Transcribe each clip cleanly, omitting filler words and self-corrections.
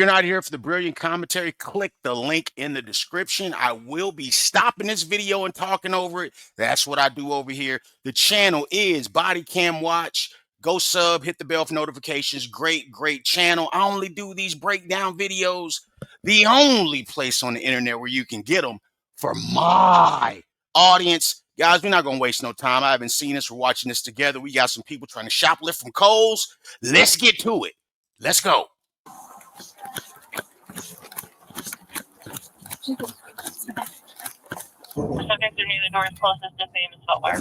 you're not here for the brilliant commentary, click the link in the description. I will be stopping this video and talking over it. That's what I do over here. The channel is Body Cam Watch. Go sub, hit the bell for notifications. Great, great channel. I only do these breakdown videos. The only place on the internet where you can get them for my audience. Guys, we're not going to waste no time. I haven't seen this. We're watching this together. We got some people trying to shoplift from Kohl's. Let's get to it. Let's go. Subject to near the doors closest to famous footwear.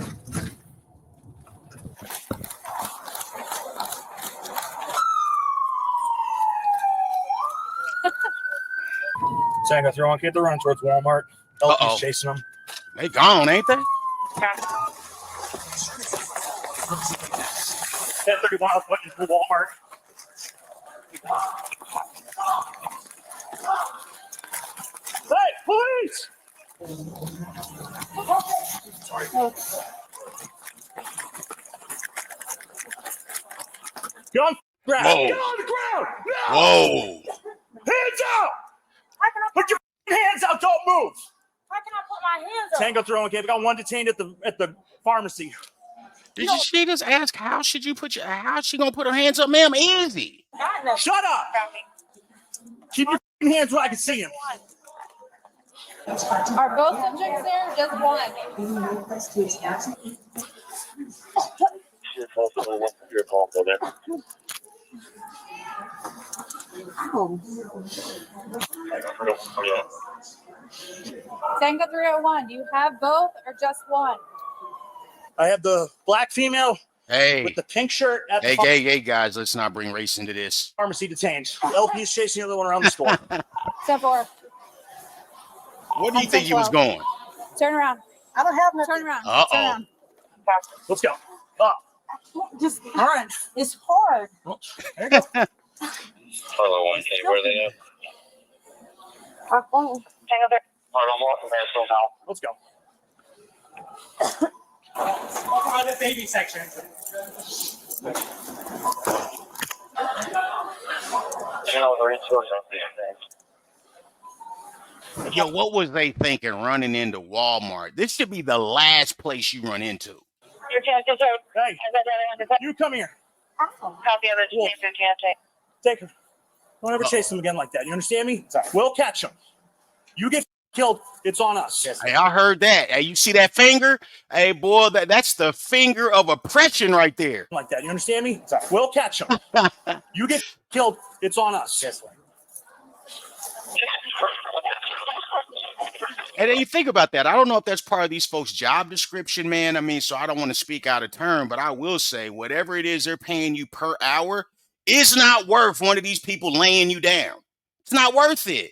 Tango 3-1, get the run towards Walmart. LP's chasing them. They gone, ain't they? 1031 looking for Walmart. Hey, police! Get on the ground! Whoa. Get on the ground! No! Whoa. Hands out! How can I Put your hands out! Don't move! How can I put my hands up? Tango 3-1, we got one detained at the pharmacy. Did she just ask how should you put your how's she gonna put her hands up, ma'am? Easy. Shut up! Keep your hands where I can see him. Are both subjects there? Just one. Your call for there. Tango 301, do you have both or just one? I have the black female Hey. with the pink shirt at the Hey, guys, let's not bring race into this. pharmacy detained. LP is chasing the other one around the store. 10-4. Where do you think he was going? Turn around. I don't have nothing. Turn around. Uh-oh. Turn around. Let's go. Up. Just All right. it's hard. Well, there you go. Hello, 1K, where are they at? Our phone. Tango 3. I'm walking past them now. Let's go. On the baby section. Channel 3, Yo, what was they thinking running into Walmart? This should be the last place you run into. Your chance is out. Hey, you come here. Copy of the detained through TNT. Take her. Don't ever chase them again like that. You understand me? We'll catch them. You get killed, it's on us. Hey, I heard that. Hey, you see that finger? Hey, boy, that's the finger of oppression right there. Like that. You understand me? We'll catch them. You get killed, it's on us. Yes, sir. And then you think about that. I don't know if that's part of these folks' job description, man. I mean, so I don't want to speak out of turn, but I will say whatever it is they're paying you per hour is not worth one of these people laying you down. It's not worth it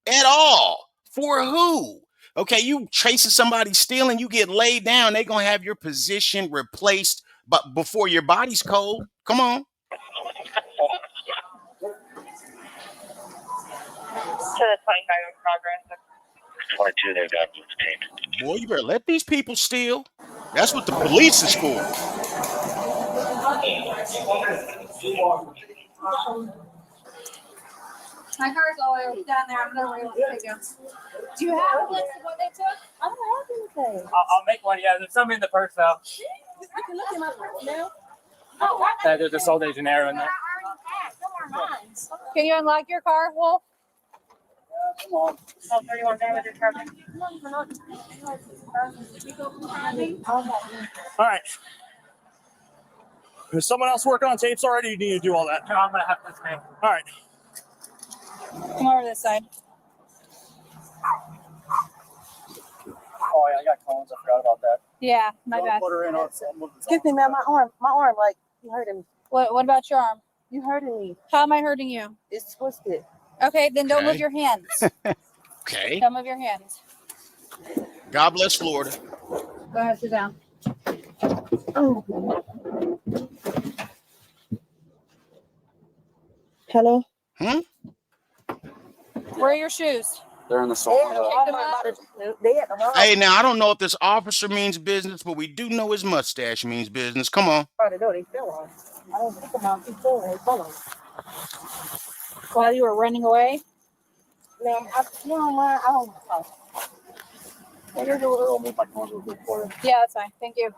at all. For who? Okay, you chasing somebody stealing, you get laid down, they're going to have your position replaced but before your body's cold. Come on. To the 25 in progress. 22, they've got detained. Boy, you better let these people steal. That's what the police is for. My car's all down there. I'm never able to pick it. Do you have a list of what they took? I don't have anything. I'll make one. Yeah, there's some in the purse though. I can look in my purse now. There's a Sol de Janeiro in there. Can you unlock your car, Wolf? Oh, 31 damage determined. All right. Is someone else working on tapes already? You need to do all that. No, I'm gonna have this man. All right. Come over this side. Oh, yeah, I got cones. I forgot about that. Yeah, my bad. Put her in on Excuse me, man. My arm, like you hurting me. What about your arm? You hurting me. How am I hurting you? It's twisted. Okay, then don't Okay. move your hands. Okay. Don't move your hands. God bless Florida. Go ahead, sit down. Oh. Hello. Where are your shoes? They're in the They Sol. at the Walmart. They at the Walmart. Hey, now I don't know if this officer means business, but we do know his mustache means business. Come on. They still on. I don't think about it. They still on. While you were running away? Ma'am, you don't mind? I don't know. Yeah, that's fine. Thank you.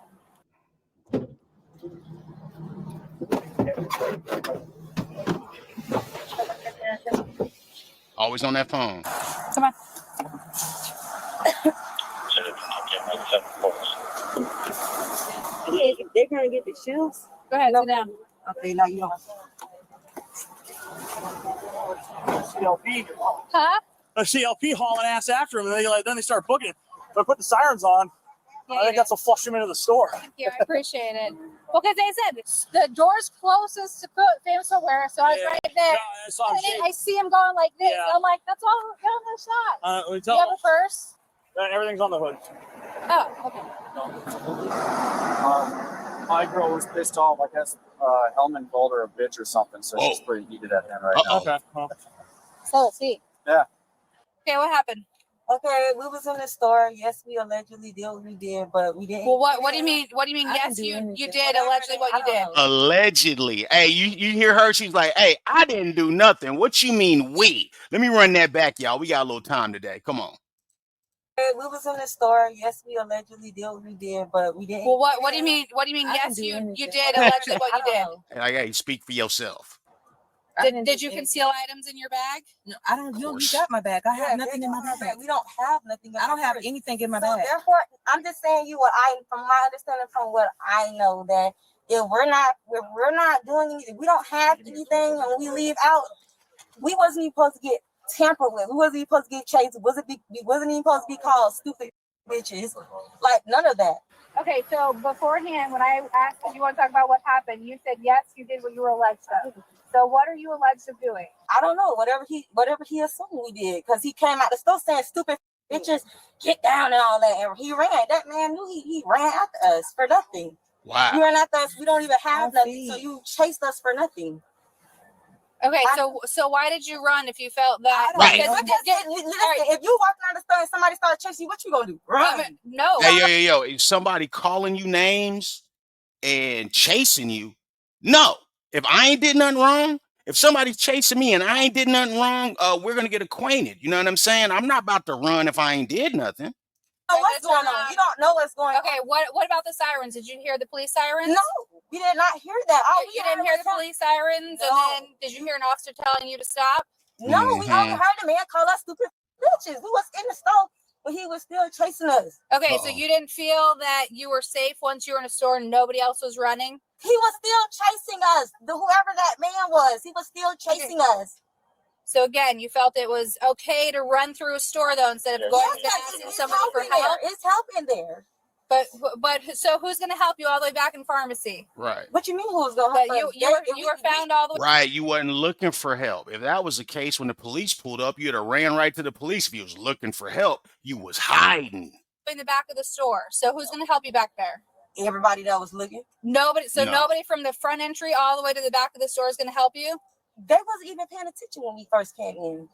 Always on that phone. Come on. Okay, they're gonna get the shoes. Go ahead, sit down. Okay, now you don't. CLP. Huh? A CLP hauling ass after him, and then they start booking him. They put the sirens on. Yeah, I think that's what flushed him into the store. Thank you. I appreciate it. Well, because they said the door's closest to famous aware, so I was right there. Yeah, I saw him And then shake. I see him going like this. Yeah. I'm like, that's all. Get on the shot. We Do tell you have a purse? everything's on the hood. Oh, okay. My girl was pissed off. I guess Hellman called her a bitch or something, so she's Whoa. pretty heated at him right Uh-oh. Okay. Well, So let's see. Yeah. Okay, what happened? Okay, we was in the store. Yes, we allegedly did what we did, but we didn't. Well, what do you mean? What do you mean? I Yes, didn't do you anything. did allegedly what you did. Allegedly. Hey, you hear her? She's like, hey, I didn't do nothing. What you mean we? Let me run that back, y'all. We got a little time today. Come on. Okay, we was in the store. Yes, we allegedly did what we did, but we didn't. Well, what do you mean? What do you mean? I Yes, didn't do you anything. did allegedly what you I did. don't know. Like, hey, speak for yourself. Did you conceal items in your bag? No, I don't. Of course. You got my bag. I have nothing in my bag. We don't have nothing. I don't have anything in my bag. Therefore, I'm just saying you from my understanding, from what I know, that if we're not doing anything, we don't have anything, and we leave out, we wasn't even supposed to get tampered with. We wasn't even supposed to get chased. We wasn't even supposed to be called stupid bitches. Like none of that. Okay, so beforehand, when I asked if you want to talk about what happened, you said yes, you did what you were alleged of. So what are you alleged of doing? I don't know. Whatever he assumed we did, because he came out the store saying stupid bitches, get down and all that. And he ran. That man knew he ran after us for nothing. You Wow. ran after us. We don't even have nothing. So you chased us for nothing. Okay, so why did you run if you felt that? Right. Listen, if you walk around the store and somebody starts chasing you, what you gonna do? Run. No. Hey, yo. Is somebody calling you names and chasing you? No. If I ain't did nothing wrong, if somebody's chasing me and I ain't did nothing wrong, we're gonna get acquainted. You know what I'm saying? I'm not about to run if I ain't did nothing. What's going on? You don't know what's going on. Okay, what about the sirens? Did you hear the police sirens? No, we did not hear that. You didn't hear the police sirens, No. and then did you hear an officer telling you to stop? No, we only heard the man call us stupid bitches. We was in the store, but he was still chasing us. Okay, so you didn't feel that you were safe once you were in a store and nobody else was running? He was still chasing us. Whoever that man was, he was still chasing us. So again, you felt it was okay to run through a store though instead of going to asking somebody for help. It's helping there. But so who's going to help you all the way back in pharmacy? Right. What you mean who's gonna But help us? you were found all the way Right. You wasn't looking for help. If that was the case when the police pulled up, you'd have ran right to the police. If you was looking for help, you was hiding. in the back of the store. So who's going to help you back there? Everybody that was looking. Nobody. So No. nobody from the front entry all the way to the back of the store is going to help you? They wasn't even paying attention when we first came in.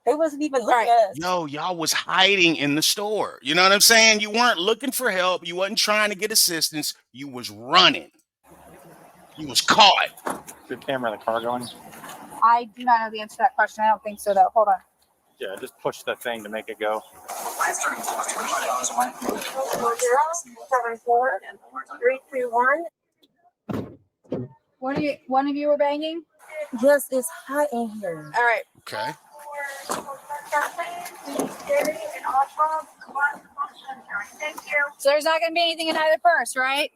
They wasn't even looking Right. at us. Yo, y'all was hiding in the store. You know what I'm saying? You weren't looking for help. You wasn't trying to get assistance. You was running. You was caught. Good camera in the car going? I do not know the answer to that question. I don't think so, though. Hold on. Yeah, just push the thing to make it go. 074-321. One of you were banging? Yes, it's hot in here. All right. Okay. So there's not going to be anything in either purse, right?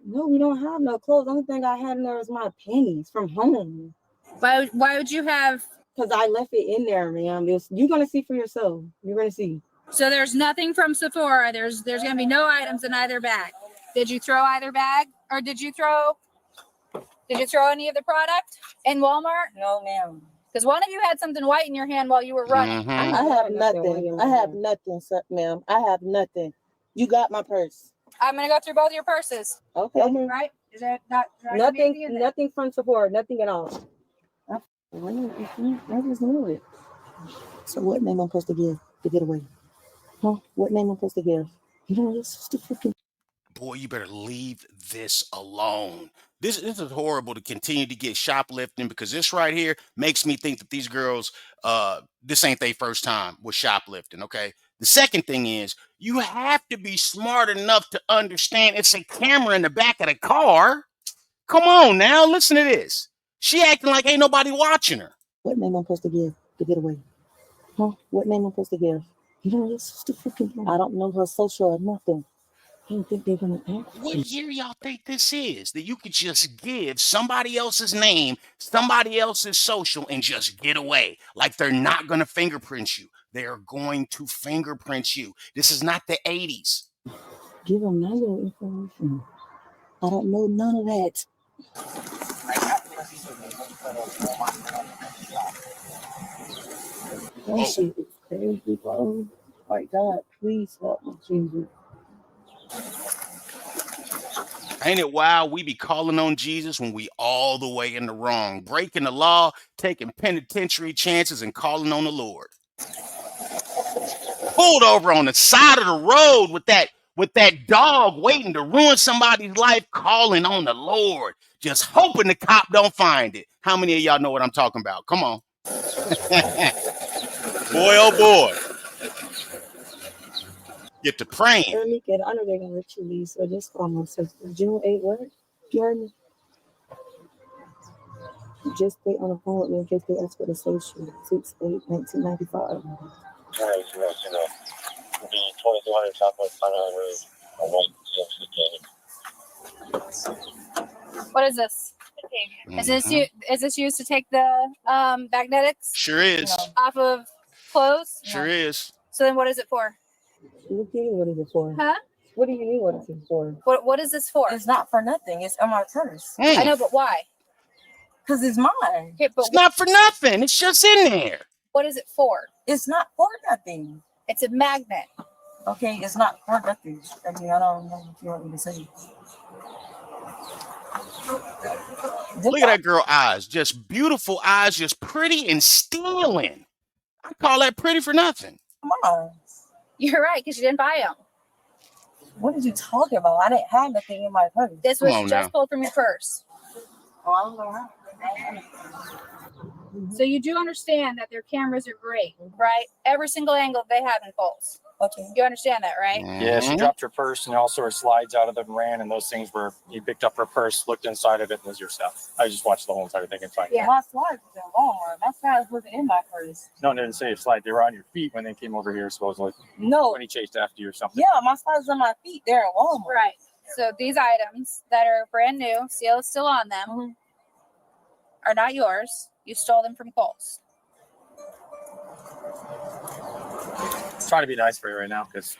No, we don't have no clothes. The only thing I had in there was my pennies from home. Why would you have? Because I left it in there, ma'am. You're going to see for yourself. You're going to see. So there's nothing from Sephora. There's going to be no items in either bag. Did you throw either bag, or did you throw any of the product in Walmart? No, ma'am. Because one of you had something white in your hand while you were running. Mhm. I have nothing. I have nothing, sir, ma'am. I have nothing. You got my purse. I'm going to go through both your purses. Okay. Right? Is there not gonna be anything in there? Nothing from Sephora. Nothing at all. I just knew it. So what name I'm supposed to give to get away? Huh? What name I'm supposed to give? You know, it's just a freaking. boy, you better leave this alone. This is horrible to continue to get shoplifting, because this right here makes me think that these girls, this ain't their first time with shoplifting, okay? The second thing is, you have to be smart enough to understand it's a camera in the back of the car. Come on now, listen to this. She acting like ain't nobody watching her. What name I'm supposed to give to get away? Huh? What name I'm supposed to give? You know, it's the freaking. I don't know her social or nothing. I don't think they're gonna ask. What year y'all think this is? That you could just give somebody else's name, somebody else's social, and just get away. Like they're not gonna fingerprint you. They are going to fingerprint you. This is not the 80s. Give them none of your information. I don't know none of that. That shit is crazy, bro. My God, please help me, Jesus. Ain't it wild? We be calling on Jesus when we all the way in the wrong, breaking the law, taking penitentiary chances, and calling on the Lord. Pulled over on the side of the road with that dog waiting to ruin somebody's life, calling on the Lord, just hoping the cop don't find it. How many of y'all know what I'm talking about? Come on. Boy, oh boy. Get to praying. Let me get. I know they're gonna let you leave, so just call my sister. June 8, what? You heard me? Just stay on the phone with me in case they ask for the social. 6/8/1995. Alright, you know. The 2200 Southwest Pine Road. What is this? Is this used to take the magnetics Sure is. off of clothes? Sure is. So then what is it for? What do you mean, what is it for? Huh? What do you mean, what is it for? What is this for? It's not for nothing. It's on my purse. I know, but why? Because it's mine. Okay, but It's not for nothing. It's just in there. what is it for? It's not for nothing. It's a magnet. Okay, it's not for nothing. I mean, I don't know what you want me to say. Look at that girl eyes. Just beautiful eyes, just pretty and stealing. I call that pretty for nothing. Come on. You're right, because you didn't buy them. What are you talking about? I didn't have nothing in my purse. This Come was on just now. pulled from your purse. Oh, I don't know how. So you do understand that their cameras are great, right? Every single angle they have in Kohl's. Okay. You understand that, right? Yeah, she Mhm. dropped her purse and all sort of slides out of them, ran, and those things were, you picked up her purse, looked inside of it, and was your stuff. I just watched the whole entire thing and fine. Yeah. My slides was at Walmart. My slides wasn't in my purse. No, it didn't say a slide. They were on your feet when they came over here, supposedly. No. When he chased after you or something. Yeah, my slides on my feet. They're at Walmart. Right. So these items that are brand new, seal is still on them, are not yours. You stole them from Kohl's. I'm trying to be nice for you right now, because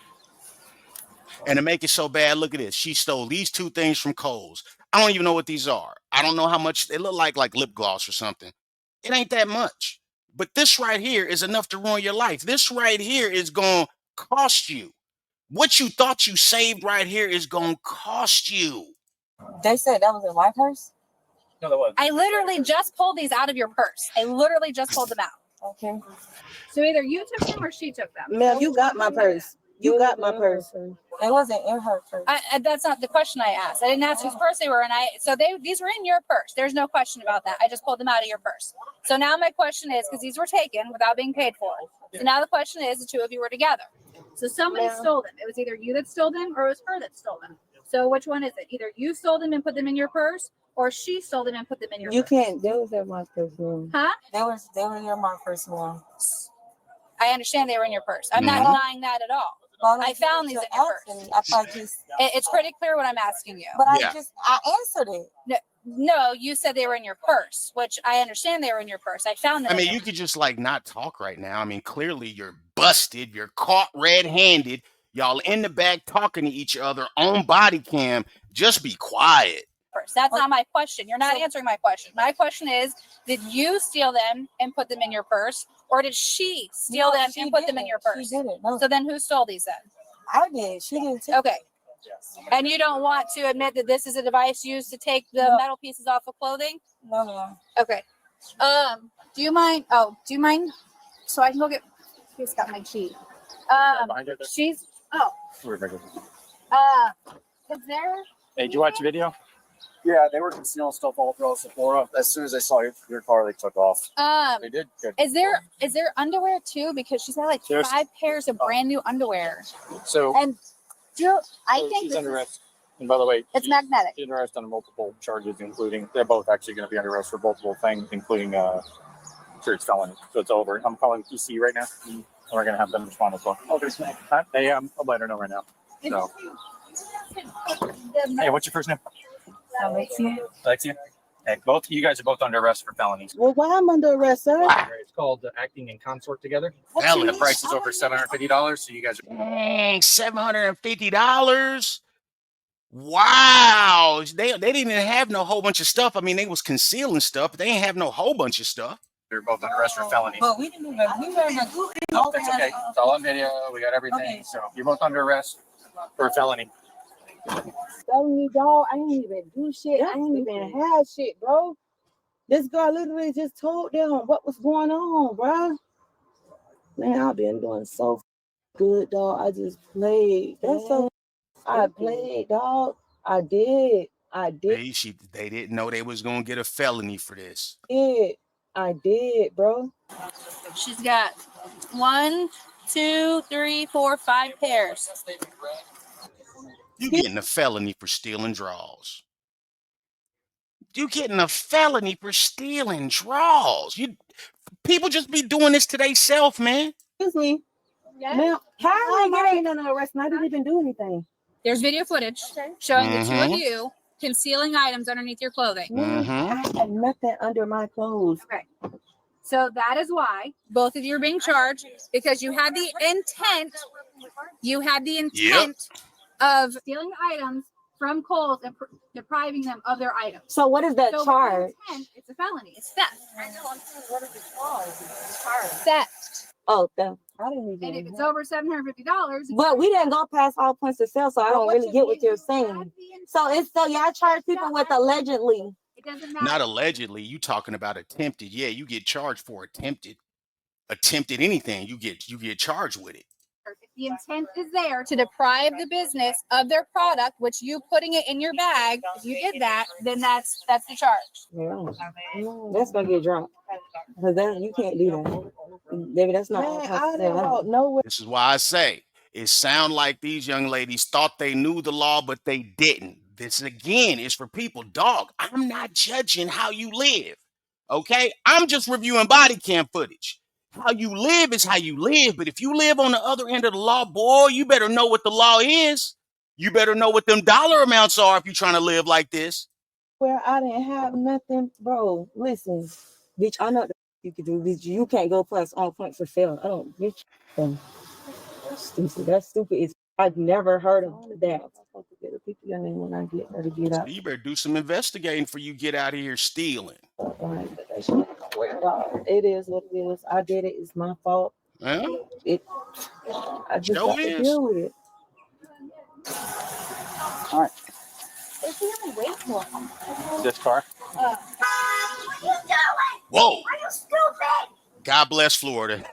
And to make it so bad, look at this. She stole these two things from Kohl's. I don't even know what these are. I don't know how much they look like lip gloss or something. It ain't that much. But this right here is enough to ruin your life. This right here is going to cost you. What you thought you saved right here is going to cost you. They said that was in my purse? no, that was. I literally just pulled these out of your purse. I literally just pulled them out. Okay. So either you took them or she took them. Ma'am, you got my purse. You got my purse. It wasn't in her purse. That's not the question I asked. I didn't ask whose purse they were, these were in your purse. There's no question about that. I just pulled them out of your purse. So now my question is, because these were taken without being paid for. So now the question is, the two of you were together. So somebody stole them. It was either you that stole them or it was her that stole them. So which one is it? Either you stole them and put them in your purse, or she stole them and put them in your purse. You can't. They was in my purse, ma'am. Huh? They were in my purse, ma'am. I understand they were in your purse. I'm not denying that at all. I found these in your purse. It's pretty clear what I'm asking you. But Yeah. I answered it. No, you said they were in your purse, which I understand they were in your purse. I found them. I mean, you could just not talk right now. I mean, clearly you're busted. You're caught red-handed. Y'all in the back talking to each other on body cam. Just be quiet. purse. That's not my question. You're not answering my question. My question is, did you steal them and put them in your purse, or did she steal them and put them in your purse? She did it. No, So then who stole these then? I did. She didn't take Okay. And you don't want to admit that this is a device used to take the metal pieces off of clothing? No. Okay. Do you mind? Do you mind? So I can go get. He's got my sheet. She's. Is there? Hey, did you watch the video? Yeah, they were concealing stuff all throughout Sephora. As soon as they saw your car, they took off. They did. Good. Is there underwear too? Because she's got like There's- 5 pairs of brand new underwear. So, And Jill, I so think she's this under is, arrest. And by the way, it's magnetic. she's under arrest on multiple charges, including they're both actually going to be under arrest for multiple things, including serious felony. So it's over. I'm calling PC right now. And we're going to have them respond as well. Okay. Hey, I'll let her know right now. So, hey, what's your first name? Alexia. Hey, both you guys are both under arrest for felonies. Well, why I'm under arrest, sir? It's called acting in consort together. The Felonies. price is over $750, so you guys are. Dang, $750. Wow. They didn't even have no whole bunch of stuff. I mean, they was concealing stuff, but they didn't have no whole bunch of stuff. They're both under arrest for felonies. But we didn't even, we were in a group. No, that's okay. It's all on video. We got everything. Okay. So you're both under arrest for a felony. Telling me, dog, I ain't even do shit. I ain't even have shit, bro. This girl literally just told them what was going on, bro. Man, I've been doing so good, dog. I just played. That's so. I played, dog. I did. They didn't know they was gonna get a felony for this. I did, bro. She's got 1, 2, 3, 4, 5 pairs. You getting a felony for stealing draws. You getting a felony for stealing draws. People just be doing this to themselves, man. Excuse me. Yeah. Ma'am, how am I getting under arrest and I didn't even do anything? There's video footage showing the two of you concealing items underneath your clothing. I had nothing under my clothes. Okay. So that is why both of you are being charged, because you had the intent. You had the intent of stealing items from Kohl's and depriving them of their items. So what is that So with charge? intent, it's a felony. It's theft. I know. I'm saying, what is the charge? Theft. Oh, theft. I didn't even. And if it's over $750, But we didn't go past all points of sale, so I don't really get what you're saying. So y'all charge people with allegedly. It doesn't matter. Not allegedly. You talking about attempted? Yeah, you get charged for attempted anything. You get charged with it. The intent is there to deprive the business of their product, which you putting it in your bag. If you did that, then that's the charge. Yeah. That's gonna get drunk. Because then you can't do that. Baby, that's not. I don't know what. This is why I say it sound like these young ladies thought they knew the law, but they didn't. This again is for people. Dog, I'm not judging how you live. Okay, I'm just reviewing body cam footage. How you live is how you live, but if you live on the other end of the law, boy, you better know what the law is. You better know what them dollar amounts are if you're trying to live like this. Where I didn't have nothing, bro. Listen, bitch, I know what you can do, bitch. You can't go plus all points of sale. I don't, bitch. Stupid. That's stupid. I've never heard of that. I'm supposed to get the people when I get ready to get out. So you better do some investigating before you get out of here stealing. It is what it is. I did it. It's my fault. Huh? I just have to deal with it. All right. This car. Whoa. God bless Florida.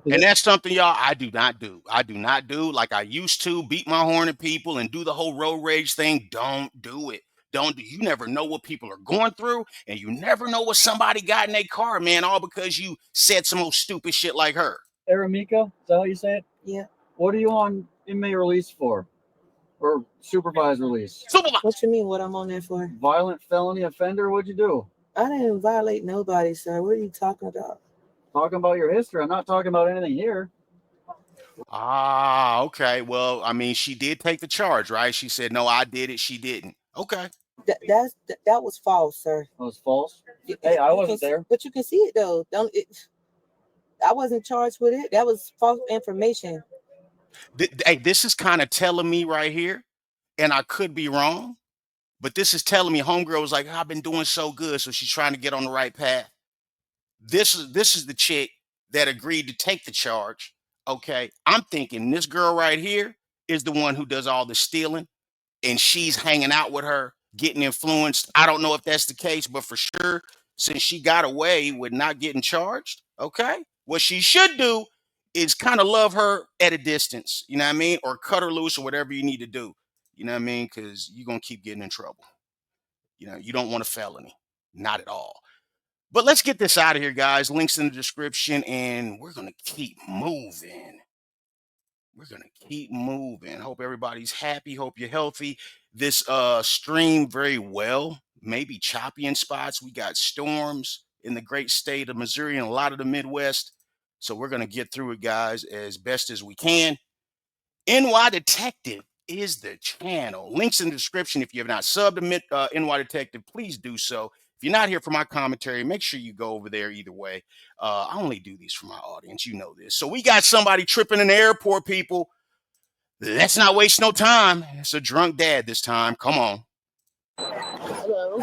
And that's something, y'all, I do not do. I do not do like I used to, beat my horn at people and do the whole road rage thing. Don't do it. Don't do. You never know what people are going through, and you never know what somebody got in their car, man, all because you said some old stupid shit like her. Aramika, is that how you say it? Yeah. What are you on inmate release for? Or supervised release? Supervised. What you mean? What I'm on there for? Violent felony offender? What'd you do? I didn't violate nobody, sir. What are you talking about? Talking about your history. I'm not talking about anything here. Ah, okay. Well, I mean, she did take the charge, right? She said, no, I did it. She didn't. Okay. That was false, sir. That was false? Hey, I wasn't there. But you can see it though. I wasn't charged with it. That was false information. Hey, this is kind of telling me right here, and I could be wrong, but this is telling me homegirl was like, I've been doing so good, so she's trying to get on the right path. This is the chick that agreed to take the charge. Okay, I'm thinking this girl right here is the one who does all the stealing, and she's hanging out with her, getting influenced. I don't know if that's the case, but for sure, since she got away with not getting charged, okay, What she should do is kind of love her at a distance, you know what I mean? Or cut her loose or whatever you need to do, you know what I mean? Because you're going to keep getting in trouble. You know, you don't want a felony, not at all. But let's get this out of here, guys. Links in the description, and we're going to keep moving. We're going to keep moving. Hope everybody's happy. Hope you're healthy. This stream very well, maybe choppy in spots. We got storms in the great state of Missouri and a lot of the Midwest. So we're going to get through it, guys, as best as we can. NY Detective is the channel. Links in the description. If you have not subbed to NY Detective, please do so. If you're not here for my commentary, make sure you go over there either way. I only do these for my audience. You know this. So we got somebody tripping in the airport, people. Let's not waste no time. It's a drunk dad this time. Come on. Hello.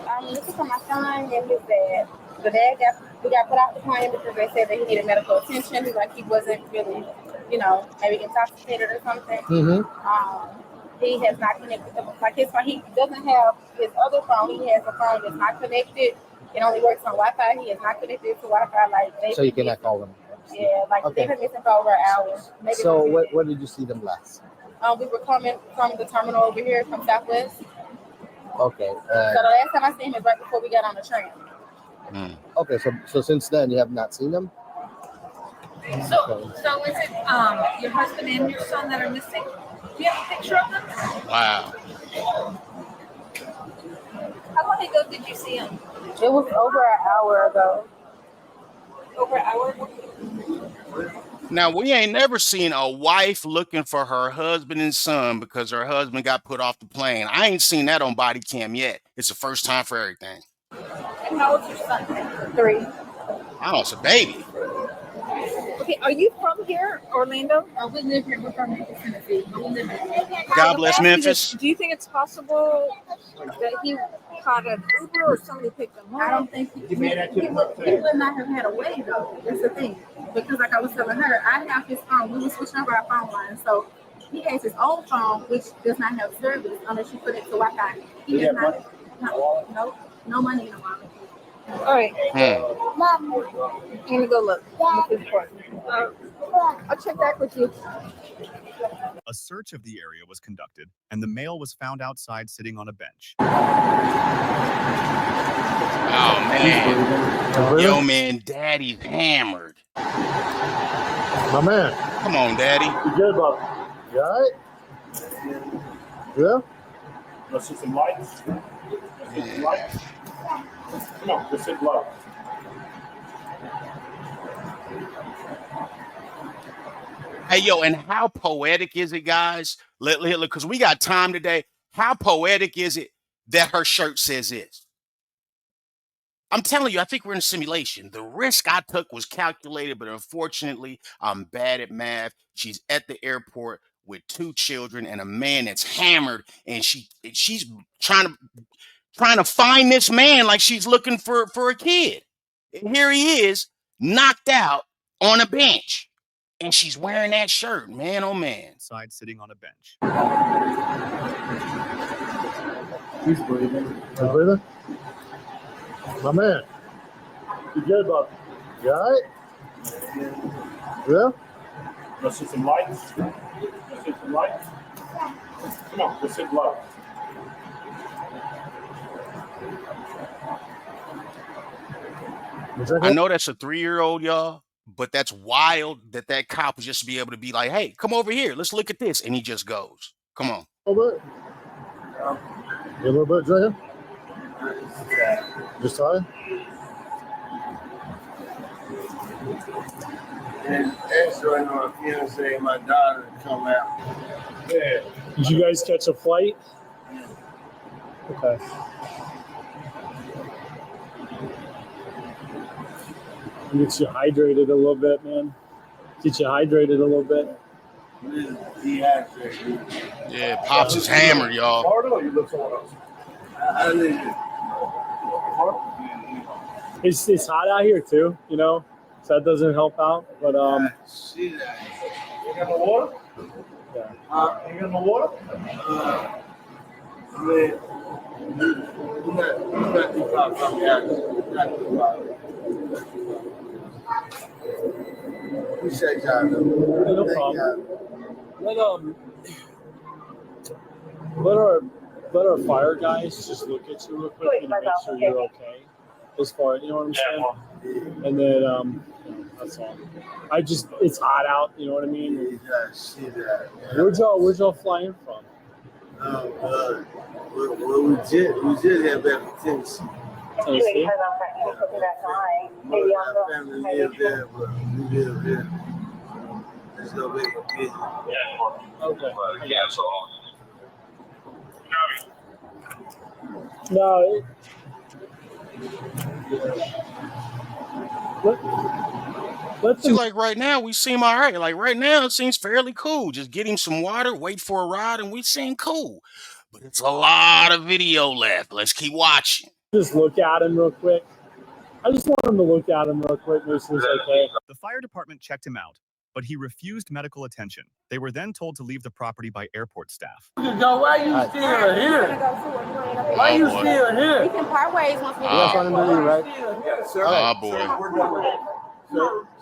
I'm looking for my son and his dad. The dad we got put out the plane because they said that he needed medical attention. Like he wasn't really, maybe intoxicated or something. He has not connected. Like his phone, he doesn't have his other phone. He has a phone that's not connected. It only works on Wi-Fi. He is not connected to Wi-Fi. Like so you cannot call them. Yeah, like okay. They've been missing for over an hour. Maybe so where did you see them last? We were coming from the terminal over here from Southwest. Okay. So the last time I seen him is right before we got on the train. Okay, so since then you have not seen them? So is it your husband and your son that are missing? Do you have a picture of them? Wow. How long ago did you see him? It was over an hour ago. Over an hour ago? Now, we ain't never seen a wife looking for her husband and son because her husband got put off the plane. I ain't seen that on body cam yet. It's the first time for everything. And how old's your son? 3. Oh, it's a baby. Okay, are you from here, Orlando? We live here. We're from Memphis, Tennessee. God bless Memphis. Do you think it's possible that he caught an Uber or somebody picked him up? I don't think he would not have had a way, though. That's the thing. Because like I was telling her, I have his phone. We were switching over our phone lines. So he has his own phone, which does not have service unless you put it to Wi-Fi. He does not. No money in the wallet. All right. I'm going to go look. I'll check back with you. A search of the area was conducted, and the male was found outside sitting on a bench. Oh, man. Yo, man, Daddy's hammered. My man. Come on, Daddy. You good, Bob? You all right? Yeah? Let's see some lights. Come on, let's hit low. Hey, yo, and how poetic is it, guys? Look, because we got time today. How poetic is it that her shirt says this? I'm telling you, I think we're in a simulation. The risk I took was calculated, but unfortunately, I'm bad at math. She's at the airport with 2 children and a man that's hammered, and she's trying to find this man like she's looking for a kid. And here he is, knocked out on a bench. And she's wearing that shirt, man, oh man. Side sitting on a bench. He's breathing. You breathing? My man. You good, Bob? You all right? Yeah? Let's see some lights. Come on, let's hit low. I know that's a 3-year-old, y'all, but that's wild that cop would just be able to be like, hey, come over here. Let's look at this. And he just goes. Come on. A little bit. You a little bit, drinking? Just tired? And answering on a fiance and my daughter to come out. Yeah. Did you guys catch a flight? Okay. Get you hydrated a little bit, man. Get you hydrated a little bit. Dehydrated. Yeah, Pops is hammered, y'all. Florida or you live somewhere else? I live in It's hot out here too, you know, so that doesn't help out. But see that. you got no water? Yeah. You got no water? I mean, you're not too far from me. Not too far. Appreciate y'all. No Thank problem. y'all. Let our fire guys just look at you real quick and make sure you're okay. As far as you know what I'm saying. And then that's all. It's hot out. You know what I mean. You gotta see that. Where'd y'all fly in from? We just had back from Tennessee. Tennessee. My family live there, but we live here. Let's go make a visit. Okay. Yeah, so. No. See, like right now, we seem all right. Like right now, it seems fairly cool. Just get him some water, wait for a ride, and we seem cool. But it's a lot of video left. Let's keep watching. Just look at him real quick. I just want him to look at him real quick. Make sure he's okay. The fire department checked him out, but he refused medical attention. They were then told to leave the property by airport staff. Yo, why you still here? Why you still here? We can part ways once we You guys want him to leave, right? Yes, sir. Oh, boy.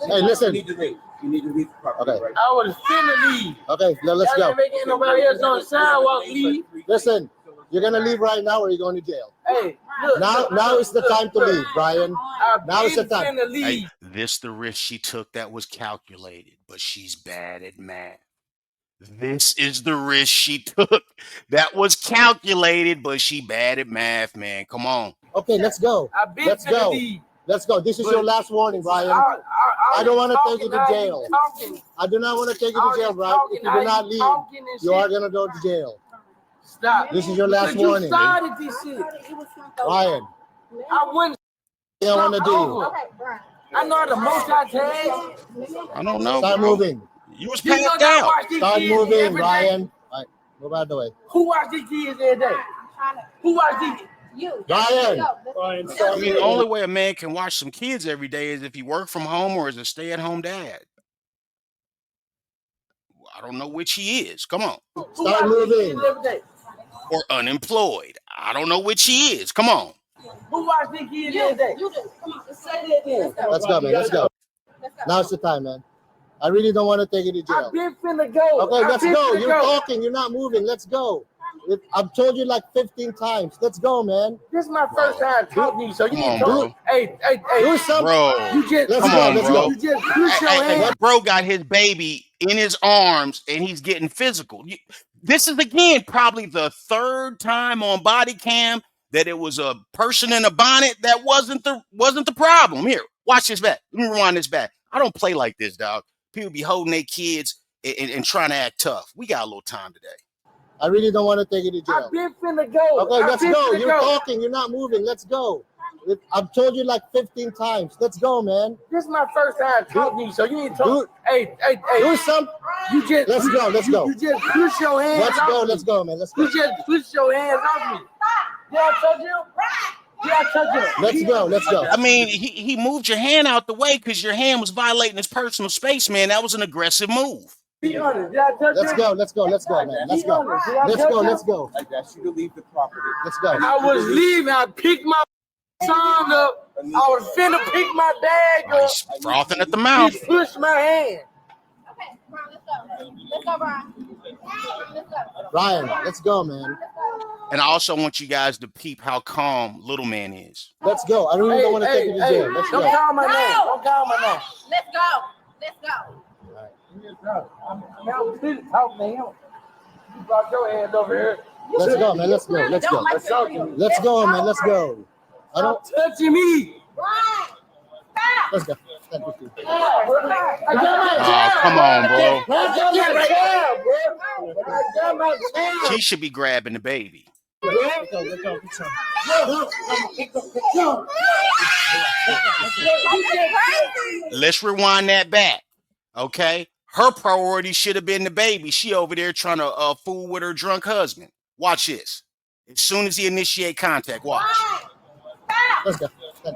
Hey, listen. You need to leave. You need to leave the property. Okay. Right? I was finna leave. Okay, now let's Y'all go. ain't making nobody else on the sidewalk leave. Listen, you're gonna leave right now, or you're going to jail. Hey, look. Now is the time to leave, Brian. Now is the I've time. been finna leave. Hey, this the risk she took that was calculated, but she's bad at math. This is the risk she took that was calculated, but she bad at math, man. Come on. Okay, let's go. I've been Let's finna go. leave. Let's go. This is your last warning, Brian. I don't want to take you to jail. I do not want to take you to jail, Brian. If you do not leave, you are gonna go to jail. Stop. This is your last Because warning. You started this shit. Brian, I wouldn't. you don't want to do. I know the multitask. I don't know. Start bro. moving. You was You know passed that out. watch these Start kids moving, every day. Brian. All right, move out of the way. Who watch these kids every day? Who watch these? You. Brian. Brian, I stop. mean, the only way a man can watch some kids every day is if he work from home or is a stay-at-home dad. I don't know which he is. Come on. Start moving. Every day. Or unemployed. I don't know which he is. Come on. Who watch these kids every day? You do. Come on. Let's say that again. Let's go, man. Let's go. Now's the time, man. I really don't want to take you to jail. I've been finna go. Okay, let's go. You're talking. You're not moving. Let's go. I've told you like 15 times. Let's go, man. This is my first time talking to you, so you Come need on, to bro. talk. Hey. Do something. Bro. You just Let's Come go. on, Let's bro. go. You just push your Hey, hand. bro got his baby in his arms and he's getting physical. This is again probably the third time on body cam that it was a person in a bonnet that wasn't the problem. Here, watch this back. Let me rewind this back. I don't play like this, dog. People be holding their kids and trying to act tough. We got a little time today. I really don't want to take you to jail. I've been finna go. Okay, let's go. You're go. talking. You're not moving. Let's go. I've told you like 15 times. Let's go, man. This is my first time talking to you, so you need to talk. Hey. Do something. You just Let's go. Let's go. You just push your hands. Let's go. off me. Let's go, man. Let's go. You just push your hands off me. Did I touch you? Did I touch you? Let's go. Let's go. I mean, he moved your hand out the way because your hand was violating his personal space, man. That was an aggressive move. Be honest. Did I touch Let's you? go. Let's go. Let's go, man. Let's go. Let's go. Let's go. I asked you to leave the property. Let's go. I was leaving. I picked my son up. I was finna pick my bag up. He's frothing at the mouth. He pushed my hand. Okay, Brian, let's go. Let's go, Brian. Let's go. Brian, let's go, man. And I also want you guys to peep how calm little man is. Let's go. I really don't want to take you to jail. Let's Don't go. call my name. Don't call my name. Let's go. Let's go. I'm finna talk to him. You brought your hand over here. Let's go, man. Let's go. Let's go. Let's go. Let's go, man. Let's go. I don't. Stop touching me. Let's go. I got my Oh, come on, bro. I got my job, bro. I got my job. She should be grabbing the baby. Let's go. Let's go. Let's rewind that back. Okay? Her priority should have been the baby. She over there trying to fool with her drunk husband. Watch this. As soon as he initiate contact, watch. Let's go. I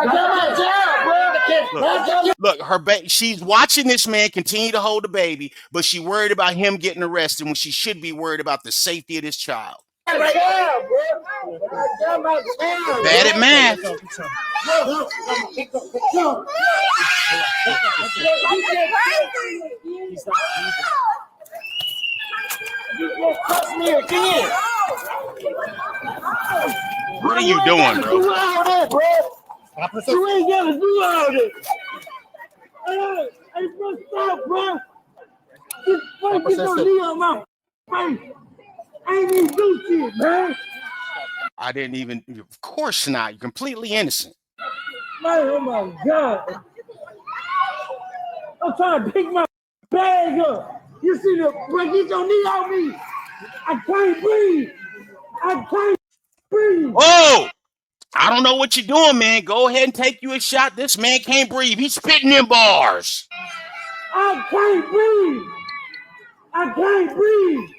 got my job, bro. Look, her she's watching this man continue to hold the baby, but she worried about him getting arrested when she should be worried about the safety of this child. Bad at math. What are you doing, bro? You ain't gotta do all this. Hey, bro, stop, bro. This fucking don't knee on my face. I ain't even do shit, man. I didn't even, of course not. You're completely innocent. Man, oh my God. I'm trying to pick my bag up. You see the, bro, get your knee on me. I can't breathe. I can't breathe. Oh, I don't know what you're doing, man. Go ahead and take you a shot. This man can't breathe. He's spitting in bars. I can't breathe. I can't breathe.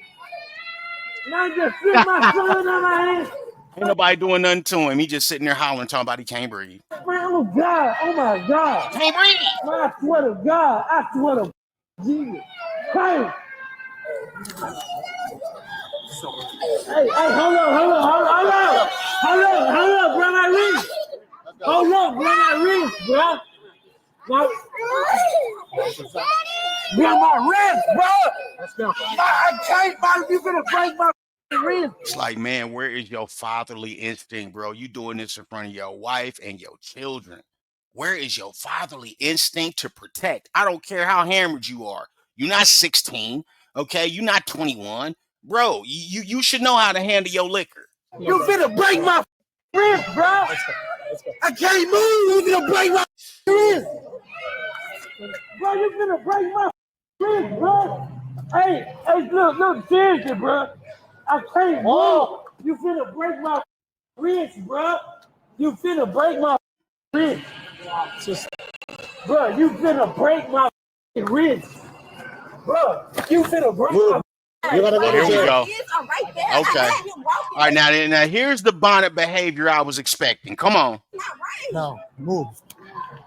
And I just sit my son on my hand. Ain't nobody doing nothing to him. He just sitting there hollering, talking about he can't breathe. Man, oh God, oh my God. Can't breathe. Man, I swear to God, I swear to Jesus. Hey. Hey, hold up, bro, my wrist. Hold up, bro, my wrist, bro. Bro, my wrist, bro. Let's go. I can't, man, you gonna break my wrist. It's like, man, where is your fatherly instinct, bro? You doing this in front of your wife and your children. Where is your fatherly instinct to protect? I don't care how hammered you are. You're not 16, okay? You're not 21. Bro, you should know how to handle your liquor. You finna break my wrist, bro. I can't move. You finna break my wrist. Bro, you finna break my wrist, bro. Hey, look, seriously, bro. I can't move. You finna break my wrist, bro. You finna break my wrist. Bro, you finna break my wrist. Bro, you finna break my. Here we go. Okay. All right, now here's the bonnet behavior I was expecting. Come on. No, move.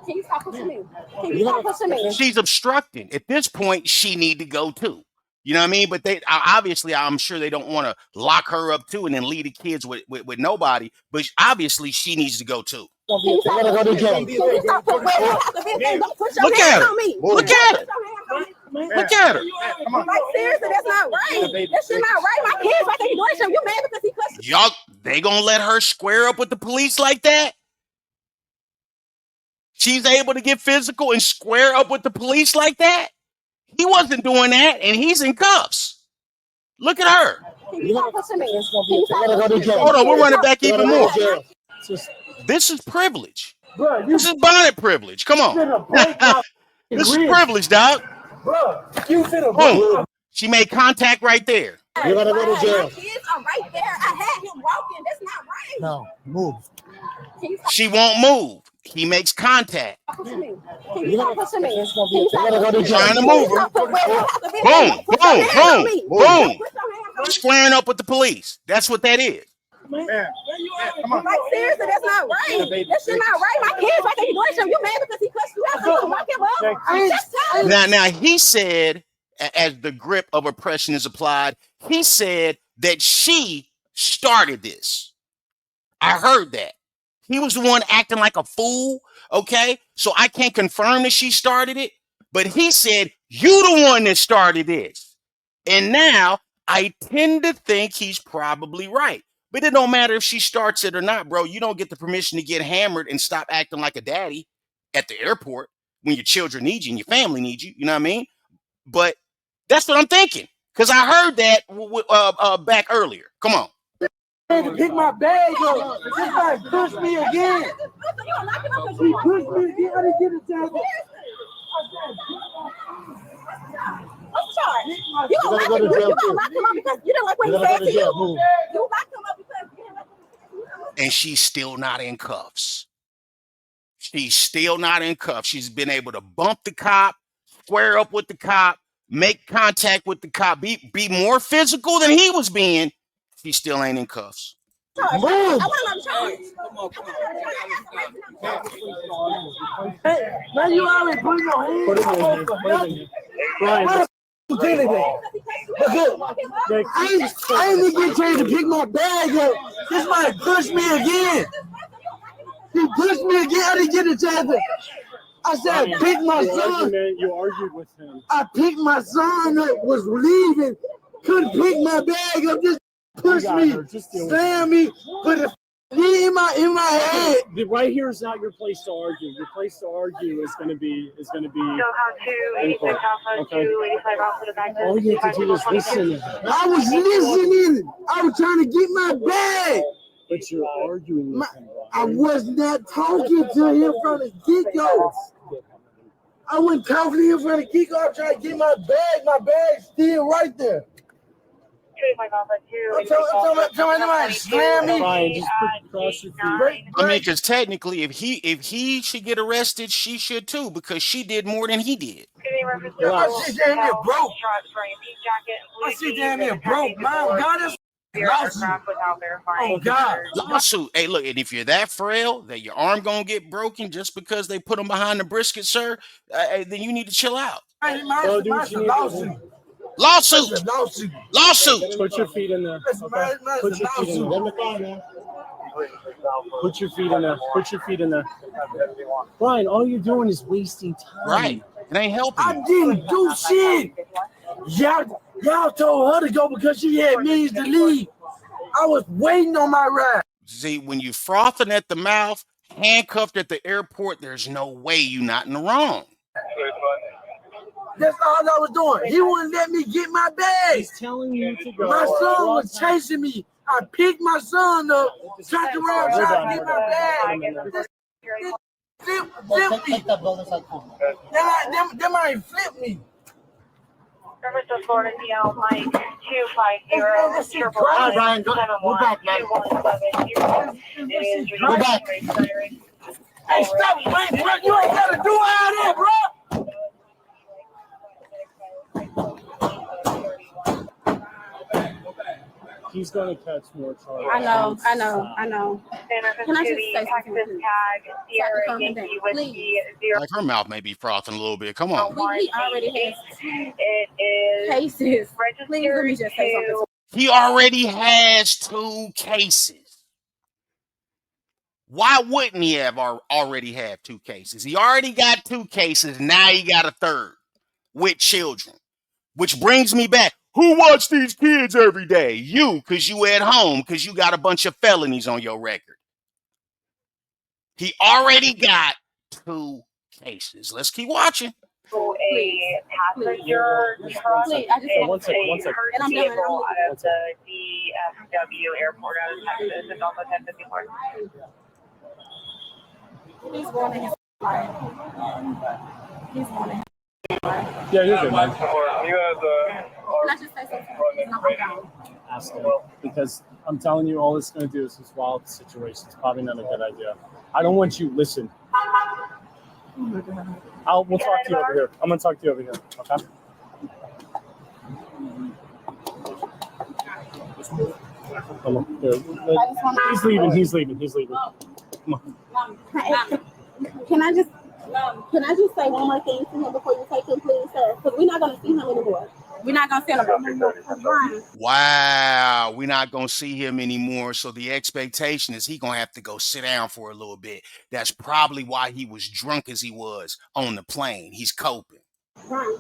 Can you stop pushing me? Can you stop pushing me? She's obstructing. At this point, she need to go too. You know what I mean? But they obviously, I'm sure they don't want to lock her up too and then leave the kids with nobody. But obviously, she needs to go too. You gotta go to jail. Look at her. Look at her. Look at her. Like, seriously, that's not right. That shit not right. My kids right there, you doing something. You mad because he cussed you? Y'all, they gonna let her square up with the police like that? She's able to get physical and square up with the police like that? He wasn't doing that, and he's in cuffs. Look at her. You gotta push me. Hold on, we're running back even more. This is privilege. Bro, this is bonnet privilege. Come on. This is privilege, dog. Bro, you finna boom. She made contact right there. You gotta go to jail. My kids are right there. I had him walking. That's not right. No, move. She won't move. He makes contact. You gotta push me. Trying to move her. Boom, boom, boom, boom. Squaring up with the police. That's what that is. Man, come on. Like, seriously, that's not right. That shit not right. My kids right there, you doing something. You mad because he cussed you out, so you walk him up. Now he said, as the grip of oppression is applied, he said that she started this. I heard that. He was the one acting like a fool, okay? So I can't confirm that she started it, but he said, you the one that started this. And now I tend to think he's probably right. But it don't matter if she starts it or not, bro. You don't get the permission to get hammered and stop acting like a daddy at the airport when your children need you and your family need you. You know what I mean? But that's what I'm thinking. Because I heard that back earlier. Come on. To pick my bag up. This guy pushed me again. He pushed me again. I didn't get it down. What's the charge? You gonna lock him up because you didn't like what he said to you. You locked him up because you didn't like what he said to you. And she's still not in cuffs. She's still not in cuffs. She's been able to bump the cop, square up with the cop, make contact with the cop, be more physical than he was being. She still ain't in cuffs. I want Hey, man, you already put your hands. But look, I ain't get a chance to pick my bag up. This might push me again. He pushed me again. I didn't get a chance to. I said, I picked my son. You argued with him. I picked my son up, was leaving, couldn't pick my bag up, just pushed me, slammed me, put a knee in my head. Right here is not your place to argue. Your place to argue is gonna be. So how to 86 Alpha, Okay. 285 Alpha to back. All you have to do is listen. I was listening. I was trying to get my bag. But you're arguing with him. I was not talking to him from the get-go. I wasn't talking to him from the get-go. I was trying to get my bag. My bag's still right there. 285 Alpha, 2. I'm talking somebody slam me. Fine, just cross your feet. I mean, because technically, if he should get arrested, she should too, because she did more than he did. I see damn near broke. I see damn near broke. My God, that's oh God. Lawsuit. Hey, look, and if you're that frail that your arm gonna get broken just because they put them behind the brisket, sir, then you need to chill out. Lawsuit. Put your feet in there. Okay. Put your feet in there. Put your feet in there. Put your feet in there. Brian, all you're doing is wasting time. Right. It ain't helping. I didn't do shit. Y'all told her to go because she had means to leave. I was waiting on my ride. See, when you frothing at the mouth, handcuffed at the airport, there's no way you're not in the wrong. That's all I was doing. He wouldn't let me get my bag. He's telling you to go. My son was chasing me. I picked my son up, turned around, trying to get my bag. Flip me. Them ain't flip me. Service to Florida DL Mike 250 triple All right, Brian, go back, man. Go back. Hey, stop, wait, bro. You ain't got to do all that, bro. He's gonna catch more charges. I know. Can I just say something? Tag Sierra Yankee Whiskey 0. Like her mouth may be frothing a little bit. Come on. He already has It is cases. Please let me just say something. He already has 2 cases. Why wouldn't he have already have 2 cases? He already got 2 cases. Now he got a 3rd with children. Which brings me back. Who watch these kids every day? You, because you at home, because you got a bunch of felonies on your record. He already got 2 cases. Let's keep watching. A passenger truck is One second. a vehicle out of the DFW airport out of Texas. It's also 1054. He's wanting his life. He's wanting. Yeah, you're good, man. Can I just say something? Ask him. Because I'm telling you, all it's going to do is this wild situation. It's probably not a good idea. I don't want you. Listen. We'll talk to you over here. I'm going to talk to you over here. Okay? Come on. Here. He's leaving. Come on. Can I just say one more thing to him before you take him, please, sir? Because we're not going to see him anymore. We're not going to see him anymore. Wow, we're not going to see him anymore. So the expectation is he's going to have to go sit down for a little bit. That's probably why he was drunk as he was on the plane. He's coping. Right.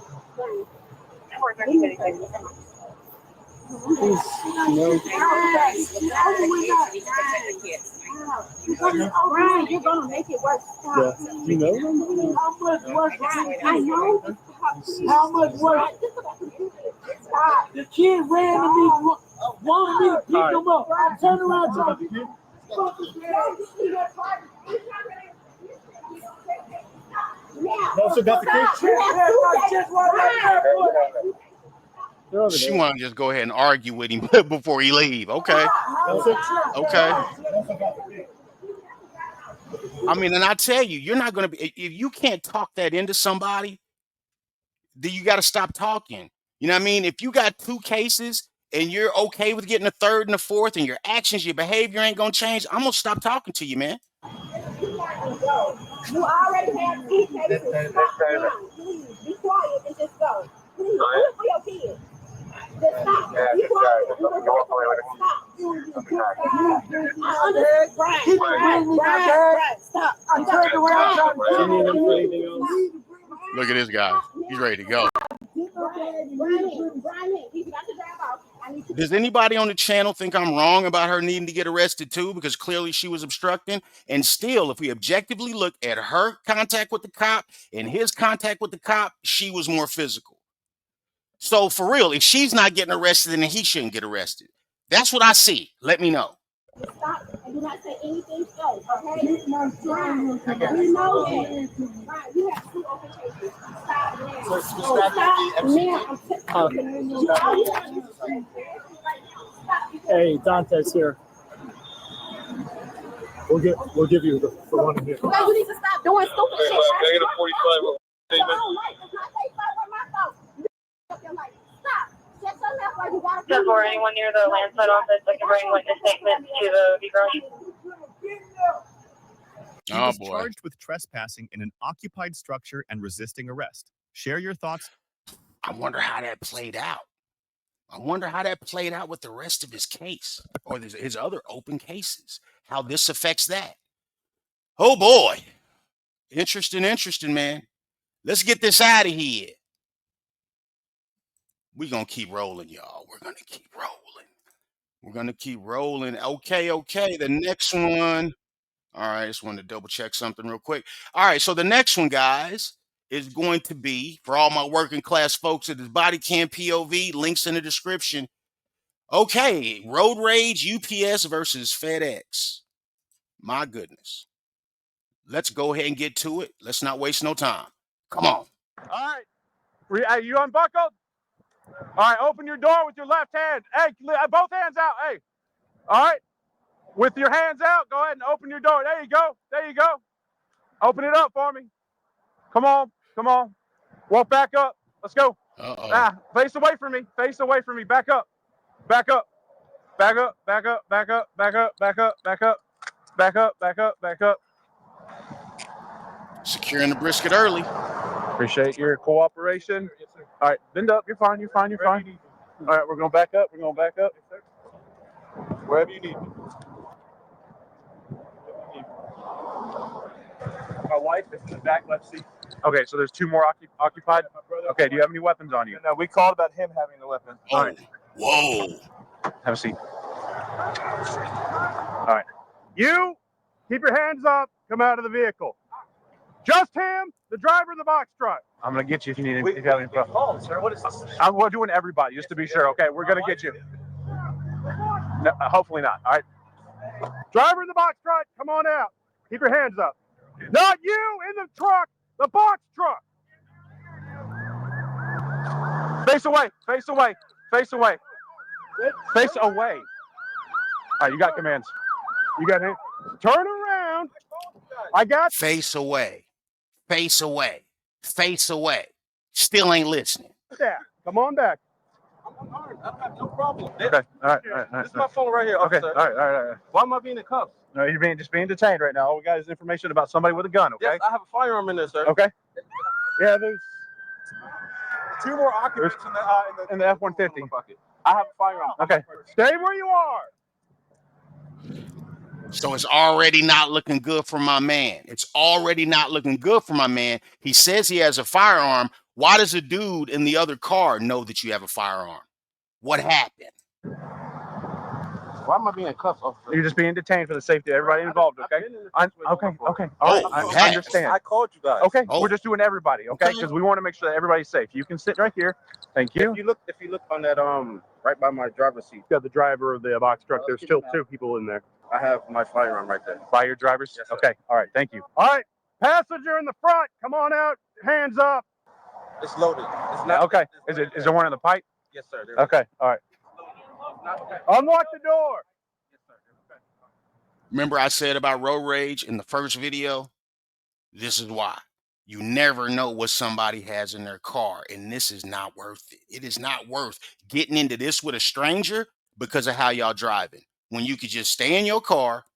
Brian, you're gonna make it work. Yeah. You know? How much work? I know. How much work? The kid ran to me, wanted me to pick him up. I turned around and told him, Also got the She want to just go ahead and argue with him before he leave. Okay. I mean, and I tell you, you're not going to be, if you can't talk that into somebody, then you got to stop talking. You know what I mean? If you got 2 cases and you're okay with getting a 3rd and a 4th and your actions, your behavior ain't going to change, I'm going to stop talking to you, man. You already have 2 cases. Please be quiet and just go. Please, do it for your kids. Just stop. You stop. I'm turned around. Look at this guy. He's ready to go. Does anybody on the channel think I'm wrong about her needing to get arrested too? Because clearly she was obstructing. And still, if we objectively look at her contact with the cop and his contact with the cop, she was more physical. So for real, if she's not getting arrested, then he shouldn't get arrested. That's what I see. Let me know. Stop and do not say anything else, okay? We know that. Right, you have two open cases. Stop now. Hey, Dante's here. We'll give you the one here. Okay, you need to stop doing stupid shit. Negative 45. Just for anyone near the landslide office that can bring witness statements to the garage. He was charged with trespassing in an occupied structure and resisting arrest. Share your thoughts. I wonder how that played out. I wonder how that played out with the rest of his case or his other open cases, how this affects that. Oh boy. Interesting, man. Let's get this out of here. We're going to keep rolling, y'all. We're going to keep rolling. Okay. The next one. All right. Just wanted to double check something real quick. All right. So the next one, guys, is going to be for all my working class folks. It is body cam POV. Links in the description. Okay. Road rage, UPS versus FedEx. My goodness. Let's go ahead and get to it. Let's not waste no time. Come on. All right. Are you unbuckled? All right, open your door with your left hand. Hey, both hands out. Hey, all right. With your hands out, go ahead and open your door. There you go. Open it up for me. Come on. Walk back up. Let's go. Face away from me. Back up. Securing the brisket early. Appreciate your cooperation. All right, bend up. You're fine. All right, we're going to back up. Wherever you need me. My wife is in the back left seat. Okay, so there's two more occupied. Okay, do you have any weapons on you? No, we called about him having the weapon. Oh, all right. Whoa. Have a seat. All right. You, keep your hands up. Come out of the vehicle. Just him, the driver of the box truck. I'm going to get you if you need if you have any problems. Oh, sir, what is this? We're doing everybody, just to be sure. Okay, we're going to get you. No, hopefully not. All right. Driver of the box truck, come on out. Keep your hands up. Not you in the truck, the box truck. Face away. All right, you got commands. You got him. Turn around. I got face away. Still ain't listening. Come on back. I'm armed. I have no problem. Okay. All right. This is my phone right here. Okay. All right. Why am I being in cuffs? No, you're just being detained right now. All we got is information about somebody with a gun. Okay. Yes, I have a firearm in there, sir. Okay. Yeah, there's two more occupants in the F-150. I have a firearm. Okay. Stay where you are. So it's already not looking good for my man. He says he has a firearm. Why does a dude in the other car know that you have a firearm? What happened? Why am I being cuffed, officer? You're just being detained for the safety of everybody involved, okay? Okay. All right, I understand. I called you guys. Okay, we're just doing everybody, okay? Because we want to make sure that everybody's safe. You can sit right here. Thank you. If you look on that right by my driver's seat. You got the driver of the box truck. There's still two people in there. I have my firearm right there. By your driver's? Yes, sir. Okay, all right, thank you. All right, passenger in the front, come on out, hands up. It's loaded. It's not. Okay, is there one in the pipe? Yes, sir. Okay, all right. Unlock the door. Remember I said about road rage in the first video? This is why. You never know what somebody has in their car, and this is not worth it. It is not worth getting into this with a stranger because of how y'all driving. When you could just stay in your car,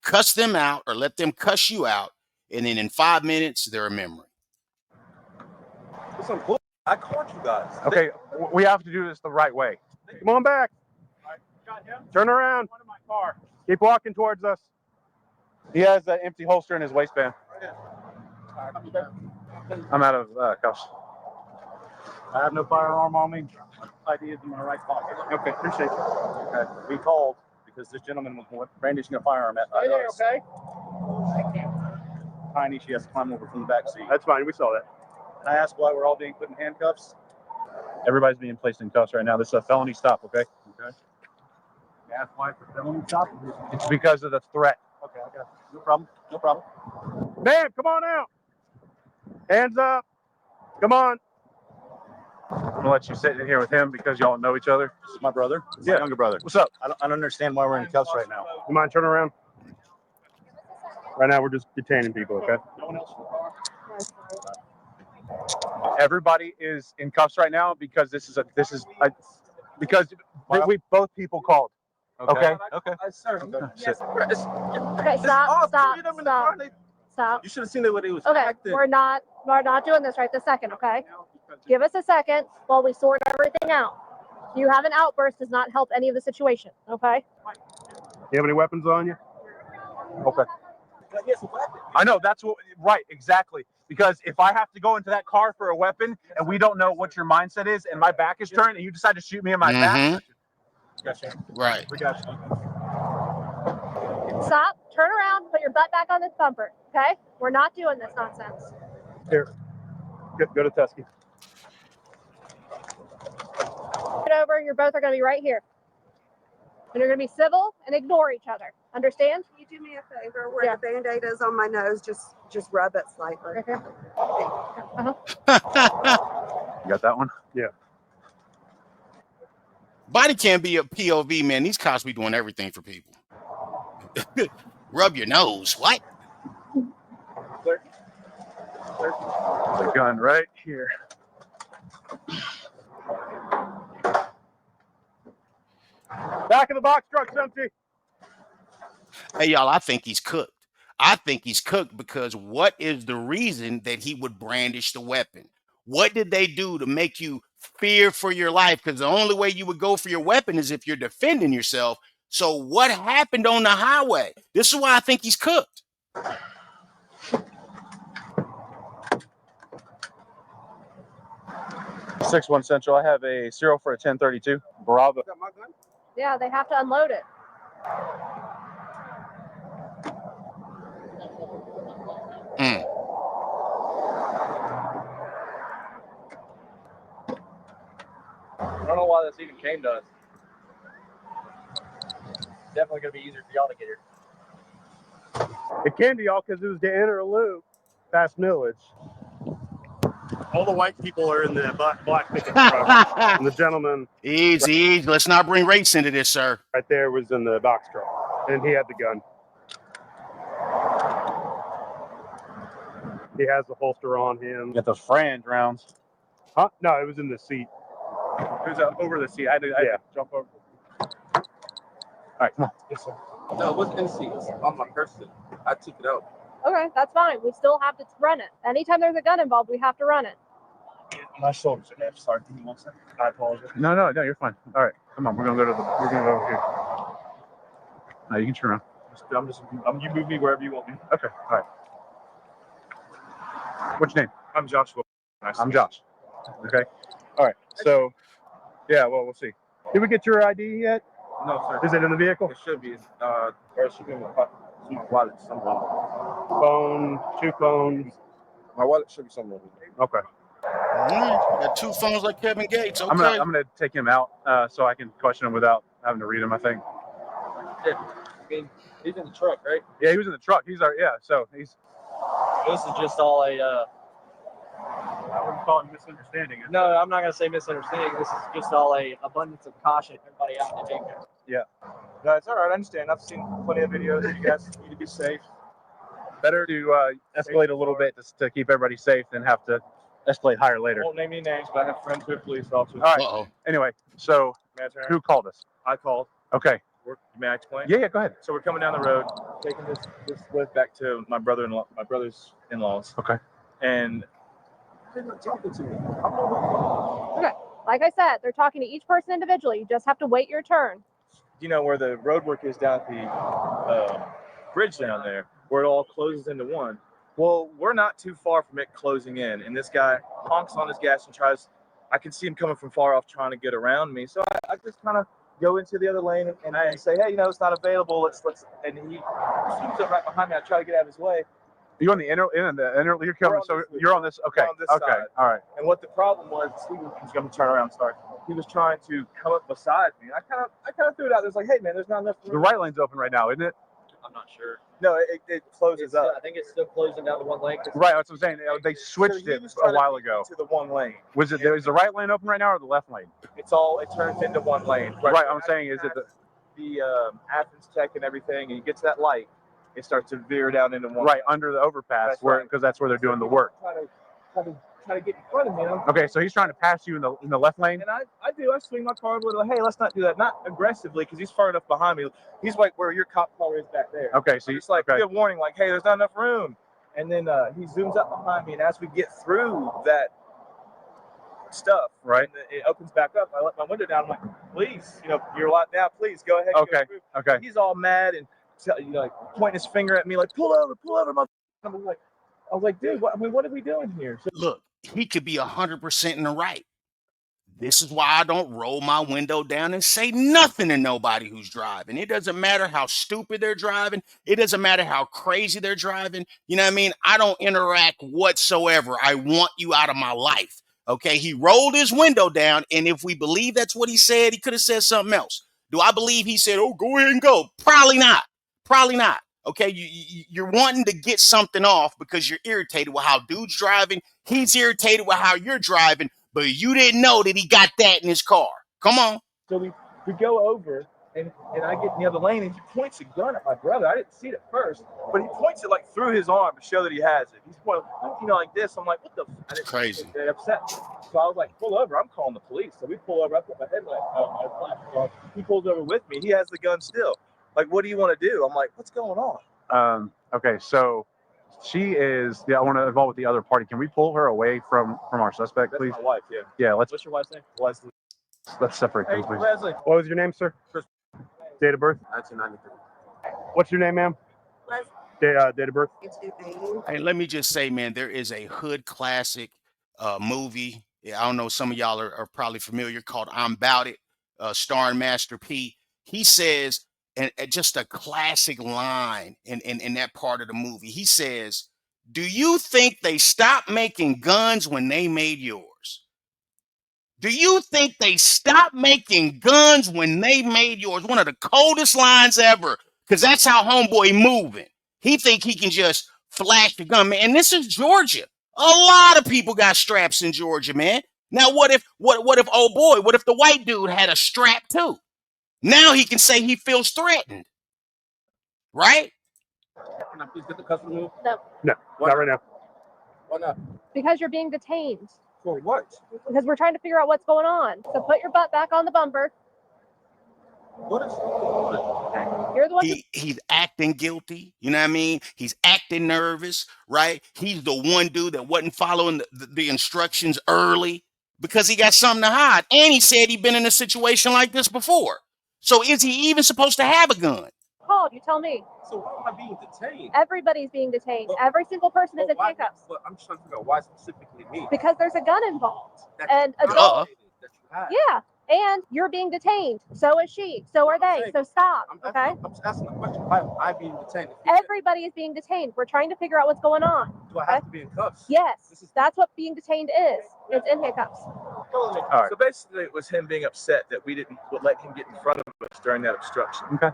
cuss them out or let them cuss you out, and then in 5 minutes, they're a memory. I called you guys. Okay, we have to do this the right way. Come on back. Turn around. Keep walking towards us. He has an empty holster in his waistband. I'm out of cuffs. I have no firearm on me. ID is in my right pocket. Okay, appreciate you. Okay. We called because this gentleman was brandishing a firearm at us. Okay. Tiny, she has to climb over from the back seat. That's fine. We saw that. And I asked why we're all being put in handcuffs. Everybody's being placed in cuffs right now. This is a felony stop, okay? Okay. Ask why for felony stop? It's because of the threat. Okay, okay. No problem. No problem. Ma'am, come on out. Hands up. Come on. I'm gonna let you sit in here with him because y'all know each other. This is my brother. Yeah, my younger brother. What's up? I don't understand why we're in cuffs right now. You mind turning around? Right now, we're just detaining people. Okay. No one else in the car. Everybody is in cuffs right now because because we both people called. Okay. Okay. Sir. Okay, Stop. You should have seen the way they was Okay, acting. we're not doing this right this second, okay? Give us a second while we sort everything out. You have an outburst does not help any of the situation, okay? You have any weapons on you? Okay. I know, that's what, right, exactly. Because if I have to go into that car for a weapon and we don't know what your mindset is and my back is turned and you decide to shoot me in my back. Gotcha. Right. We got you. Stop, turn around, put your butt back on this bumper, okay? We're not doing this nonsense. Here, go to Tusky. Get over, you both are gonna be right here. And you're gonna be civil and ignore each other. Understand? Can you do me a favor? Where the Band-Aid is on my nose, just rub it slightly. Okay. You got that one? Yeah. Body can be a POV, man. These cops be doing everything for people. Rub your nose. What? The gun right here. Back of the box truck's empty. Hey, y'all, I think he's cooked. I think he's cooked because what is the reason that he would brandish the weapon? What did they do to make you fear for your life? Because the only way you would go for your weapon is if you're defending yourself. So what happened on the highway? This is why I think he's cooked. 6-1 Central. I have a 0 for a 1032. Bravo. Yeah, they have to unload it. Mm. I don't know why this even came to us. Definitely gonna be easier for y'all to get here. It came to y'all because it was to enter a loop past Millage. All the white people are in the black pickup truck. And the gentleman. Easy. Let's not bring race into this, sir. Right there was in the box truck. And he had the gun. He has the holster on him. Got those Fran rounds. Huh? No, it was in the seat. It was over the seat. I had to jump over. All right, come on. Yes, sir. No, it wasn't in the seat. It was on my person. I took it out. Okay, that's fine. We still have to run it. Anytime there's a gun involved, we have to run it. My shoulders are heavy. Sorry, give me 1 second. I apologize. No, you're fine. All right, come on. We're gonna go over here. No, you can turn around. You move me wherever you want me. Okay, all right. What's your name? I'm Joshua. I'm Josh. Okay. All right. So, yeah. Well, we'll see. Did we get your ID yet? No, sir. Is it in the vehicle? It should be. Or it should be in my wallet somewhere. Phone, 2 phones. My wallet should be somewhere. Okay. Got 2 phones like Kevin Gates. Okay. I'm gonna take him out so I can question him without having to read him. I think. Yeah. I mean, he's in the truck, right? Yeah, he was in the truck. So he's. This is just all a. I wouldn't call it misunderstanding. No, I'm not gonna say misunderstanding. This is just all a abundance of caution. Everybody out in the daycare. Yeah. No, it's all right. I understand. I've seen plenty of videos. You guys need to be safe. Better to escalate a little bit just to keep everybody safe than have to escalate higher later. I won't name any names, but I have friends who are police officers. All right. Anyway, so who called us? I called. Okay. May I explain? Yeah, go ahead. So we're coming down the road, taking this lift back to my brother's in-laws. Okay. And they're not talking to me. Okay. Like I said, they're talking to each person individually. You just have to wait your turn. You know where the road work is down at the bridge down there, where it all closes into one. Well, we're not too far from it closing in, and this guy honks on his gas and tries. I can see him coming from far off trying to get around me, so I just kind of go into the other lane and I say, hey, you know, it's not available. Let's. And he swings up right behind me. I try to get out of his way. You on the inner? You're coming. So you're on this. Okay. On this Okay. side. All right. And what the problem was, he's going to turn around. Sorry. He was trying to come up beside me. I kind of threw it out. There's like, hey man, there's not enough room. The right lane's open right now, isn't it? I'm not sure. No, it closes up. I think it's still closing down to one lane. Right. That's what I'm saying. They switched it a while ago. To the one lane. Is the right lane open right now or the left lane? It turns into one lane. Right. I'm saying, is it the Athens Tech and everything, and you get to that light, it starts to veer down into one. Right under the overpass, because that's where they're doing the work. Try to get in front of me. Okay, so he's trying to pass you in the left lane. And I do. I swing my car a little. Hey, let's not do that. Not aggressively, because he's far enough behind me. He's like where your cop car is back there. Okay, so he's like, give a warning, like, hey, there's not enough room. And then he zooms up behind me, and as we get through that stuff, right, it opens back up. I let my window down. I'm like, please, you know, you're locked down. Please go ahead. Okay. Okay. And he's all mad and like pointing his finger at me, like, pull over, my. I was like, dude, what are we doing here? So, look, he could be 100% in the right. This is why I don't roll my window down and say nothing to nobody who's driving. It doesn't matter how stupid they're driving. It doesn't matter how crazy they're driving. You know what I mean? I don't interact whatsoever. I want you out of my life. Okay, he rolled his window down, and if we believe that's what he said, he could have said something else. Do I believe he said, oh, go ahead and go? Probably not. Probably not. Okay, you're wanting to get something off because you're irritated with how dude's driving. He's irritated with how you're driving, but you didn't know that he got that in his car. Come on. So we go over, and I get in the other lane, and he points a gun at my brother. I didn't see it at first, but he points it like through his arm to show that he has it. He's pointing, you know, like this. I'm like, what the? It's crazy. They upset me. So I was like, pull over. I'm calling the police. So we pull over. I put my headlight on. He pulls over with me. He has the gun still. Like, what do you want to do? I'm like, what's going on? Okay, so she is. Yeah, I want to involve with the other party. Can we pull her away from our suspect, please? That's my wife. Yeah. Yeah. Let's. What's your wife's name? Leslie. Let's separate them, please. Leslie. What was your name, sir? Chris. Date of birth? 1993. What's your name, ma'am? Leslie. Date of birth? Hey, let me just say, man, there is a hood classic movie. I don't know, some of y'all are probably familiar, called I'm About It, starring Master P. He says, and just a classic line in that part of the movie, he says, do you think they stopped making guns when they made yours? Do you think they stopped making guns when they made yours? One of the coldest lines ever, because that's how homeboy moving. He think he can just flash the gun, man. And this is Georgia. A lot of people got straps in Georgia, man. Now, what if, oh boy, what if the white dude had a strap too? Now he can say he feels threatened, right? Can I please get the custody move? No. No, not right now. Why not? Because you're being detained. For what? Because we're trying to figure out what's going on. So put your butt back on the bumper. What is? You're the one. He's acting guilty. You know what I mean? He's acting nervous, right? He's the one dude that wasn't following the instructions early because he got something to hide. And he said he'd been in a situation like this before. So is he even supposed to have a gun? Called, you tell me. So why am I being detained? Everybody's being detained. Every single person is in handcuffs. But I'm just trying to figure out why specifically me. Because there's a gun involved. And yeah, and you're being detained. So is she. So are they. So stop. Okay. I'm just asking a question. Why am I being detained? Everybody is being detained. We're trying to figure out what's going on. Do I have to be in cuffs? Yes. That's what being detained is. It's in handcuffs. So basically, it was him being upset that we didn't let him get in front of us during that obstruction. Okay.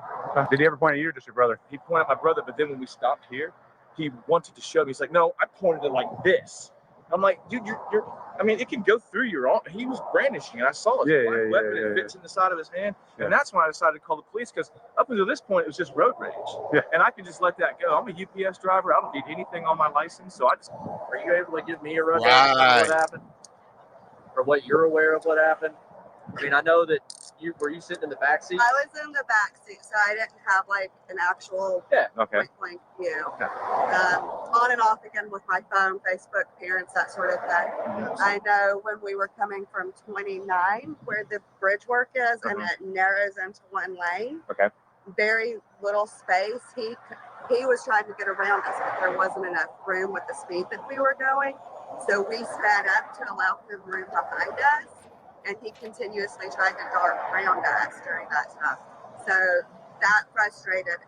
Did he ever point at you or just your brother? He pointed at my brother, but then when we stopped here, he wanted to show me. He's like, "No, I pointed it like this." I'm like, "Dude, you're. I mean, it can go through your arm." He was brandishing, and I saw his weapon. It fits in the side of his hand, and that's when I decided to call the police because up until this point, it was just road rage. Yeah. And I could just let that go. I'm a UPS driver. I don't need anything on my license, so I just. Are you able to give me a rundown of what happened? Or what you're aware of what happened? I mean, I know that were you sitting in the back seat? I was in the back seat, so I didn't have like an actual point blank view. On and off again with my phone, Facebook, parents, that sort of thing. I know when we were coming from 29, where the bridge work is, and it narrows into one lane. Very little space. He was trying to get around us, but there wasn't enough room with the speed that we were going. So we sped up to allow him room behind us, and he continuously tried to dart around us during that time. So that frustrated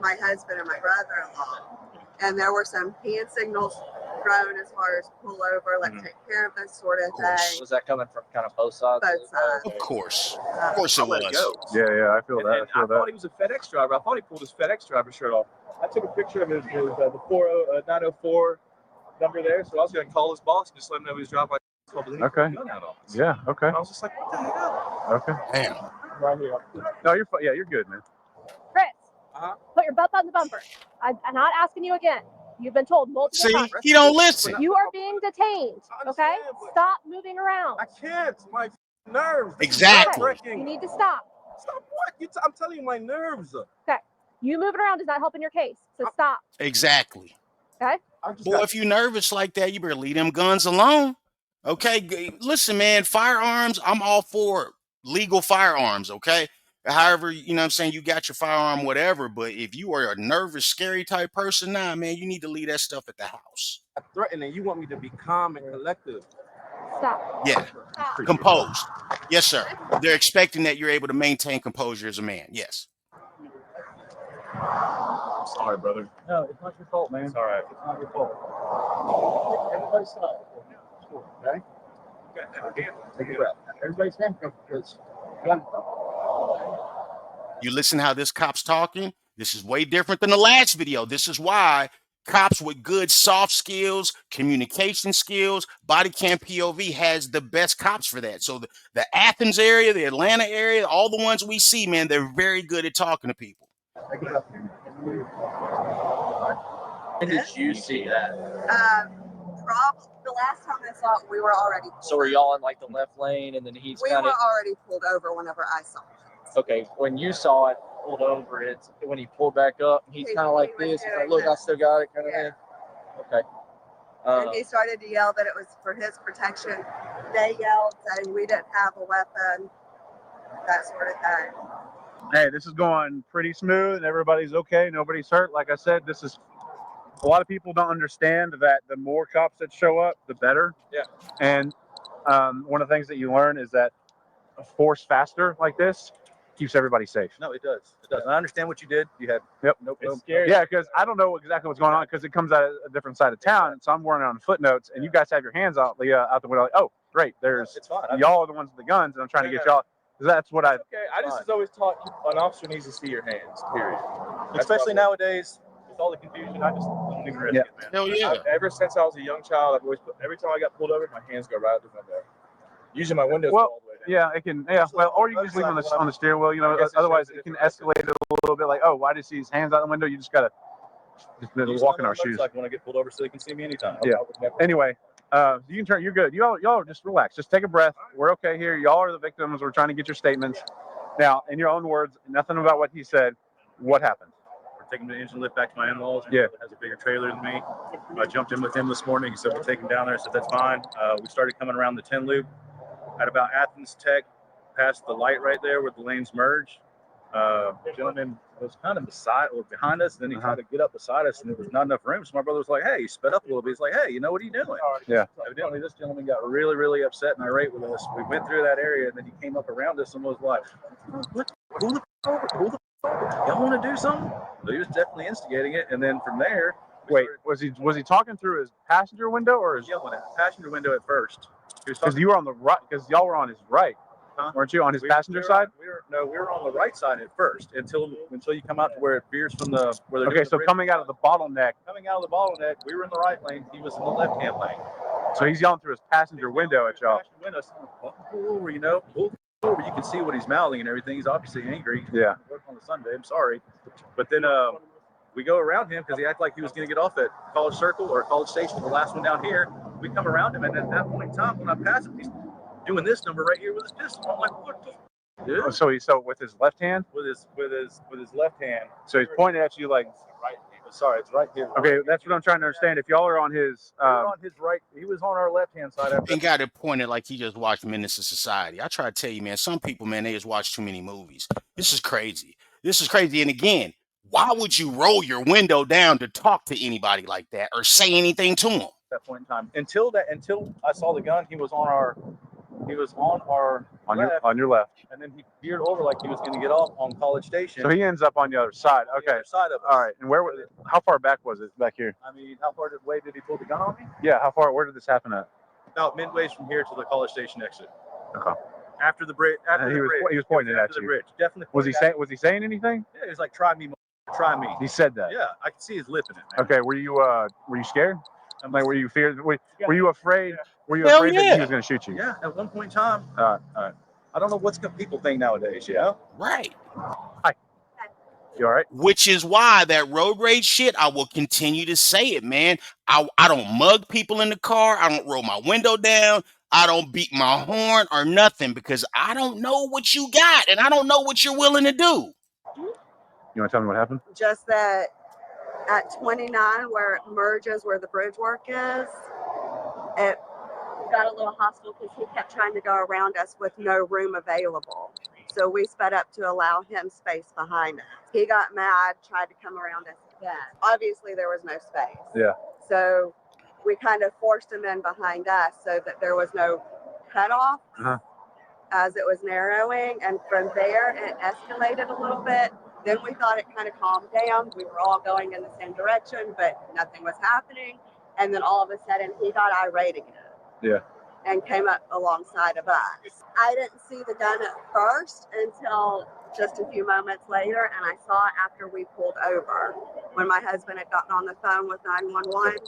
my husband and my brother-in-law. And there were some hand signals thrown as far as pull over, let's take care of this sort of thing. Was that coming from kind of both sides? Both sides. Of course it was. Yeah, I feel that. And I thought he was a FedEx driver. I thought he pulled his FedEx driver shirt off. I took a picture of his the 904 number there, so I was going to call his boss and just let him know he was driving. Okay. Yeah. Okay. I was just like, what the hell? Okay. Damn. Right here. No, you're fine. Yeah, you're good, man. Chris, put your butt on the bumper. I'm not asking you again. You've been told multiple times. See, he don't listen. You are being detained. Okay? Stop moving around. I can't. My nerves. Exactly. Okay. You need to stop. Stop what? I'm telling you, my nerves. Okay. You moving around is not helping your case. So stop. Exactly. Okay? Boy, if you nervous like that, you better leave them guns alone. Okay? Listen, man, firearms, I'm all for legal firearms, okay? However, you know what I'm saying, you got your firearm, whatever, but if you are a nervous, scary type person, nah, man, you need to leave that stuff at the house. I'm threatening. You want me to be calm and collective. Stop. Yeah. Composed. Yes, sir. They're expecting that you're able to maintain composure as a man. Yes. I'm sorry, brother. No, it's not your fault, man. It's all right. It's not your fault. Everybody stop. Okay? Take a breath. Everybody's handcuffed because You listen how this cop's talking. This is way different than the last video. This is why cops with good soft skills, communication skills, body cam POV has the best cops for that. So the Athens area, the Atlanta area, all the ones we see, man, they're very good at talking to people. When did you see that? Probably the last time I saw it, we were already. So were y'all in like the left lane, and then he's We kind were of already pulled over whenever I saw it. okay. When you saw it pulled over, it's when he pulled back up. He's kind of like this. He's like, look, I still got it, kind of thing. Okay. And he started to yell that it was for his protection. They yelled saying we didn't have a weapon, that sort of thing. Hey, this is going pretty smooth and everybody's okay. Nobody's hurt. Like I said, this is a lot of people don't understand that the more cops that show up, the better. Yeah. And one of the things that you learn is that a force faster like this keeps everybody safe. No, it does. It does. And I understand what you did. You had Nope. scary. Yeah, because I don't know exactly what's going on because it comes out of a different side of town. So I'm working on footnotes, and you guys have your hands out the window. Like, oh, great. There's It's fine. y'all are the ones with the guns, and I'm trying to get y'all. That's what I. Okay. I just was always taught an officer needs to see your hands. Period. Especially nowadays, with all the confusion, I just don't even risk it, man. Hell yeah. Ever since I was a young child, I've always every time I got pulled over, my hands go right out the window. Usually my windows go all the way down. Yeah, it can. Yeah, well, or you can just leave them on the steering wheel. You know, otherwise it can escalate it a little bit. Like, oh, why does he his hands out the window? You just gotta walk in our shoes. Like when I get pulled over, so they can see me anytime. Yeah. Anyway, you can turn. You're good. Y'all just relax. Just take a breath. We're okay here. Y'all are the victims. We're trying to get your statements. Now, in your own words, nothing about what he said. What happened? We're taking the engine lift back to my in-laws. Yeah. Has a bigger trailer than me. I jumped in with him this morning. He said we'll take him down there. I said that's fine. We started coming around the 10 loop at about Athens Tech, past the light right there where the lanes merge. The gentleman was kind of behind us. Then he tried to get up beside us, and there was not enough room. So my brother was like, "Hey," he sped up a little bit. He's like, "Hey, what are you doing?" Yeah. Evidently, this gentleman got really, really upset and irate with us. We went through that area, and then he came up around us and was like, "Pull the over, pull the over. Y'all want to do something?" So he was definitely instigating it. And then from there, wait, was he talking through his passenger window or his yelling at passenger window at first? Because you were on the right, because y'all were on his right, weren't you? On his passenger side? We were on the right side at first until you come out to where it veers from the where. Okay, so coming out of the bottleneck. Coming out of the bottleneck, we were in the right lane. He was in the left-hand lane. So he's yelling through his passenger window at y'all. Pull over, pull over. You can see what he's mouthing and everything. He's obviously angry. Yeah. Work on the Sunday. I'm sorry, but then we go around him because he acted like he was going to get off at College Circle or College Station, the last one down here. We come around him, and at that point in time, when I pass him, he's doing this number right here with his pistol. I'm like, what the Yeah. So with his left hand. With his left hand. So he's pointing at you like. Right. Sorry, it's right here. Okay, that's what I'm trying to understand. If y'all are on his, on his right, he was on our left hand side. After And got it pointed like he just watched Menace to Society. I try to tell you, man, some people, man, they just watch too many movies. This is crazy. This is crazy. And again, why would you roll your window down to talk to anybody like that or say anything to them? that point in time, until I saw the gun, he was on our left, on your left, and then he veered over like he was going to get off on College Station. So he ends up on the other side. Okay. The other side of us. All right. And how far back was it back here? I mean, how far away did he pull the gun on me? Yeah. How far? Where did this happen at? About midway from here to the College Station exit. Okay. After the bridge. He was pointing at you. Bridge. Definitely. Was he saying anything? Yeah, he was like, "Try me, try me." He said that. Yeah, I could see his lip in it. Man. Okay. Were you scared? Like, were you feared? Were you afraid? Were you Hell afraid that yeah. he was going to shoot you? Yeah. At one point in time. All right. I don't know what's people think nowadays. You know. Right. Hi. You all right? Which is why that road rage shit, I will continue to say it, man. I don't mug people in the car. I don't roll my window down. I don't beat my horn or nothing because I don't know what you got and I don't know what you're willing to do. You want to tell me what happened? Just that at 29, where it merges where the bridge work is, it got a little hostile because he kept trying to go around us with no room available. So we sped up to allow him space behind us. He got mad, tried to come around us again. Obviously, there was no space. Yeah. So we kind of forced him in behind us so that there was no cutoff as it was narrowing. And from there, it escalated a little bit. Then we thought it kind of calmed down. We were all going in the same direction, but nothing was happening. And then all of a sudden, he got irate again. Yeah. And came up alongside of us. I didn't see the gun at first until just a few moments later, and I saw it after we pulled over. When my husband had gotten on the phone with 911,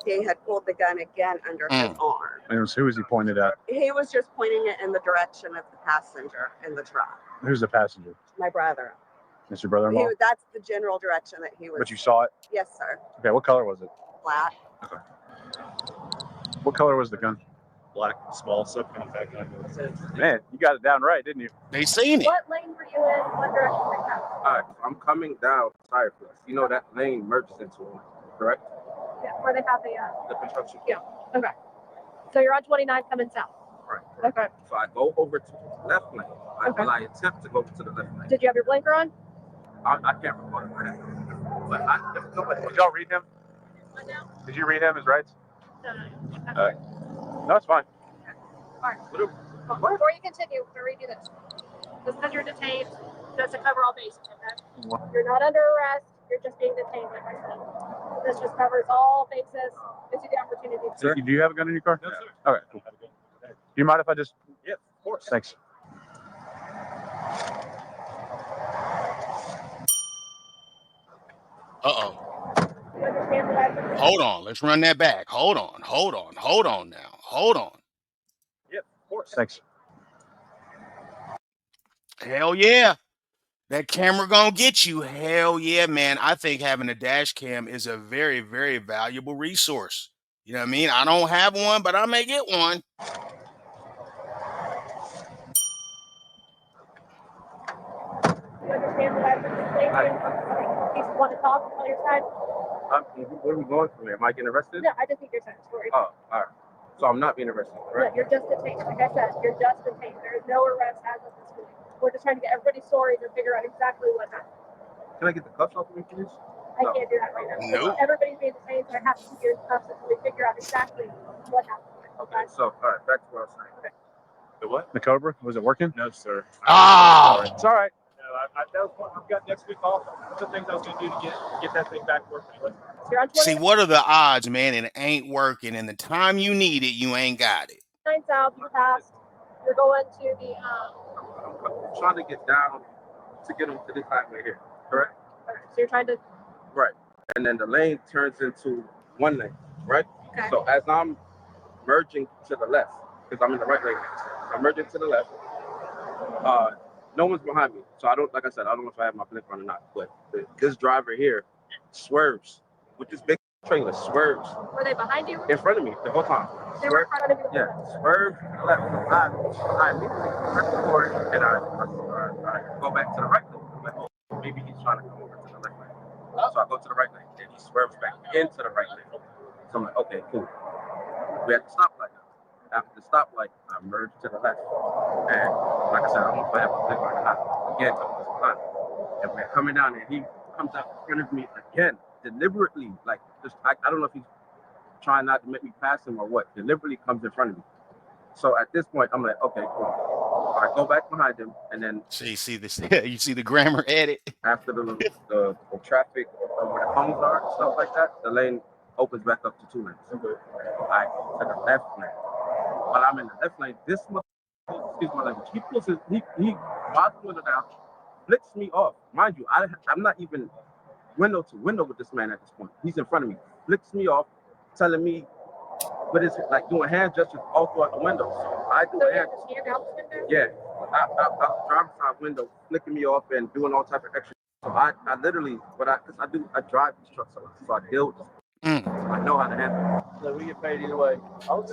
he had pulled the gun again under his arm. And who was he pointed at? He was just pointing it in the direction of the passenger in the truck. Who's the passenger? My brother. It's your brother-in-law? That's the general direction that he was. But you saw it? Yes, sir. Okay, what color was it? Black. Okay. What color was the gun? Black, small, subcompact gun. Man, you got it down right, didn't you? They seen it. What lane were you in? What direction were you coming? All right, I'm coming down Cypress. You know that lane merges into one, correct? Yeah, where they have The construction. Yeah. Okay. So you're on 29 coming south. Right. Okay. So I go over to the left lane. I attempt to go to the left lane. Did you have your blinker on? I can't record it right now. But Did y'all read him? Did you read him his rights? No. No, it's fine. All right. Before you continue, we're going to redo this. This is you're detained. Just to cover all bases, okay? You're not under arrest. You're just being detained, like I said. This just covers all bases. Gives you the opportunity. Sir, do you have a gun in your car? No, sir. Okay, cool. Do you mind if I just... Yeah, of course. Thanks. Uh-oh. Hold on. Let's run that back. Hold on now. Hold on. Yep, of course. Thanks. Hell yeah. That camera gonna get you. Hell yeah, man. I think having a dash cam is a very, very valuable resource. You know what I mean? I don't have one, but I may get one. You understand what you want to talk on your side? what are we going through here? Am I getting arrested? No, I just need your side story. Oh, all right. So I'm not being arrested, right? No, you're just detained. Like I said, you're just detained. There is no arrest as of this week. We're just trying to get everybody's stories and figure out exactly what happened. Can I get the cuffs off of me, please? I can't do that right now. Nope. Everybody's being detained, so I have to keep your cuffs until we figure out exactly what happened. Okay, so, all right, back to what I was saying. Okay. The what? The Cobra, was it working? No, sir. Ah. It's all right. No, that was what I've got next week off. One of the things I was going to do to get that thing back working. So you're on See, what are the odds, man? It ain't working, and the time you need it, you ain't got it. 29 south, you passed. You're going to the I'm trying to get down to get into this highway here, correct? okay, so you're trying to Right. And then the lane turns into one lane, right? okay. So as I'm merging to the left, because I'm in the right lane, I'm merging to the left. No one's behind me, so I don't. Like I said, I don't know if I have my blinker on or not. But this driver here swerves with this big trailer swerves. Were they behind you? In front of me the whole time. They were in front of you? Yeah, swerve left. I immediately press the forward and I go back to the right lane. I'm like, oh, maybe he's trying to come over to the left lane. So I go to the right lane and he swerves back into the right lane. So I'm like, okay, cool. We at the stoplight now. After the stoplight, I merge to the left. And like I said, I'm gonna have to flip like again. And we're coming down and he comes out in front of me again, deliberately, like just I don't know if he's trying not to make me pass him or what, deliberately comes in front of me. So at this point, I'm like, okay, cool. I go back behind him, and then so you see this, you see the grammar edit. After the traffic where the homes are and stuff like that, the lane opens back up to 2 lanes. I took a left lane. While I'm in the left lane, this excuse my language, he pulls his he while the window down, flicks me off. Mind you, I'm not even window to window with this man at this point. He's in front of me, flicks me off, telling me, but it's like doing hand gestures all throughout the window. So I do a hand. Yeah, I drive side window, flicking me off and doing all type of extra. So I literally, I drive these trucks a lot, so I deal with this. I know how to handle it. So we get paid either way.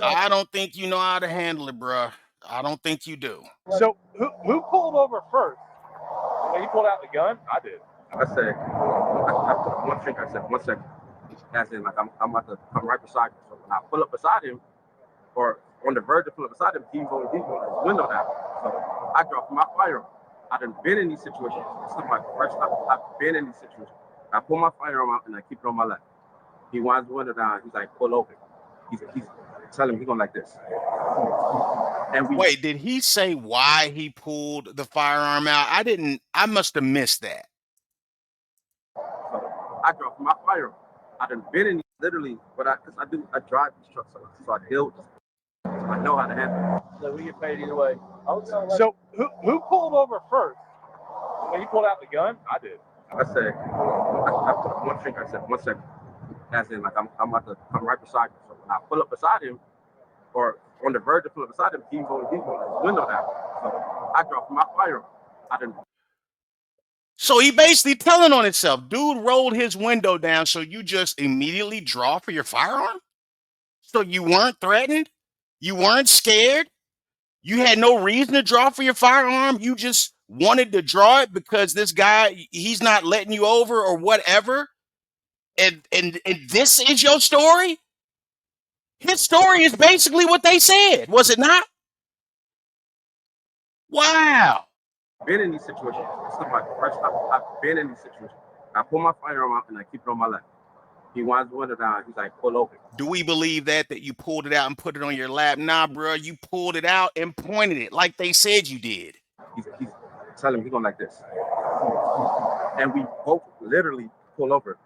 I don't think you know how to handle it, bruh. I don't think you do. So who pulled over first? When he pulled out the gun, I did. I said, I put one finger. I said, 1 second. As in, like I'm about to come right beside him. So when I pull up beside him, or on the verge of pulling up beside him, he's on his window down. So I drop my firearm. I done been in these situations. This is my first time I've been in these situations. I pull my firearm out and I keep it on my lap. He winds the window down. He's like, pull over. He's telling him he's going like this. And wait, did he say why he pulled the firearm out? I must have missed that. So I drop my firearm. I done been in literally, but I drive these trucks a lot, so I deal with this. I know how to handle it. So we get paid either way. So who pulled over first? When he pulled out the gun, I did. I said, I put one finger. I said, 1 second. As in, like I'm about to come right beside him. So when I pull up beside him, or on the verge of pulling up beside him, he's on his window down. So I drop my firearm. So he basically telling on himself. Dude rolled his window down, so you just immediately draw for your firearm? So you weren't threatened? You weren't scared? You had no reason to draw for your firearm? You just wanted to draw it because this guy, he's not letting you over or whatever? And this is your story? His story is basically what they said, was it not? Wow. Been in these situations. This is my first time I've been in these situations. I pull my firearm out and I keep it on my lap. He winds the window down. He's like, pull over. Do we believe that you pulled it out and put it on your lap? Nah, bro, you pulled it out and pointed it like they said you did. He's telling him he's going like this. And we both literally pull over.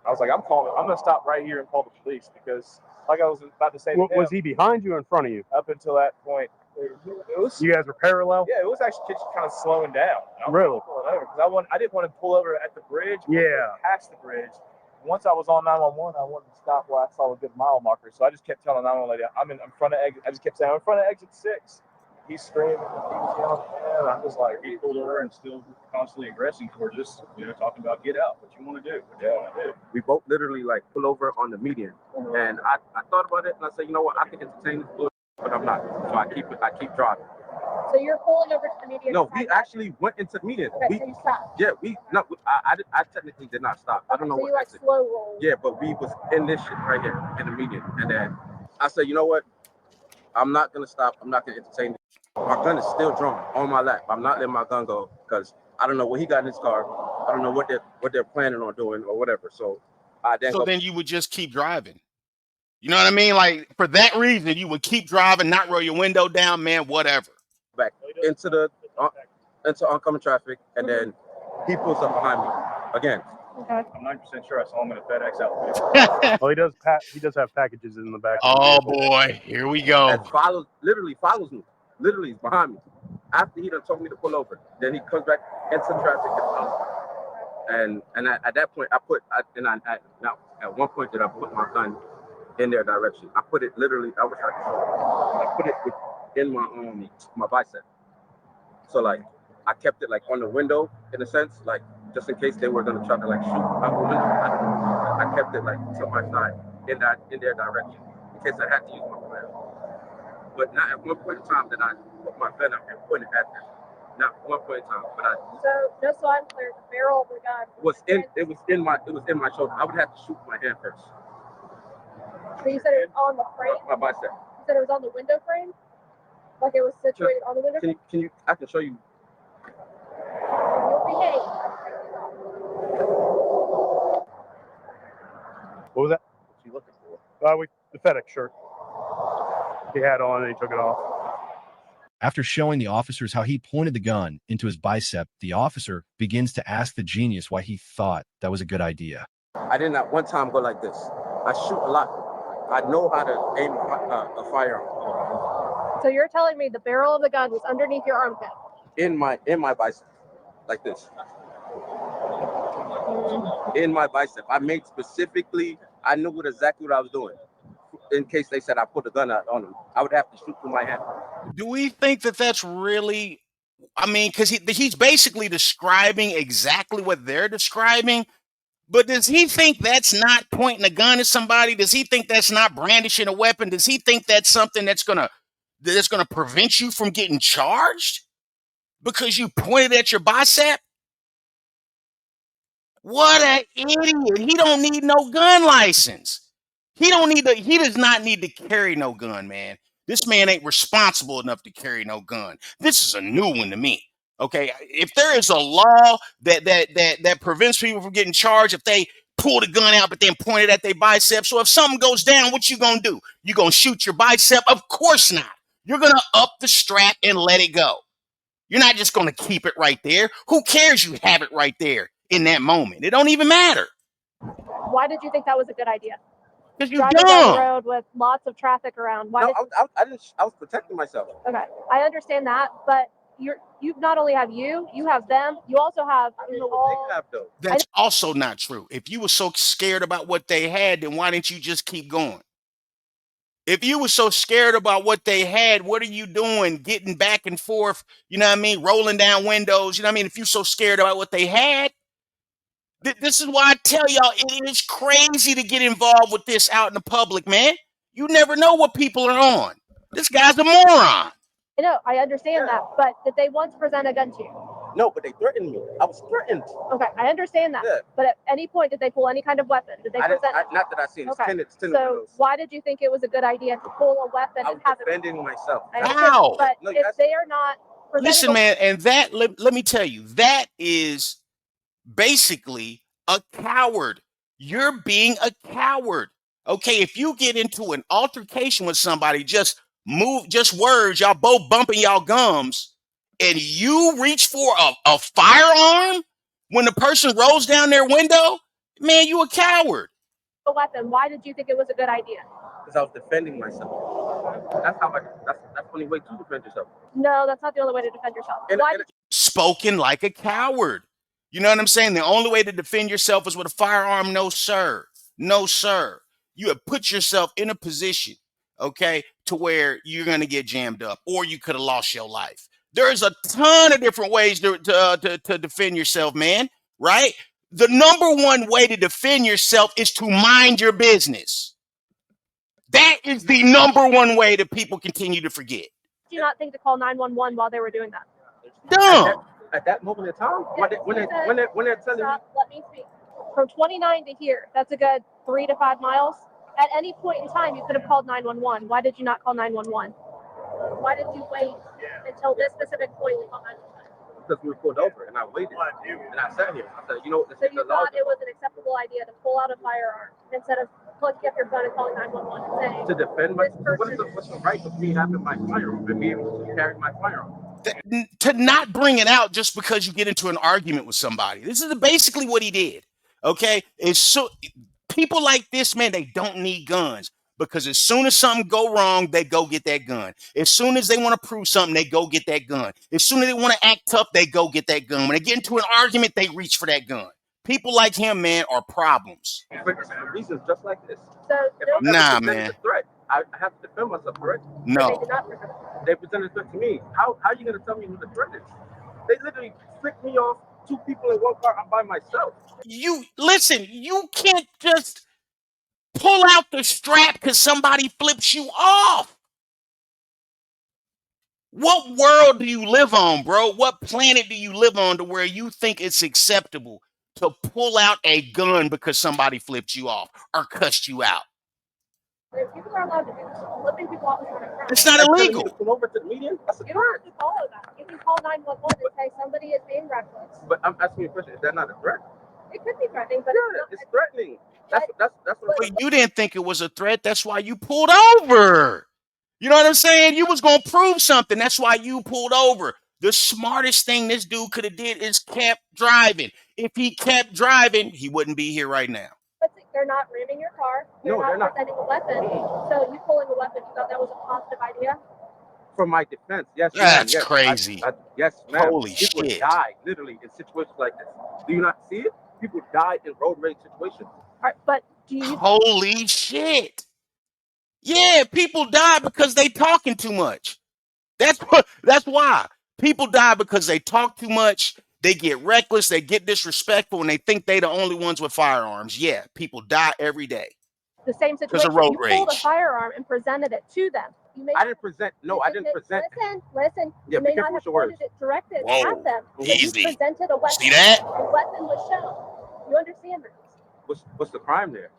I was like, I'm going to stop right here and call the police because, like I was about to say, Was he behind you or in front of you? Up until that point, it was. You guys were parallel? Yeah, it was actually just kind of slowing down. Really? I didn't want to pull over at the bridge. Yeah. Past the bridge. Once I was on 911, I wanted to stop where I saw a good mile marker. So I just kept telling 911 lady, I'm in front of exit. I just kept saying, I'm in front of exit 6. He's screaming. He was yelling. And I'm just like, he pulled over and still constantly aggressing towards us, talking about get out, what you want to do. Yeah. We both literally like pull over on the median. And I thought about it and I said, you know what, I can entertain this bullshit, but I'm not. So I keep driving. So you're pulling over to the median? No, we actually went into the median. Okay, so you stopped? Yeah, I technically did not stop. I don't know so what. You like slow roll? Yeah, but we was in this shit right here in the median. And then I said, you know what, I'm not going to stop. I'm not going to entertain this. My gun is still drawn on my lap. I'm not letting my gun go because I don't know what he got in his car. I don't know what they're planning on doing or whatever. So then you would just keep driving. You know what I mean? Like for that reason, you would keep driving, not roll your window down, man, whatever. Back into oncoming traffic, and then he pulls up behind me again. Okay. I'm 90% sure I saw him in a FedEx outfit. Oh, he does have packages in the back. Oh boy, here we go. And literally follows me. Literally is behind me. After he done told me to pull over, then he comes back into traffic and at that point at one point did I put my gun in their direction. I put it literally. I put it in my bicep. So like I kept it like on the window in a sense, like just in case they were gonna try to like shoot out the window. I kept it like to my side in their direction in case I had to use my flare. But not at one point in time that I put my gun up and pointed at them. Not one point in time, but I. So just so I'm clear, the barrel of the gun it was in my shoulder. I would have to shoot my hand first. So you said it was on the frame? My bicep. You said it was on the window frame? Like it was situated on the window frame? Can you? I can show you. You'll behave. What was that? What you looking for? The FedEx shirt. He had on and he took it off. After showing the officers how he pointed the gun into his bicep, the officer begins to ask the genius why he thought that was a good idea. I did not one time go like this. I shoot a lot. I know how to aim a firearm. So you're telling me the barrel of the gun was underneath your armpit? In my bicep, like this. In my bicep. I made specifically. I knew exactly what I was doing. In case they said I put a gun out on them, I would have to shoot through my hand. Do we think that that's really? I mean, because he's basically describing exactly what they're describing. But does he think that's not pointing a gun at somebody? Does he think that's not brandishing a weapon? Does he think that's something that's gonna prevent you from getting charged because you pointed at your bicep? What an idiot! He don't need no gun license. He does not need to carry no gun, man. This man ain't responsible enough to carry no gun. This is a new one to me. Okay, if there is a law that prevents people from getting charged if they pull the gun out but then point it at their bicep, so if something goes down, what you gonna do? You gonna shoot your bicep? Of course not. You're gonna up the strap and let it go. You're not just gonna keep it right there. Who cares you have it right there in that moment? It don't even matter. Why did you think that was a good idea? Because you're driving down the dumb. road with lots of traffic around. Why? No, I was protecting myself. Okay, I understand that, but you not only have you have them. You also have. I don't know what they have though. That's also not true. If you were so scared about what they had, then why didn't you just keep going? If you were so scared about what they had, what are you doing? Getting back and forth, you know what I mean? Rolling down windows, you know what I mean? If you're so scared about what they had, this is why I tell y'all it is crazy to get involved with this out in the public, man. You never know what people are on. This guy's a moron. I know, I understand that, but did they once present a gun to you? No, but they threatened me. I was threatened. Okay, I understand that. Yeah. But at any point, did they pull any kind of weapon? Did they present? Not that I seen. Okay. It's 10 so why did you think it was a good idea to pull a weapon and have it? Defending myself. How? But no, if they are not. Listen, man, and that let me tell you, that is basically a coward. You're being a coward. Okay, if you get into an altercation with somebody, just words, y'all both bumping y'all gums, and you reach for a firearm when the person rolls down their window, man, you a coward. A weapon. Why did you think it was a good idea? Because I was defending myself. That's the only way to defend yourself. No, that's not the only way to defend yourself. Spoken like a coward. You know what I'm saying? The only way to defend yourself is with a firearm. No, sir. No, sir. You have put yourself in a position, okay, to where you're going to get jammed up or you could have lost your life. There's a ton of different ways to defend yourself, man, right? The number one way to defend yourself is to mind your business. That is the number one way that people continue to forget. Do you not think to call 911 while they were doing that? Dumb. At that moment in time, when they're telling me. Let me speak. From 29 to here, that's a good 3 to 5 miles. At any point in time, you could have called 911. Why did you not call 911? Why did you wait until this specific point to call 911? Because we were pulled over and I waited and I sat here. I said, you know what? So you thought it was an acceptable idea to pull out a firearm instead of plugging up your gun and calling 911 and saying, to defend myself? What's the right of me having my firearm and being able to carry my firearm? To not bring it out just because you get into an argument with somebody. This is basically what he did. Okay, it's so people like this, man, they don't need guns because as soon as something go wrong, they go get that gun. As soon as they want to prove something, they go get that gun. As soon as they want to act tough, they go get that gun. When they get into an argument, they reach for that gun. People like him, man, are problems. For reasons just like this. So nah, man. Threat, I have to defend myself, correct? No. They presented a threat to me. How are you going to tell me who the threat is? They literally flicked me off two people in one car. I'm by myself. You listen, you can't just pull out the strap because somebody flips you off. What world do you live on, bro? What planet do you live on to where you think it's acceptable to pull out a gun because somebody flipped you off or cussed you out? People are allowed to do this. Flipping people off is not a crime. It's not illegal. Pull over to the median. That's a You don't have to follow that. You can call 911 and say somebody is being reckless. But I'm asking you a question. Is that not a threat? It could be threatening, but it's threatening. That's what. But you didn't think it was a threat. That's why you pulled over. You know what I'm saying? You was gonna prove something. That's why you pulled over. The smartest thing this dude could have did is kept driving. If he kept driving, he wouldn't be here right now. But they're not ramming your car. They're not presenting a weapon. So you pulling a weapon, you thought that was a positive idea? For my defense, yes. That's yes, crazy. Yes, ma'am. Holy People shit. die literally in situations like this. Do you not see it? People die in road rage situations. All right, but do you? Holy shit. Yeah, people die because they talking too much. That's why. People die because they talk too much, they get reckless, they get disrespectful, and they think they the only ones with firearms. Yeah, people die every day. The same situation. Road You pulled a rage. firearm and presented it to them. You may I didn't present. No, I didn't present. Listen. Yeah, You may be not careful have with your words. pointed it directed Whoa, at them. But easy. you presented a weapon. See that? A weapon was shown. You understand that? What's the crime there?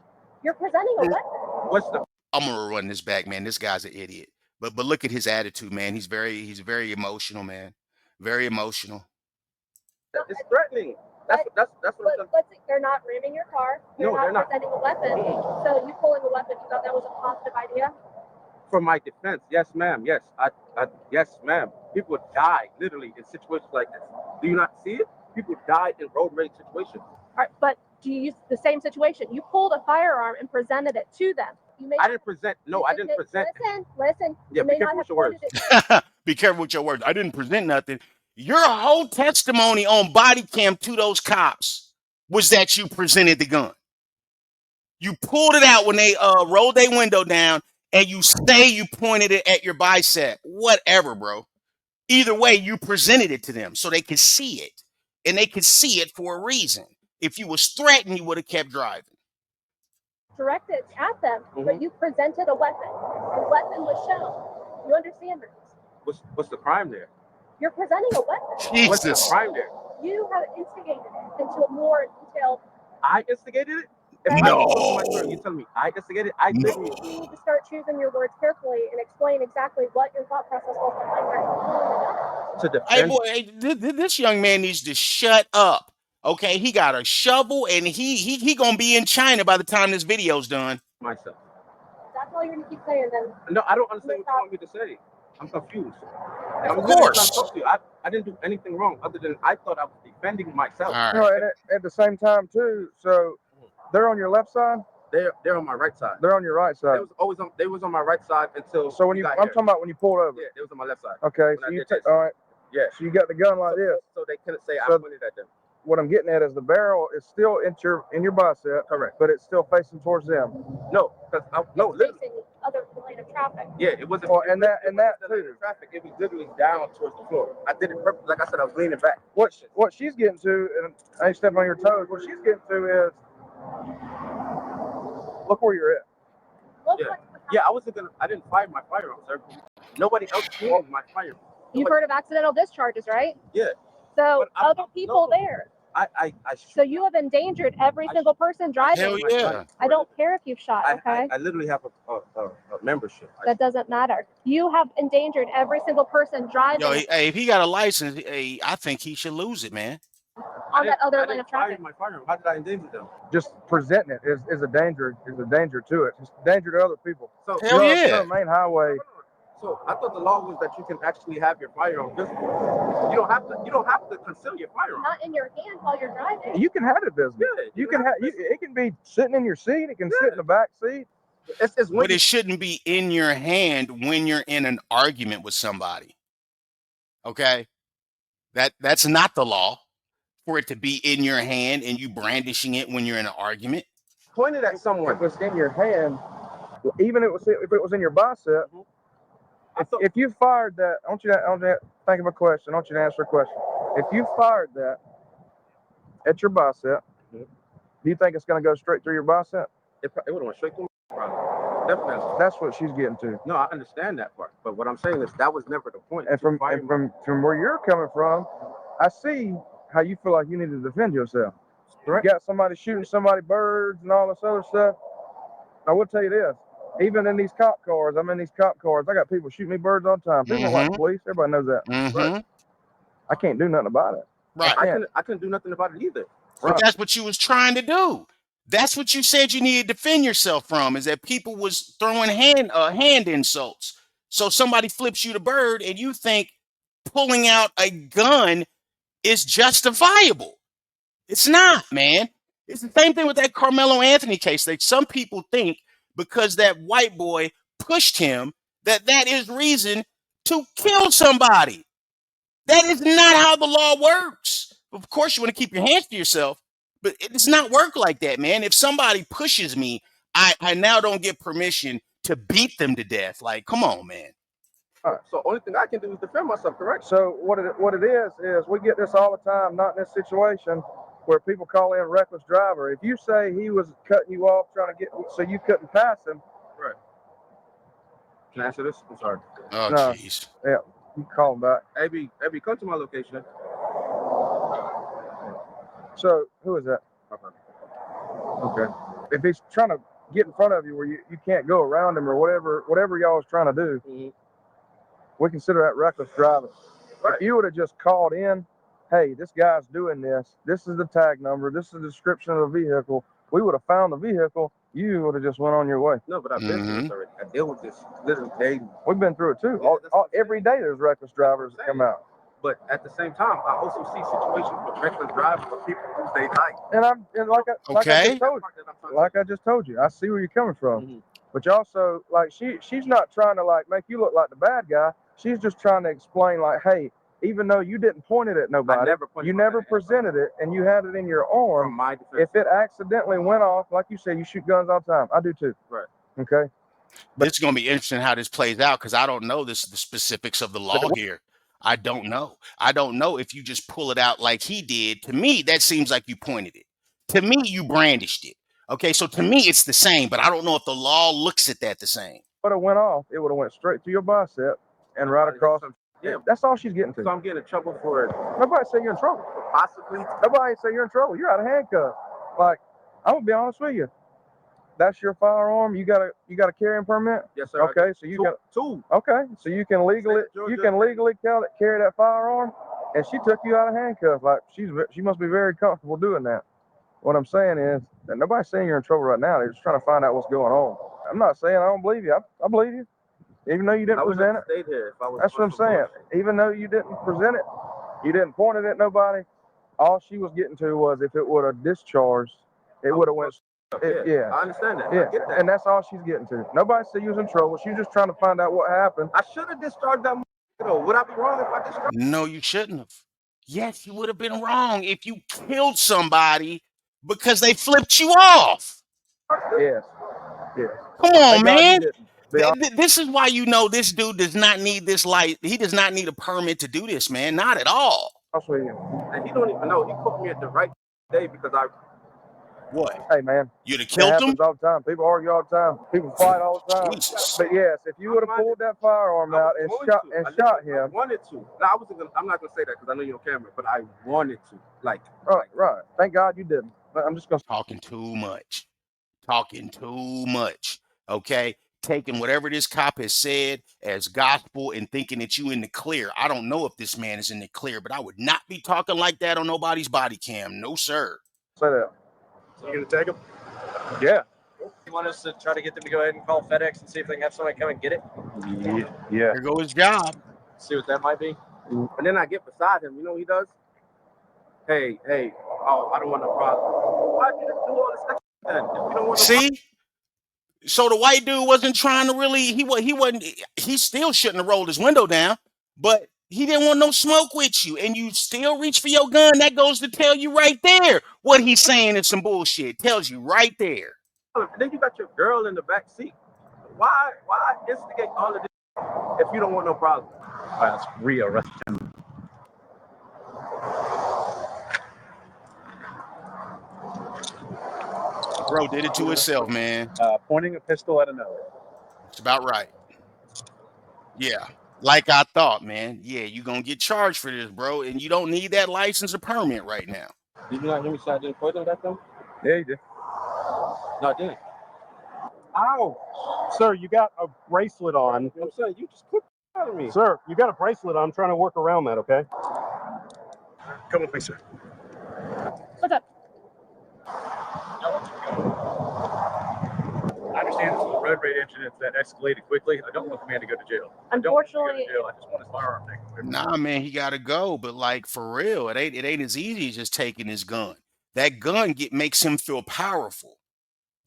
You're presenting a weapon. What's the? I'm gonna run this back, man. This guy's an idiot. But look at his attitude, man. He's very emotional, man. Very emotional. It's threatening. That's what I'm But they're not ramming your car. They're not presenting a weapon. So you pulling a weapon, you thought that was a positive idea? For my defense, yes, ma'am. Yes, yes, ma'am. People die literally in situations like this. Do you not see it? People die in road rage situations. All right, but do you use the same situation? You pulled a firearm and presented it to them. You may I didn't present. No, I didn't present. Listen. Yeah, You may be careful not with have your words. pointed it. Be careful with your words. I didn't present nothing. Your whole testimony on body cam to those cops was that you presented the gun. You pulled it out when they rolled their window down, and you say you pointed it at your bicep. Whatever, bro. Either way, you presented it to them so they could see it, and they could see it for a reason. If you was threatened, you would have kept driving. Directed at them, but you presented a weapon. A weapon was shown. You understand this? What's the crime there? You're presenting a weapon. Jesus. What's the crime there? You have instigated it into a more detailed. I instigated it? You tell me I instigated it? You need to start choosing your words carefully and explain exactly what your thought process was behind that. To defend. Hey, boy, this young man needs to shut up. Okay, he got a shovel, and he gonna be in China by the time this video's done. Myself. That's all you're gonna keep saying then. No, I don't understand what you want me to say. I'm confused. Of course. I didn't do anything wrong other than I thought I was defending myself. All right. No, and at the same time too. So they're on your left side. They're on my right side. They're on your right side. They was on my right side until. So when I'm talking about when you pulled over. Yeah, they was on my left side. Okay, so all right. Yeah. So you got the gun like this. So they couldn't say I pointed at them. What I'm getting at is the barrel is still in your bicep. Correct. But it's still facing towards them. No, because literally. Facing other lane of traffic. Yeah, it wasn't. Well, and that too. Traffic. It was literally down towards the floor. I did it purposely. Like I said, I was leaning back. What she's getting to, and I ain't stepping on your toes. What she's getting to is, look where you're at. Yeah, I didn't fire my firearm, sir. Nobody else pulled my firearm. You've heard of accidental discharges, right? Yeah. So other people there. So you have endangered every single person driving. Hell yeah. I don't care if you've shot, okay? I literally have a membership. That doesn't matter. You have endangered every single person driving. Yo, hey, if he got a license, I think he should lose it, man. On that other lane of traffic. My firearm. How did I endanger them? Just presenting it is a danger to it. It's a danger to other people. So Hell yeah. You're on the main highway. So I thought the law was that you can actually have your firearm visible. You don't have to conceal your firearm. Not in your hand while you're driving. You can have it visible. Yeah, you can have it can be sitting in your seat. It can sit in the back seat. But it shouldn't be in your hand when you're in an argument with somebody. Okay? That's not the law for it to be in your hand and you brandishing it when you're in an argument. Pointed at someone. If it was in your hand, even if it was in your bicep, if you fired that, I want you to think of a question. I want you to answer a question. If you fired that at your bicep. Do you think it's going to go straight through your bicep? It would have went straight through my problem. Definitely. That's what she's getting to. No, I understand that part. But what I'm saying is that was never the point. And from where you're coming from, I see how you feel like you need to defend yourself. You got somebody shooting somebody, birds and all this other stuff. I will tell you this. Even in these cop cars, I'm in these cop cars. I got people shooting me birds all the time. People don't like police. Everybody knows that. Right. I can't do nothing about it. Right. I couldn't do nothing about it either. But that's what you was trying to do. That's what you said you needed to defend yourself from, is that people was throwing hand insults. So somebody flips you the bird and you think pulling out a gun is justifiable. It's not, man. It's the same thing with that Carmelo Anthony case. Like, some people think because that white boy pushed him, that is reason to kill somebody. That is not how the law works. Of course, you want to keep your hands to yourself, but it does not work like that, man. If somebody pushes me, I now don't get permission to beat them to death. Like, come on, man. So only thing I can do is defend myself, correct? So what it is we get this all the time, not in this situation where people call in reckless driver. If you say he was cutting you off trying to get, so you couldn't pass him. Right. Can I answer this? I'm sorry. Oh, jeez. No, yeah, you call him back. AB, come to my location. So who is that? Okay. If he's trying to get in front of you where you can't go around him or whatever y'all was trying to do, we consider that reckless driving. Right. If you would have just called in, hey, this guy's doing this. This is the tag number. This is the description of the vehicle. We would have found the vehicle. You would have just went on your way. No, but I've been through this already. I deal with this literally daily. We've been through it too. Every day there's reckless drivers that come out. But at the same time, I also see situations with reckless driving where people lose their life. And like I just told you, I see where you're coming from. But you also, like, she's not trying to like make you look like the bad guy. She's just trying to explain, like, hey, even though you didn't point it at nobody, you never presented it, and you had it in your arm. If it accidentally went off, like you said, you shoot guns all the time. I do too. Right. Okay. But it's going to be interesting how this plays out, because I don't know the specifics of the law here. I don't know. I don't know if you just pull it out like he did. To me, that seems like you pointed it. To me, you brandished it. Okay, so to me, it's the same, but I don't know if the law looks at that the same. But it went off. It would have went straight through your bicep and right across. Yeah, that's all she's getting to. So I'm getting in trouble for it. Nobody say you're in trouble. Possibly. Nobody say you're in trouble. You're out of handcuffs. Like, I'm gonna be honest with you. That's your firearm. You got a carrying permit? Yes, sir. Okay, so you got two. Okay, so you can legally carry that firearm, and she took you out of handcuffs. Like, she must be very comfortable doing that. What I'm saying is that nobody's saying you're in trouble right now. They're just trying to find out what's going on. I'm not saying I don't believe you. I believe you. Even though you didn't present it. That's what I'm saying. Even though you didn't present it, you didn't point it at nobody. All she was getting to was if it would have discharged, it would have went. Yeah, I understand that. Yeah, I get that. and that's all she's getting to. Nobody said you was in trouble. She's just trying to find out what happened. I should have discharged that. Would I be wrong if I discharged? No, you shouldn't have. Yes, you would have been wrong if you killed somebody because they flipped you off. Yes. Yes. Come on, man. This is why you know this dude does not need this light. He does not need a permit to do this, man. Not at all. And he don't even know. He put me at the right day because I. What? Hey, man. You'd have killed him? All the time. People argue all the time. People fight all the time. Jesus. But yes, if you would have pulled that firearm out and shot him. I wanted to. Now, I'm not gonna say that because I know you're on camera, but I wanted to. Right. Thank God you didn't. I'm just gonna talking too much. Okay, taking whatever this cop has said as gospel and thinking that you in the clear. I don't know if this man is in the clear, but I would not be talking like that on nobody's body cam. No, sir. Say that. So you're gonna take them? Yeah. You want us to try to get them to go ahead and call FedEx and see if they can have somebody come and get it? Yeah. There goes his job. See what that might be. And then I get beside him. You know what he does? Hey. Oh, I don't want no problem. Why did you do all this stuff then? If you don't want See? So the white dude wasn't trying to really. He still shouldn't have rolled his window down, but he didn't want no smoke with you, and you still reach for your gun. That goes to tell you right there what he's saying is some bullshit. Tells you right there. And then you got your girl in the back seat. Why instigate all of this if you don't want no problem? Let's rearrest him. Bro did it to himself, man. Pointing a pistol at another. It's about right. Yeah. Like I thought, man. Yeah, you gonna get charged for this, bro. And you don't need that license or permit right now. Did you not hear me say I didn't point at them? Yeah, you did. No, I didn't. Ow! Sir, you got a bracelet on. I'm saying you just clicked out of me. Sir, you got a bracelet on. I'm trying to work around that, okay? Come with me, sir. What's up? I understand this was a road rage incident that escalated quickly. I don't want the man to go to jail. Unfortunately, I just want his firearm taken. Nah, man, he gotta go. But like for real, it ain't as easy as just taking his gun. That gun makes him feel powerful.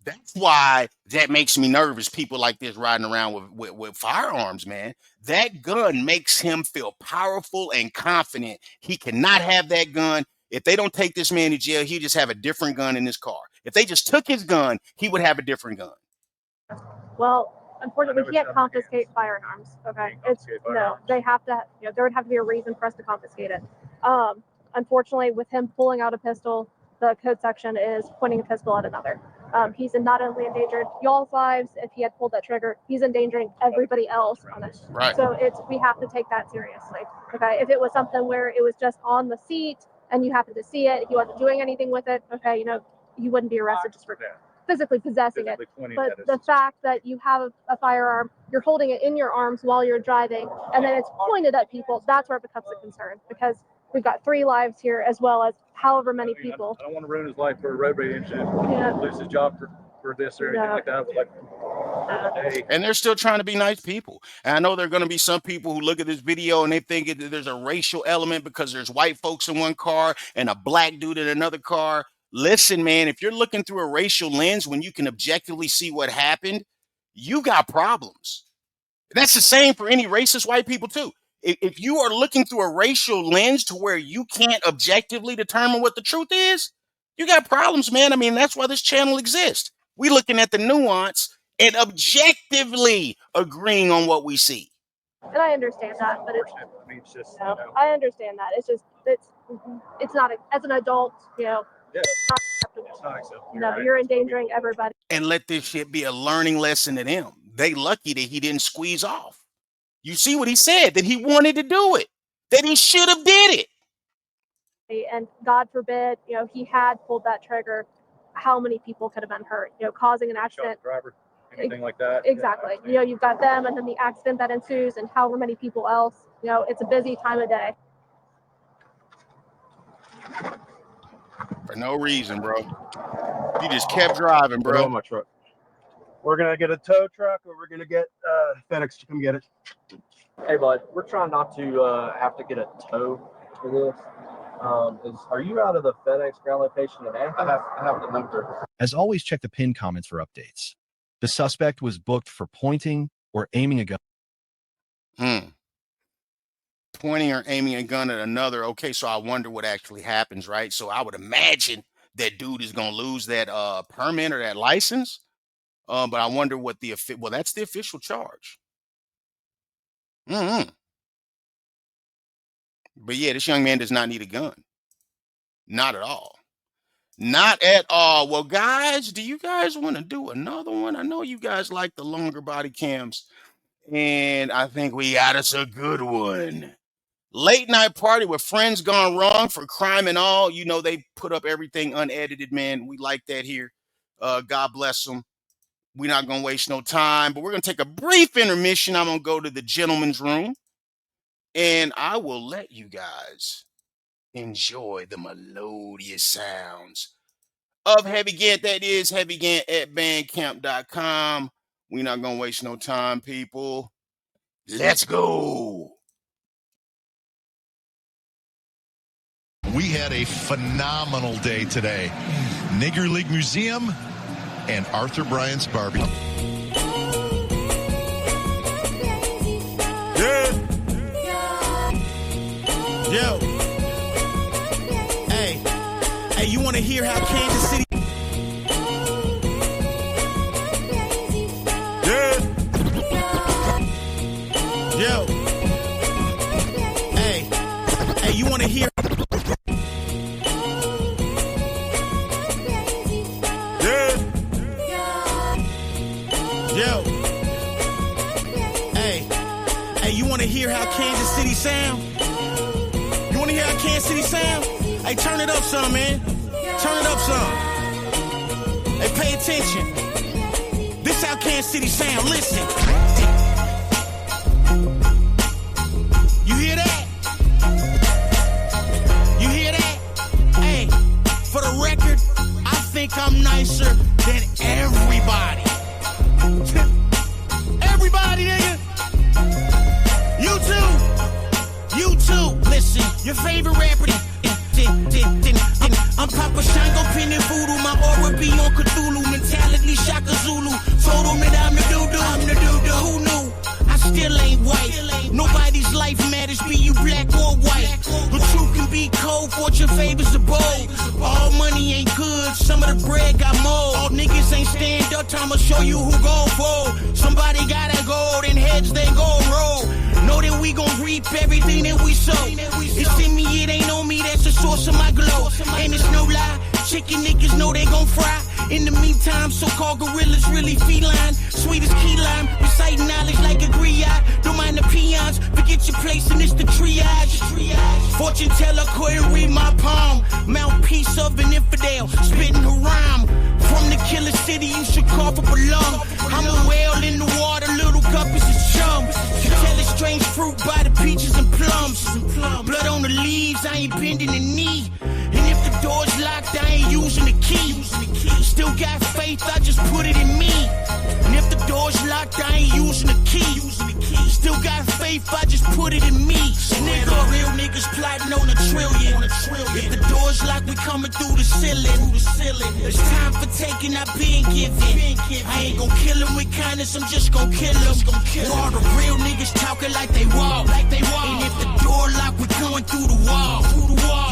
That's why that makes me nervous. People like this riding around with firearms, man. That gun makes him feel powerful and confident. He cannot have that gun. If they don't take this man to jail, he'd just have a different gun in his car. If they just took his gun, he would have a different gun. well, unfortunately, we can't confiscate firearms. Okay, no, they have to. There would have to be a reason for us to confiscate it. Unfortunately, with him pulling out a pistol, the code section is pointing a pistol at another. He's not only endangered y'all's lives. If he had pulled that trigger, he's endangering everybody else on it. Right. So we have to take that seriously. Okay. If it was something where it was just on the seat and you happened to see it, he wasn't doing anything with it. Okay, you wouldn't be arrested just for physically possessing it. But the fact that you have a firearm, you're holding it in your arms while you're driving, and then it's pointed at people, that's where it becomes a concern, because we've got 3 lives here as well as however many people. I don't want to ruin his life for a road rage incident. Lose his job for this or anything like that. But like, And they're still trying to be nice people. And I know there are going to be some people who look at this video and they think that there's a racial element because there's white folks in one car and a black dude in another car. Listen, man, if you're looking through a racial lens when you can objectively see what happened, you got problems. That's the same for any racist white people too. If you are looking through a racial lens to where you can't objectively determine what the truth is, you got problems, man. I mean, that's why this channel exists. We looking at the nuance and objectively agreeing on what we see. And I understand that, but it's just, I understand that. It's not as an adult, it's not acceptable. It's not acceptable. No, you're endangering everybody. And let this shit be a learning lesson to them. They lucky that he didn't squeeze off. You see what he said, that he wanted to do it, that he should have did it. And God forbid, he had pulled that trigger, how many people could have been hurt, causing an accident. Driver, anything like that. Exactly. You've got them and then the accident that ensues and however many people else. It's a busy time of day. For no reason, bro. You just kept driving, bro. On my truck. We're going to get a tow truck or we're going to get FedEx to come get it. Hey, bud, we're trying not to have to get a tow for this. Are you out of the FedEx ground location today? I have the number. As always, check the pinned comments for updates. The suspect was booked for pointing or aiming a gun. Pointing or aiming a gun at another. Okay, so I wonder what actually happens, right? So I would imagine that dude is going to lose that permit or that license. But I wonder what that's the official charge. But yeah, this young man does not need a gun. Not at all. Not at all. Well, guys, do you guys want to do another one? I know you guys like the longer body cams, and I think we got us a good one. Late night party with friends gone wrong for crime and all. They put up everything unedited, man. We like that here. God bless them. We're not going to waste no time, but we're going to take a brief intermission. I'm going to go to the gentleman's room, and I will let you guys enjoy the melodious sounds of Heavy Gantt. That is Heavy Gantt at Bandcamp.com. We're not going to waste no time, people. Let's go. We had a phenomenal day today. Nigger League Museum and Arthur Bryant's Barbie. Yeah. Yo. Hey, you want to hear how Kansas City? Yeah. Yo. Hey, you want to hear? Yeah. sound? Hey, turn it up some, man. Turn it up some. Hey, pay attention. This how Kansas City sound. Listen. You hear that? You hear that? Hey, for the record, I think I'm nicer than everybody. Everybody, nigga. You too. Listen, your favorite rapper. I'm Papa Shango, pinning voodoo. My aura be on Cthulhu. Mentality, Shaka Zulu. Told him that I'm the doo-doo. Who knew? I still ain't white. Nobody's life matters, be you black or white. The truth can be cold, fortune favors the bold. All money ain't good, some of the bread got mold. All niggas ain't stand up, time to show you who gon' fold. Somebody gotta go, then heads they gon' roll. Know that we gon' reap everything that we sow. It's in me, it ain't on me, that's the source of my glow. And it's no lie, chicken niggas know they gon' fry. In the meantime, so-called gorillas really feline. Sweet as key lime, reciting knowledge like a griot. Don't mind the peons, forget your place and it's the triage. Fortune teller couldn't read my palm. Mouthpiece of an infidel, spitting a rhyme. From the killer city, you should call for belong. I'm a whale in the water, little guppies is chum. You tell it's strange fruit by the peaches and plums. Blood on the leaves, I ain't bending the knee. And if the door's locked, I ain't using the key. Still got faith, I just put it in me. And if the door's locked, I ain't using the key. Still got faith, I just put it in me. Nigga, real niggas plotting on a trillion. If the door's locked, we coming through the ceiling. It's time for taking, I've been giving. I ain't gon' kill him with kindness, I'm just gon' kill him. All the real niggas talking like they walk. And if the door locked, we going through the wall.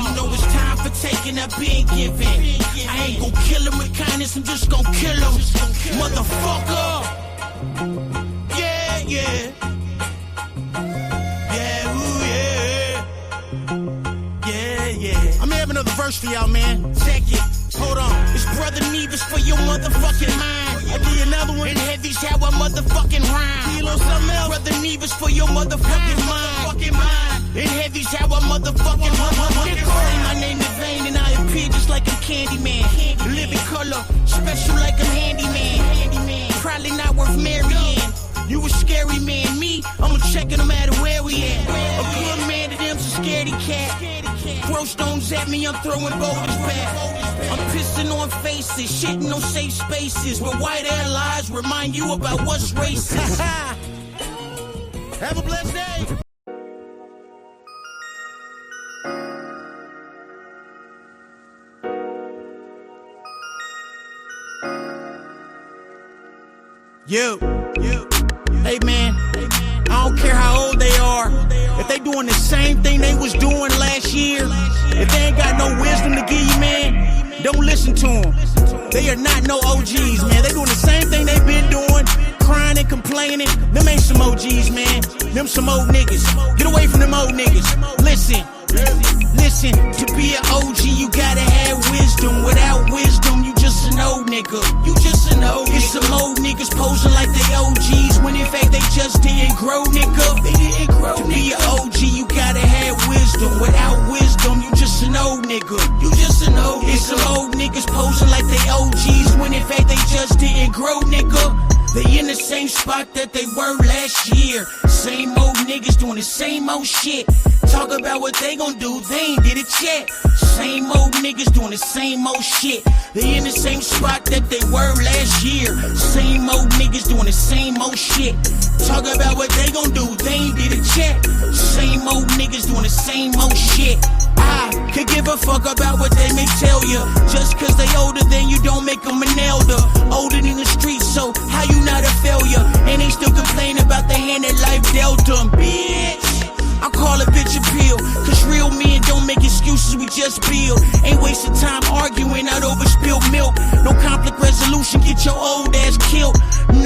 You know it's time for taking, I've been giving. I ain't gon' kill him with kindness, I'm just gon' kill him. Motherfucker. Yeah. I'm gonna have another verse for y'all, man. Check it. Hold on. It's Brother Nevis for your motherfucking mind. I'll give you another one. And heavy's how I motherfucking rhyme. You know something else? Brother Nevis for your motherfucking mind. And heavy's how I motherfucking rhyme. Say my name in vain and I appear just like I'm Candyman. Living color, special like I'm handyman. Probably not worth marrying. You a scary man, me, I'ma check it no matter where we at. A good man to them's a scaredy cat. Throw stones at me, I'm throwing boulders back. I'm pissing on faces, shitting on safe spaces. Where white air lies remind you about what's racist. Have a blessed day. You. Hey man, I don't care how old they are. If they doing the same thing they was doing last year, if they ain't got no wisdom to give you, man, don't listen to them. They are not no OGs, man. They doing the same thing they been doing, crying and complaining. Them ain't some OGs, man. Them some old niggas. Get away from them old niggas. Listen, to be an OG, you gotta have wisdom. Without wisdom, you just an old nigga. You just an old nigga. It's some old niggas posing like they OGs, when in fact they just didn't grow, nigga. They didn't grow. To be an OG, you gotta have wisdom. Without wisdom, you just an old nigga. You just an old nigga. It's some old niggas posing like they OGs, when in fact they just didn't grow, nigga. They in the same spot that they were last year. Same old niggas doing the same old shit. Talk about what they gon' do, they ain't did it yet. Same old niggas doing the same old shit. They in the same spot that they were last year. Same old niggas doing the same old shit. Talk about what they gon' do, they ain't did it yet. Same old niggas doing the same old shit. I could give a fuck about what they may tell you. Just cause they older than you don't make them an elder. Older than the streets, so how you not a failure? And they still complain about the hand that life dealt them, bitch. I call a bitch a pill, cause real men don't make excuses, we just build. Ain't wasting time arguing out over spilled milk. No conflict resolution, get your old ass killed.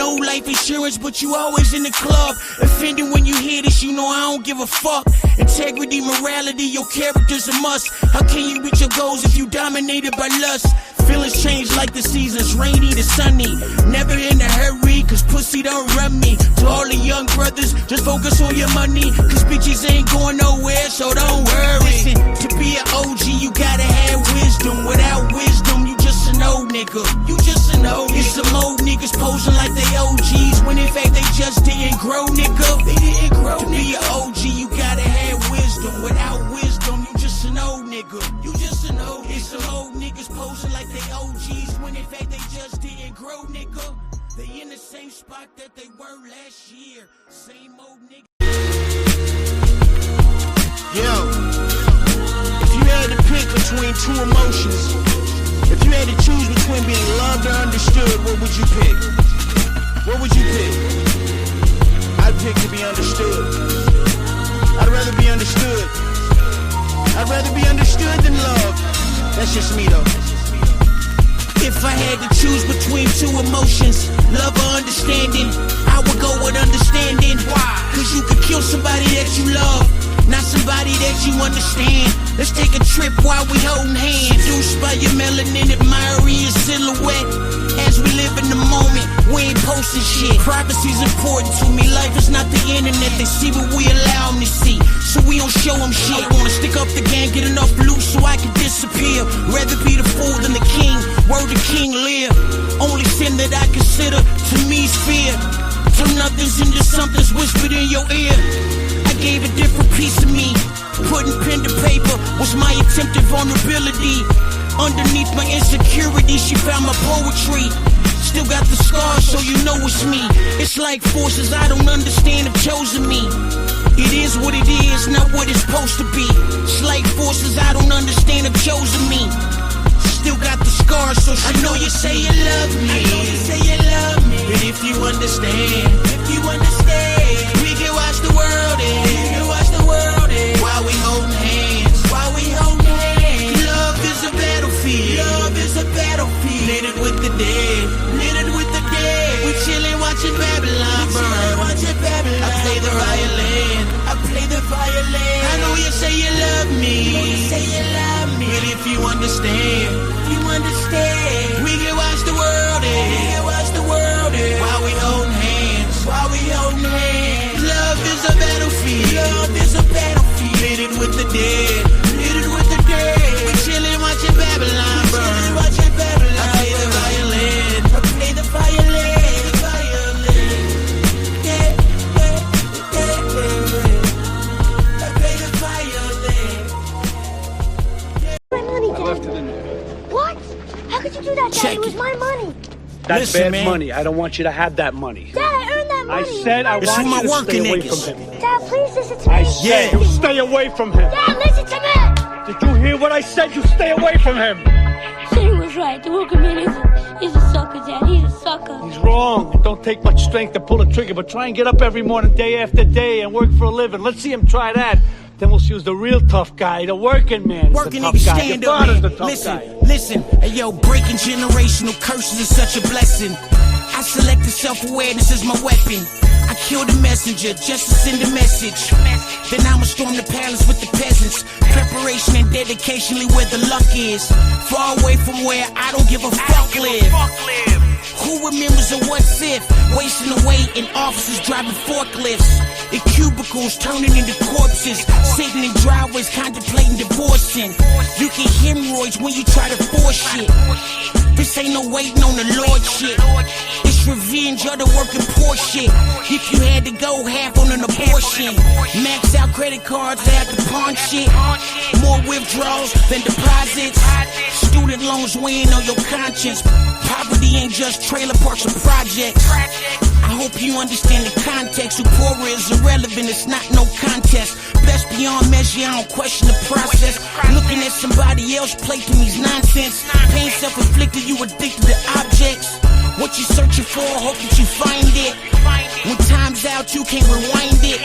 no life insurance, but you always in the club. Offended when you hear this, you know I don't give a fuck. Integrity, morality, your character's a must. How can you reach your goals if you dominated by lust? Feelings change like the seasons, rainy to sunny. Never in a hurry, cause pussy don't run me. To all the young brothers, just focus on your money, cause bitches ain't going nowhere, so don't worry. Listen, to be an OG, you gotta have wisdom. Without wisdom, you just an old nigga. You just an old nigga. It's some old niggas posing like they OGs, when in fact they just didn't grow, nigga. They didn't grow, to be an OG, you gotta have wisdom. Without wisdom, you just an old nigga. You just an old nigga. It's some old niggas posing like they OGs, when in fact they just didn't grow, nigga. They in the same spot that they were last year. Same old nigga. Yo, if you had to pick between two emotions, if you had to choose between being loved or understood, what would you pick? What would you pick? I'd pick to be understood. I'd rather be understood. I'd rather be understood than loved. That's just me though. If I had to choose between two emotions, love or understanding, I would go with understanding. Why? Cause you could kill somebody that you love, not somebody that you understand. Let's take a trip while we holding hands. Seduced by your melanin, admiring your silhouette. As we live in the moment, we ain't posting shit. Privacy's important to me, life is not the internet. They see what we allow them to see, so we don't show them shit. I wanna stick up the game, get enough loot so I can disappear. Rather be the fool than the king, word the king live. Only sin that I consider to me is fear. Turn nothing's into something's whispered in your ear. I gave a different piece of me. Putting pen to paper was my attempted vulnerability. Underneath my insecurity, she found my poetry. Still got the scars, so you know it's me. It's like forces I don't understand have chosen me. It is what it is, not what it's supposed to be. It's like forces I don't understand have chosen me. Still got the scars, so I know you say you love me. I know you say you love me. But if you understand, we can watch the world end. We can watch the world end. While we holding hands, while we holding hands. Love is a battlefield. Love is a battlefield. Littered with the dead. Littered with the dead. We chillin' watching Babylon burn. I play the violin. I play the violin. I know you say you love me. But if you understand, we can watch the world end. While we holding hands, Love is a battlefield. Love is a battlefield. Littered with the dead. We chillin' watching Babylon burn. I play the violin. Yeah. I play the violin. My money, I left it in there. What? How could you do that, Dad? It was my money. That's bad money. I don't want you to have that money. Dad, I earned that money. I said I want you to stay away from him. Dad, please listen to me. I said you stay away from him. Dad, listen to me. Did you hear what I said? You stay away from him. He was right. The worker man is a sucker, Dad. He's a sucker. He's wrong. It don't take much strength to pull a trigger, but try and get up every morning, day after day, and work for a living. Let's see him try that. Then we'll see who's the real tough guy, the working man. Working the nigga, tough guy. stand Your up, father's man. the tough guy. Listen, hey, yo, breaking generational curses is such a blessing. I selected self-awareness as my weapon. I kill the messenger just to send a message. Then I'ma storm the palace with the peasants. Preparation and dedication lead where the luck is. Far away from where I don't give a fuck live. Who remembers a what's if? Wasting away in offices driving forklifts. In cubicles turning into corpses. Sitting in driveways contemplating divorcing. You get hemorrhoids when you try to force shit. This ain't no waiting on the Lord shit. It's revenge of the working poor shit. If you had to go half on an abortion. Max out credit cards, they have to pawn shit. More withdrawals than deposits. Student loans weighing on your conscience. Poverty ain't just trailer parks or projects. I hope you understand the context. Who poorer is irrelevant, it's not no contest. Blessed beyond measure, I don't question the process. Looking at somebody else play through these nonsense. Pain self-inflicted, you addicted to objects. What you searching for, hope that you find it. When time's out, you can't rewind it.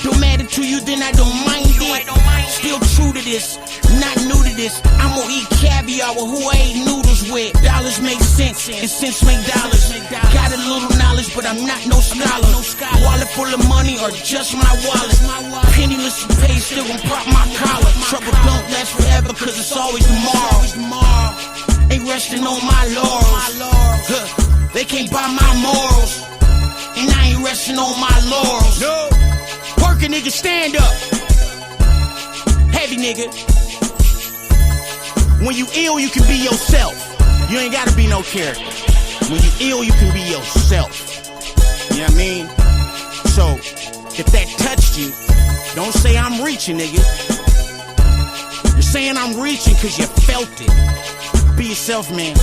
Don't matter to you, then I don't mind it. Still true to this, not new to this. I'm gonna eat caviar with who I ate noodles with. Dollars Dollars make sense and sense make dollars. Got a little knowledge, but I'm not no scholar. Wallet full of money or just my wallet. Penniless and paid, still gon' pop my collar. Trouble don't last forever, cause it's always tomorrow. Ain't resting on my laurels. They can't buy my morals. And I ain't resting on my laurels. No. Working nigga, stand up. Heavy nigga. When you ill, you can be yourself. You ain't gotta be no character. When you ill, you can be yourself. You know what I mean? So, if that touched you, don't say I'm reaching, nigga. You're saying I'm reaching cause you felt it. Be yourself, man.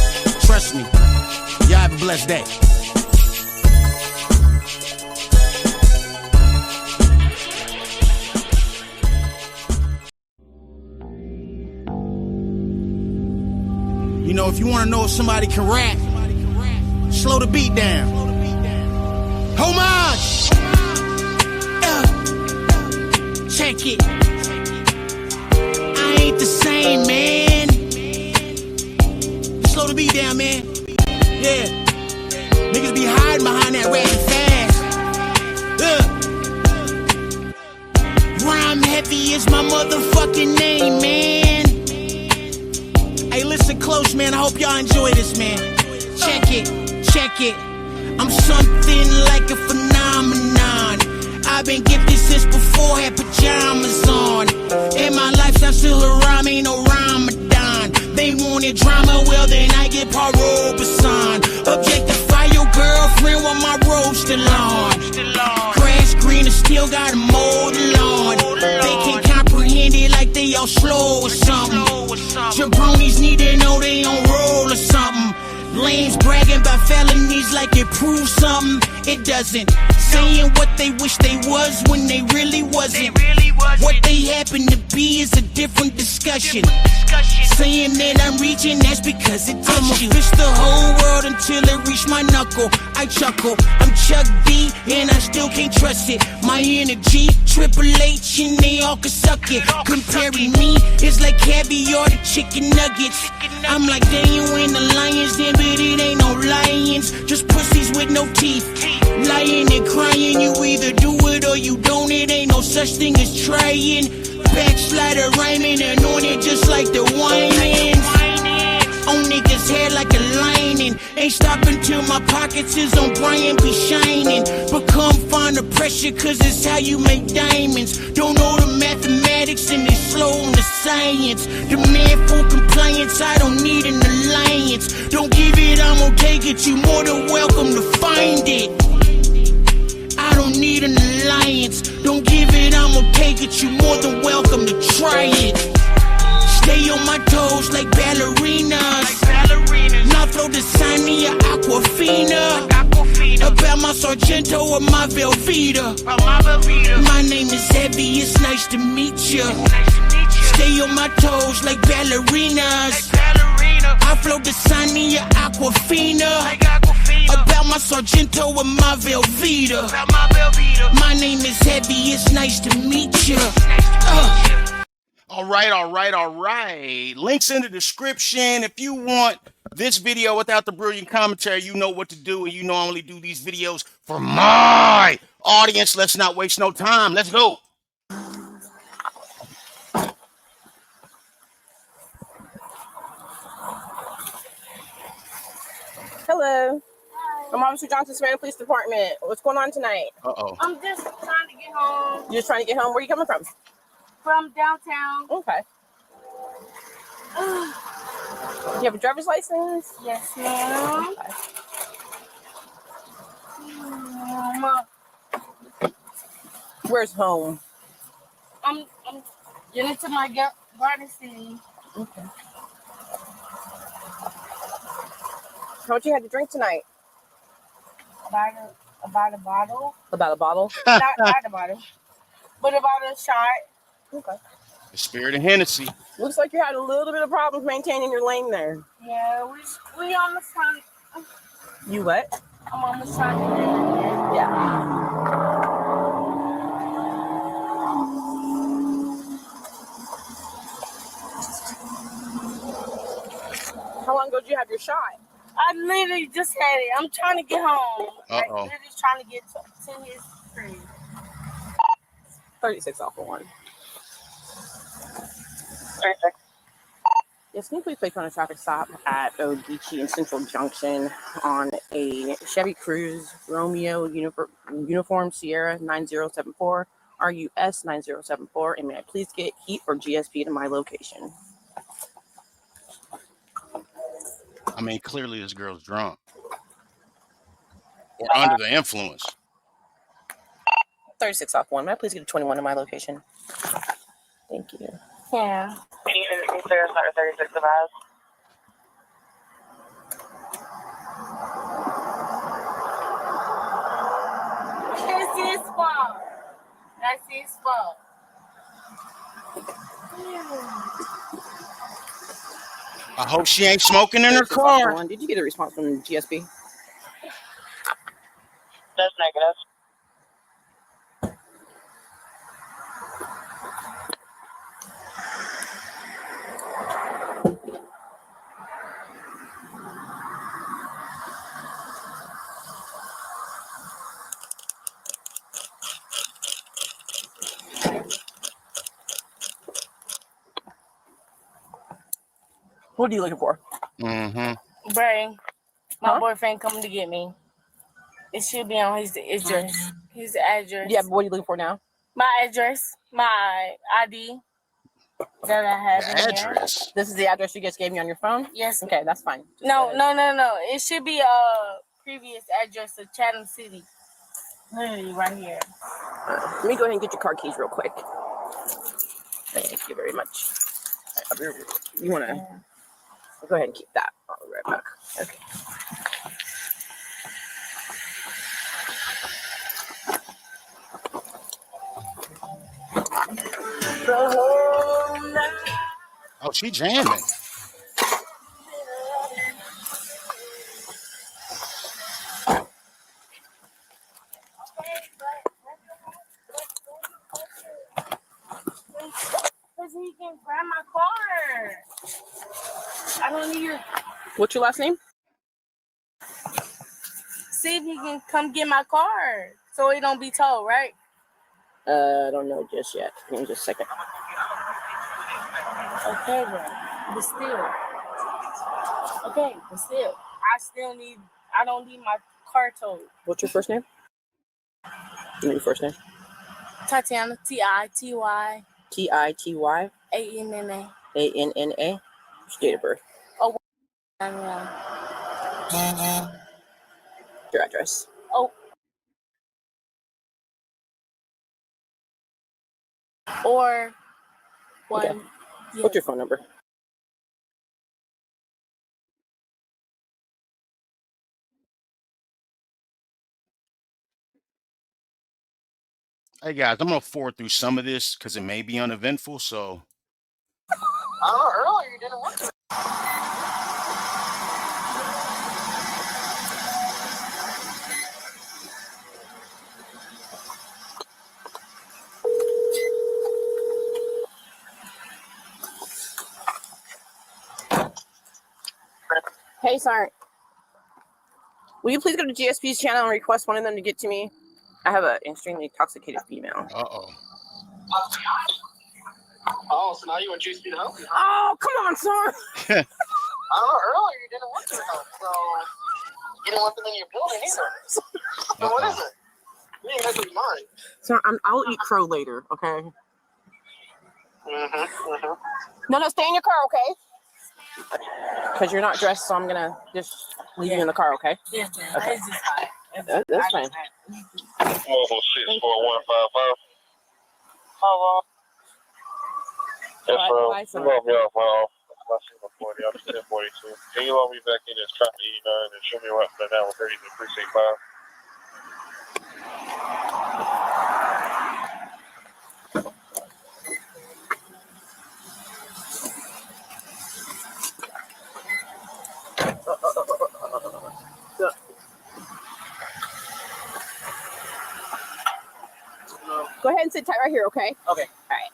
Trust me. Y'all have a blessed day. You know, if you want to know if somebody can rap, slow the beat down. Homage! Check it. I ain't the same, man. Slow the beat down, man. Yeah. Niggas be hiding behind that rapid fast. Rhyme heavy is my motherfucking name, man. Hey, listen close, man. I hope y'all enjoy this, man. Check it, check it. I'm something like a phenomenon. I've been gifted since before I had pajamas on. In my life, I'm still a rhyme, ain't no Ramadan. They wanted drama, well then I get parole baton. Objectify your girlfriend while my robe still on. Grass greener still got a mold lawn. They can't comprehend it like they all slow or something. Jabronis need to know they on roll or something. Lames bragging about felonies like it proves something. It doesn't. Saying what they wish they was when they really wasn't. What they happen to be is a different discussion. Saying that I'm reaching, that's because it touched you. I'ma fish the whole world until it reach my knuckle. I chuckle, I'm Chuck D, and I still can't trust it. My energy, Triple H, and they all can suck it. Comparing me, it's like caviar to chicken nuggets. I'm like Daniel in the Lions, then but it ain't no lions. Just pussies with no teeth. Lying and crying, you either do it or you don't. It ain't no such thing as trying. Backslider rhyming and on it just like the whinings. On niggas' head like a lining. Ain't stopping till my pockets is on Brian be shining. But come find the pressure cause it's how you make diamonds. Don't know the mathematics and they slow on the science. Demand for compliance, I don't need an alliance. Don't give it, I'm gonna take it. You more than welcome to find it. I don't need an alliance. Don't give it, I'm gonna take it. You more than welcome to try it. Stay on my toes like ballerinas. Now throw the sign me a Aquafina. About my Sargento or my Velveeta. My name is Heavy, it's nice to meet ya. Stay on my toes like ballerinas. I float the sign me a Aquafina. About my Sargento or my Velveeta. My name is Heavy, it's nice to meet ya. All right. Links in the description. If you want this video without the brilliant commentary, you know what to do, and you know I only do these videos for my audience. Let's not waste no time. Let's go. Hello. I'm Officer Johnson, Savannah Police Department. What's going on tonight? Uh-oh. I'm just trying to get home. You're just trying to get home? Where are you coming from? From downtown. Okay. Do you have a driver's license? Yes, ma'am. Okay. Where's home? I'm getting to my garden city. Okay. How much you had to drink tonight? About a bottle. About a bottle? not a bottle, but about a shot. Okay. The spirit of Hennessy. Looks like you had a little bit of problems maintaining your lane there. Yeah, we almost trying. You what? I'm almost trying to get it. Yeah. How long ago did you have your shot? I literally just had it. I'm trying to get home. Like, Uh-oh. literally trying to get to his crib. 36 off of 1. 36. Yes, can you please place on a traffic stop at Ogeechee and Central Junction on a Chevy Cruze Romeo Uniform Sierra 9074 RUS 9074, and may I please get heat or GSP to my location? I mean, clearly this girl's drunk or under the influence. 36 off 1. May I please get a 21 to my location? Thank you. Yeah. Can you clear us under 36 of us? That's his fault. That's his fault. I hope she ain't smoking in her 36 off car. 1. Did you get a response from GSP? That's negative. What are you looking for? Mm-hmm. Bray, my boyfriend coming to get me. It should be on his address. His address. Yeah, but what are you looking for now? My address, my ID that I have The in here. address. This is the address you just gave me on your phone? Yes. Okay, that's fine. No. It should be previous address of Chatham City. Literally right here. Let me go ahead and get your car keys real quick. Thank you very much. You want to go ahead and keep that. I'll be right back. Okay. Oh, she jamming. Because he can grab my car. I don't need your... What's your last name? See if he can come get my car so it don't be towed, right? I don't know just yet. Give me just a second. Okay, bro. But still. Okay, but still. I don't need my car towed. What's your first name? Your first name? Tatiana, T-I-T-Y. T-I-T-Y. A-N-N-A. A-N-N-A. What's your date of birth? Oh, Your address. oh. Or one. Okay. What's your phone number? Hey guys, I'm gonna forward through some of this because it may be uneventful. So I don't know, earlier you didn't want to. Hey, sorry. Will you please go to GSP's channel and request one of them to get to me? I have an extremely intoxicated female. Uh-oh. Oh, so now you want GSP to help you? Oh, come on, sir. I don't know, earlier you didn't want to help, so you didn't want them in your building either. So what is it? You didn't make up your mind. Sir, I'll eat crow later, okay? No, stay in your car, okay? Because you're not dressed, so I'm going to just leave you in the car, okay? Yeah, okay. It's just fine. That's fine. Mobile 64155. Hello. Yes, Bye, sir. Log me off my office. I'm 40. I'm 1042. Can you log me back in as traffic 89 and show me what the now 30 to precinct 5? Go ahead and sit tight right here, okay? Okay. All right.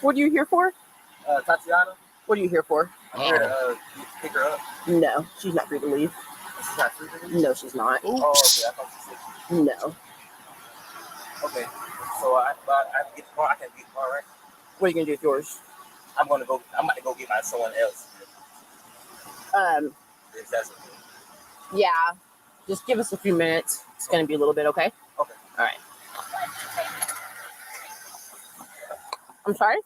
What are you here for? Tatiana. What are you here for? I'm here to pick her up. No, she's not free to leave. She's not free to leave? No, she's not. Oh, okay. I thought you said she was. No. Okay. So I have to get the car. I can't get the car, right? What are you gonna do with yours? I'm about to go get my someone else. If that's okay. Yeah. Just give us a few minutes. It's gonna be a little bit, okay? Okay. All right. I'm sorry?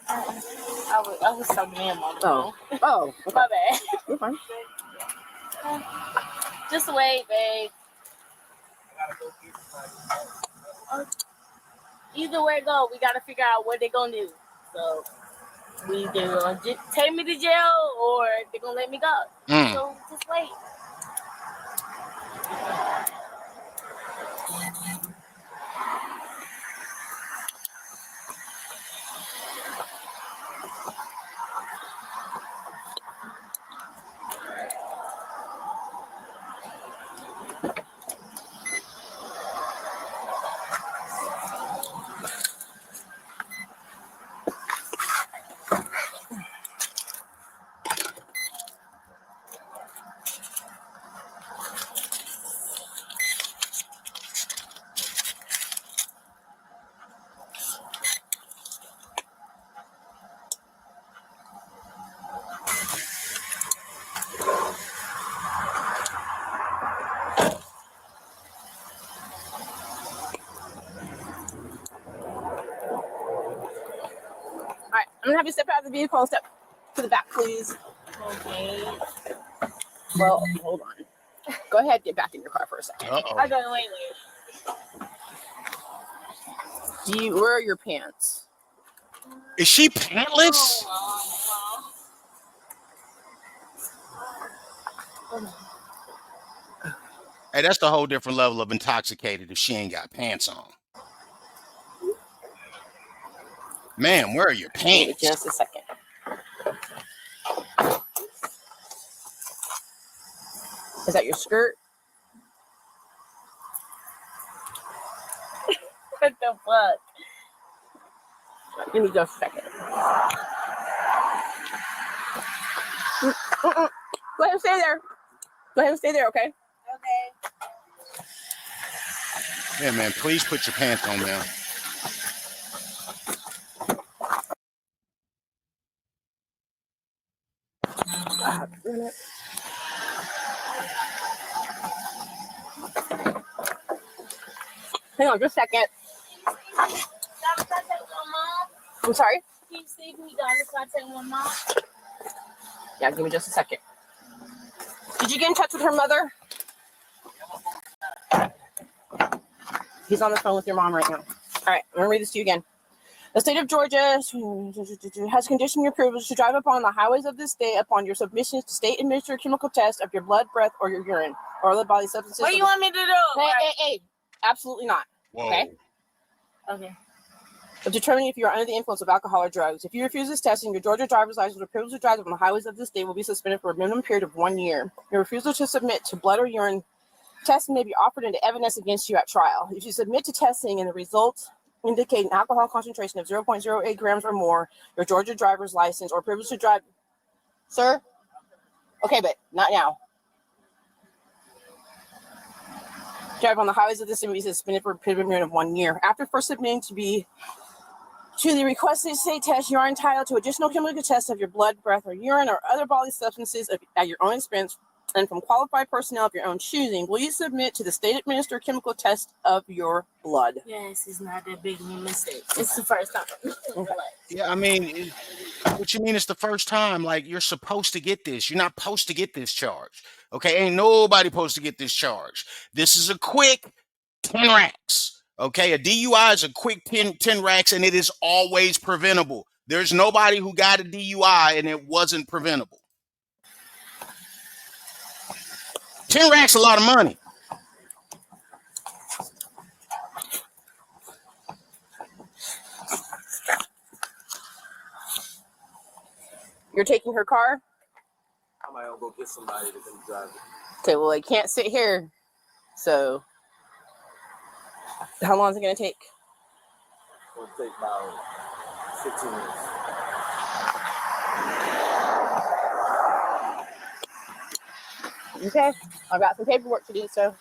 I was talking to him on the phone. Oh. Okay. My bad. You're fine. Just wait, babe. Either way it go, we gotta figure out what they're gonna do. So we either gonna take me to jail or they're gonna let me go. So just wait. All right, I'm gonna have you step out of the vehicle and step to the back, please. Okay. Well, hold on. Go ahead, get back in your car for a second. I gotta wait. Where are your pants? Is she pantless? Hey, that's the whole different level of intoxicated if she ain't got pants on. Man, where are your pants? Just a second. Is that your skirt? What the fuck? Give me just a second. Go ahead and stay there. Go ahead and stay there, okay? Okay. Yeah, man, please put your pants on now. Hang on just a second. I'm sorry? Can you see me down if I take one mom? Yeah, give me just a second. Did you get in touch with her mother? He's on the phone with your mom right now. All right, I'm going to read this to you again. The state of Georgia has conditioned your privilege to drive upon the highways of this state upon your submissions to state-administered chemical tests of your blood, breath, or your urine, or other body substances. What do you want me to do? Hey. Absolutely not. Whoa. Okay? Okay. Of determining if you are under the influence of alcohol or drugs. If you refuse this testing, your Georgia driver's license or privilege to drive on the highways of the state will be suspended for a minimum period of 1 year. Your refusal to submit to blood or urine testing may be offered into evidence against you at trial. If you submit to testing and the results indicate an alcohol concentration of 0.08 grams or more, your Georgia driver's license or privilege to drive. Sir? Okay, but not now. Drive on the highways of the state will be suspended for a period of 1 year. After first submitting to the requested state test, you are entitled to additional chemical tests of your blood, breath, or urine, or other bodily substances at your own expense and from qualified personnel of your own choosing. Will you submit to the state-administered chemical test of your blood? Yes, it's not that big of a mistake. It's the first time. Yeah, I mean, what you mean it's the first time? Like, you're supposed to get this. You're not supposed to get this charge. Okay, ain't nobody supposed to get this charge. This is a quick 10 racks. Okay, a DUI is a quick 10 racks, and it is always preventable. There's nobody who got a DUI and it wasn't preventable. 10 racks a lot of money. You're taking her car? I might go get somebody to come drive it. Okay, well, I can't sit here. So, how long is it going to take? It'll take about 15 minutes. Okay, I've got some paperwork to do, so.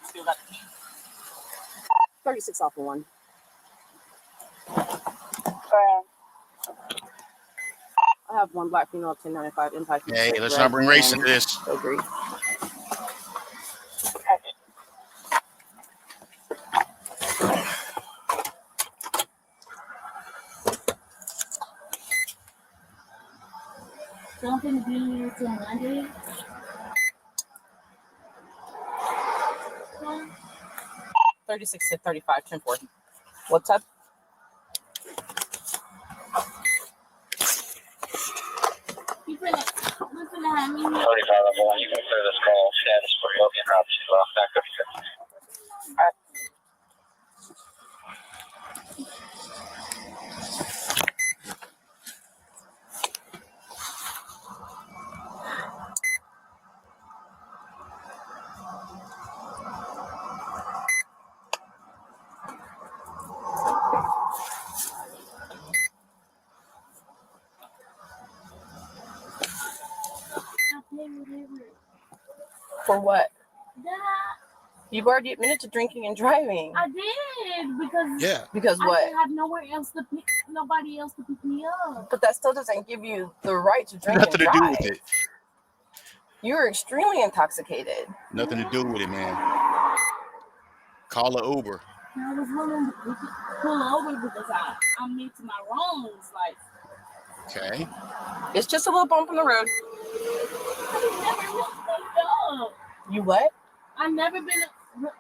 Still got 36 off of one. I have one black female 1095 impact. Hey, let's not bring race into this. Agree. Something to be here till Monday. 36 to 35, 10-4. What's up? You finna have me 35 here. level 1, you can clear this call status for you. Get out to Bankruptcy. For what? Yeah, You've already admitted to drinking and driving. I did because Because I what? didn't have nobody else to pick me up. But that still doesn't give you the right to drink Nothing and to do drive. with it. You're extremely intoxicated. Nothing to do with it, man. Call an Uber. I was willing to pull over because I admit to my wrongs. Like, Okay. It's just a little bump in the road. I've never been fucked up. You what? I've never been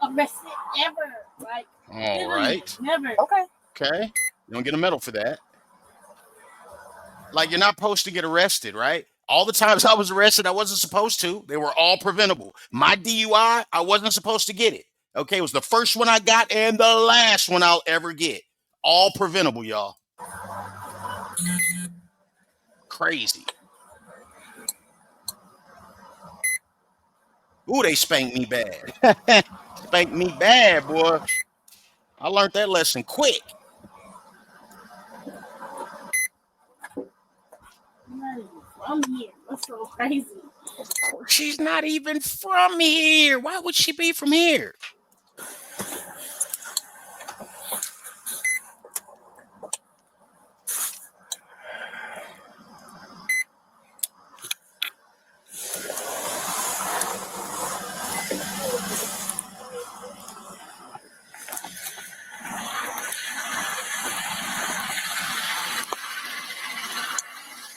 arrested ever. Like, All literally, right. never. Okay. Okay. You don't get a medal for that. Like, you're not supposed to get arrested, right? All the times I was arrested, I wasn't supposed to. They were all preventable. My DUI, I wasn't supposed to get it. Okay, it was the first one I got and the last one I'll ever get. All preventable, y'all. Crazy. Ooh, they spanked me bad. Spanked me bad, boy. I learned that lesson quick. I'm not even from here. That's so crazy. She's not even from here. Why would she be from here?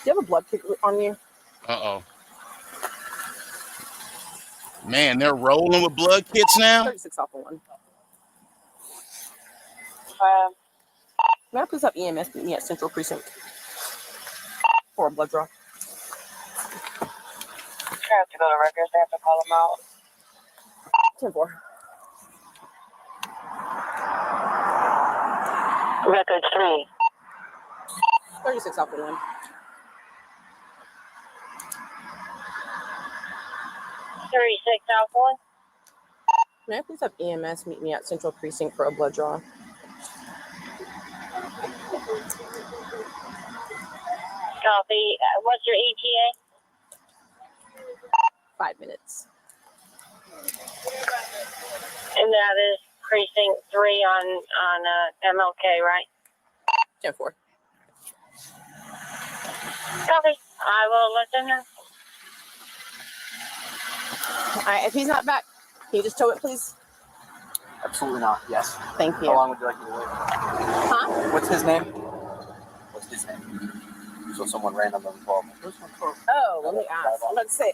Do you have a blood kit on you? Uh-oh. Man, they're rolling with blood kits now? 36 off of one. May I please have EMS meet me at Central Precinct for a blood draw? I have to go to records. They have to call them out. 10-4. Records 3. 36 off of one. 36 out 1. May I please have EMS meet me at Central Precinct for a blood draw? Copy. What's your ETA? 5 minutes. And that is precinct 3 on MLK, right? 10-4. Copy. I will let them know. All right, if he's not back, can you just tow it, please? Absolutely not. Yes. Thank you. How long would you like me to wait? Huh? What's his name? What's his name? So someone random involved. Oh, let me ask. I'm about to say.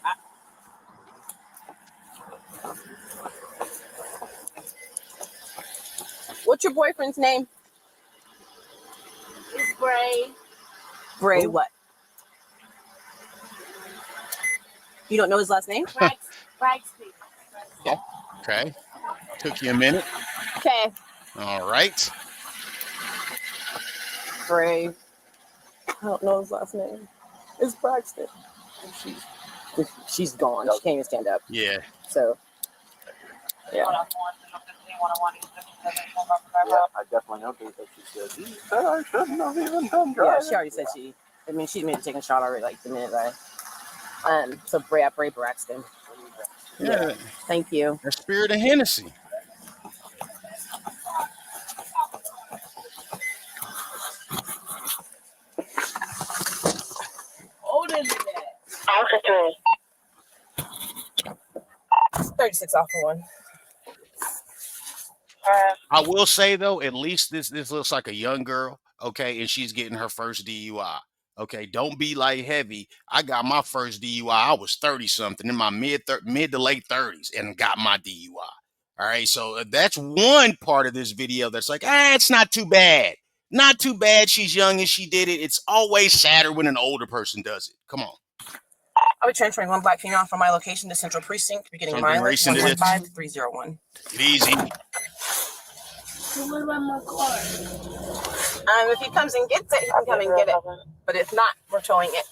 What's your boyfriend's name? It's Bray. Bray what? You don't know his last name? Braxton. Okay. Okay. Took you a minute. Okay. All right. Bray. I don't know his last name. It's Braxton. She's gone. She can't even stand up. Yeah. So, yeah. Yeah, I definitely know because she said, "You said I shouldn't have even done driving." Yeah, she already said she. I mean, she made a taking a shot already, like the minute I. So Bray Braxton. Yeah. Thank you. The spirit of Hennessy. Older than that. Officer 36 off for one. I will say though, at least this looks like a young girl, okay, and she's getting her first DUI. Okay, don't be like heavy. I got my first DUI. I was 30 something in my mid to late 30s and got my DUI. All right, so that's one part of this video that's like, it's not too bad. Not too bad. She's young and she did it. It's always sadder when an older person does it. Come on. I'll be transferring one black female from my location to Central Precinct, beginning Something mileage racing to this. 115301. Get easy. So what about my car? If he comes and gets it, he can come and get it. But if not, we're towing it.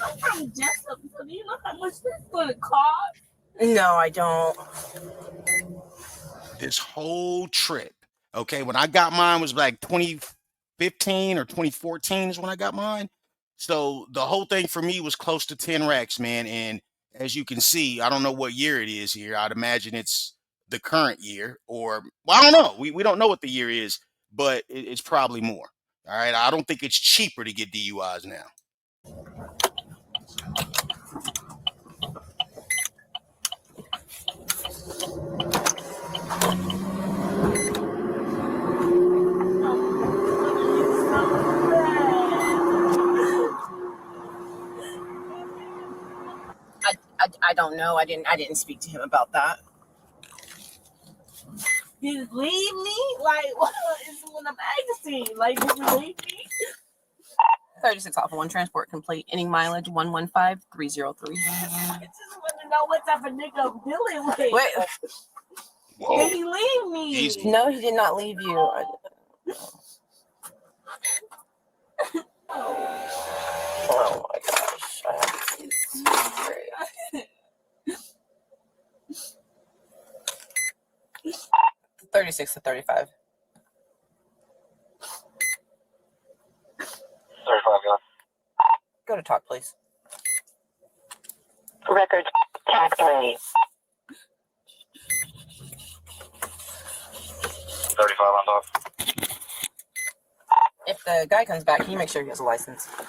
I'm from Jessup, so do you know how much this is going to cost? No, I don't. This whole trip, okay, when I got mine was like 2015 or 2014 is when I got mine. So the whole thing for me was close to 10 racks, man. And as you can see, I don't know what year it is here. I'd imagine it's the current year, or well, I don't know. We don't know what the year is, but it's probably more. All right. I don't think it's cheaper to get DUIs now. I don't know. I didn't speak to him about that. Did it leave me? Like, what is in the magazine? Like, did you leave me? 36 off of one, transport complete, ending mileage 115303. I just want to know what type of nigga I'm dealing with. Wait. Did he leave me? No, he did not leave you. Oh my gosh. I have to see this. 36 to 35. 35, yeah. Go to talk, please. records tag 3. 35 on top. If the guy comes back, can you make sure he has a license? 10-4.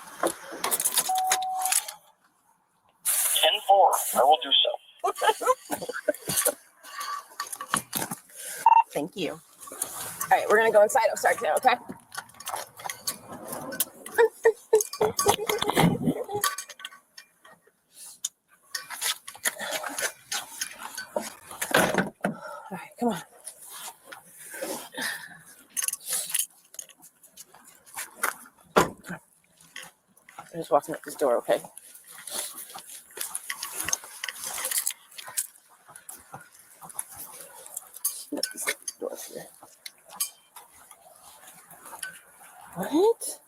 I will do so. Thank you. All right, we're gonna go inside. I'll start now, okay? All right, come on. I'm just walking up this door, okay? Doors here. What?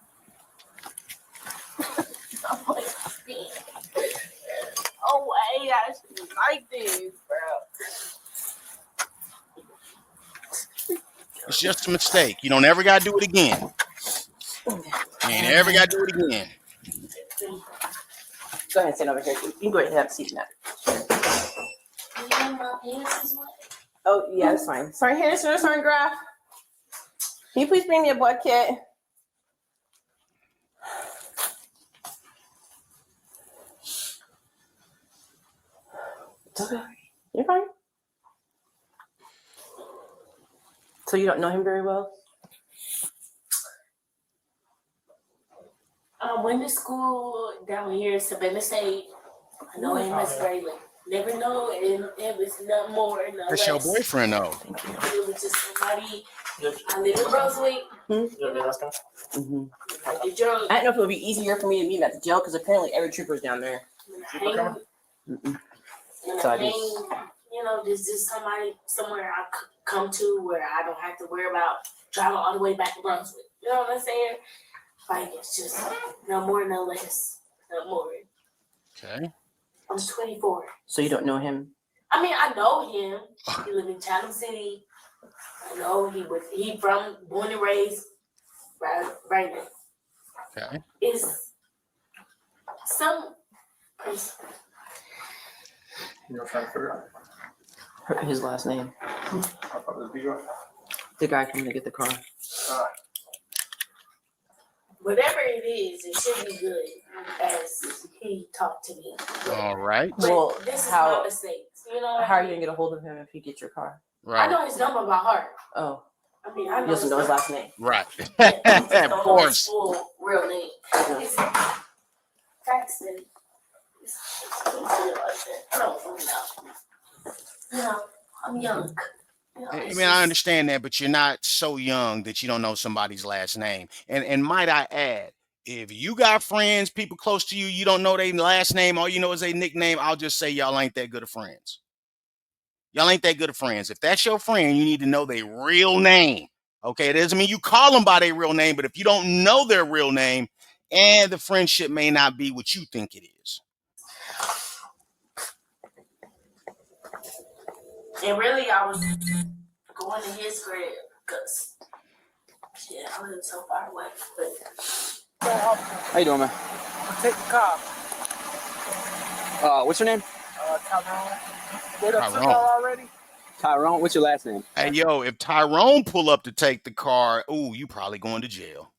Oh, wait, I should like this, bro. It's just a mistake. You don't ever gotta do it again. You ain't ever gotta do it again. Go ahead and sit over here. You can go ahead and have a seat now. Oh, yeah, that's fine. Sorry, Henderson, sorry, Graf. Can you please bring me a blood kit? It's okay. You're fine. So you don't know him very well? I went to school down here in Savannah State. I know him as Braylon. Never know, and it was not more, not That's less. your boyfriend, though. It was just somebody. I live in Brunswick. Mm-hmm. I did drugs. I don't know if it would be easier for me to meet him at the jail because apparently every trooper's down there. So I just, You know, this is somewhere I come to where I don't have to worry about driving all the way back to Brunswick. You know what I'm saying? Like, it's just no more, no less, no more. Okay. I'm 24. so you don't know him? I mean, I know him. He live in Chatham City. I know he from born and raised Raymond. Okay. Is some person. You know, trying to figure out. His last name. The guy coming to get the car. Whatever it is, it should be good as he talked to me. All right. But Well, this is how- my mistakes. You know what How I are you mean? gonna get a hold of him if he gets your car? Right. I know his number by heart. Oh. I mean, I know You doesn't know his last name. Right. Of Of course. Full real name. It's Paxton. It's like that. I don't know. You know, I'm young. You know, I it's mean, I just- understand that, but you're not so young that you don't know somebody's last name. And might I add, if you got friends, people close to you, you don't know their last name, all you know is their nickname, I'll just say y'all ain't that good of friends. Y'all ain't that good of friends. If that's your friend, you need to know their real name. Okay, it doesn't mean you call them by their real name, but if you don't know their real name, and the friendship may not be what you think it is. And really, I was going to his crib because, yeah, I live so far away. But How you doing, man? Take the car. What's your name? Tyrone. They done took Tyrone. her already? Tyrone. What's your last name? Hey, yo, if Tyrone pull up to take the car, ooh, you probably going to jail.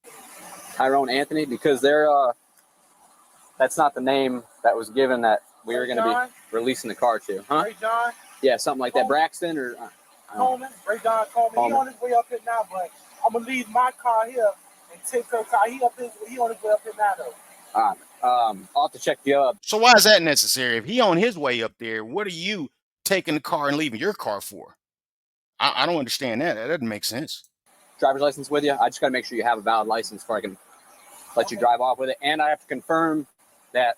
Tyrone Anthony, because they're that's not the name that was given that we were going to John? be releasing the car to, huh? Ray John Yeah, something like that. Braxton or Coleman. Ray John Coleman. He Coleman. on his way up here now, but I'm gonna leave my car here and take her car. He on his way up here now though. all right. I'll have to check you up. So why is that necessary? If he on his way up there, what are you taking the car and leaving your car for? I don't understand that. That doesn't make sense. Driver's license with you. I just got to make sure you have a valid license before I can let you drive off with it. And I have to confirm that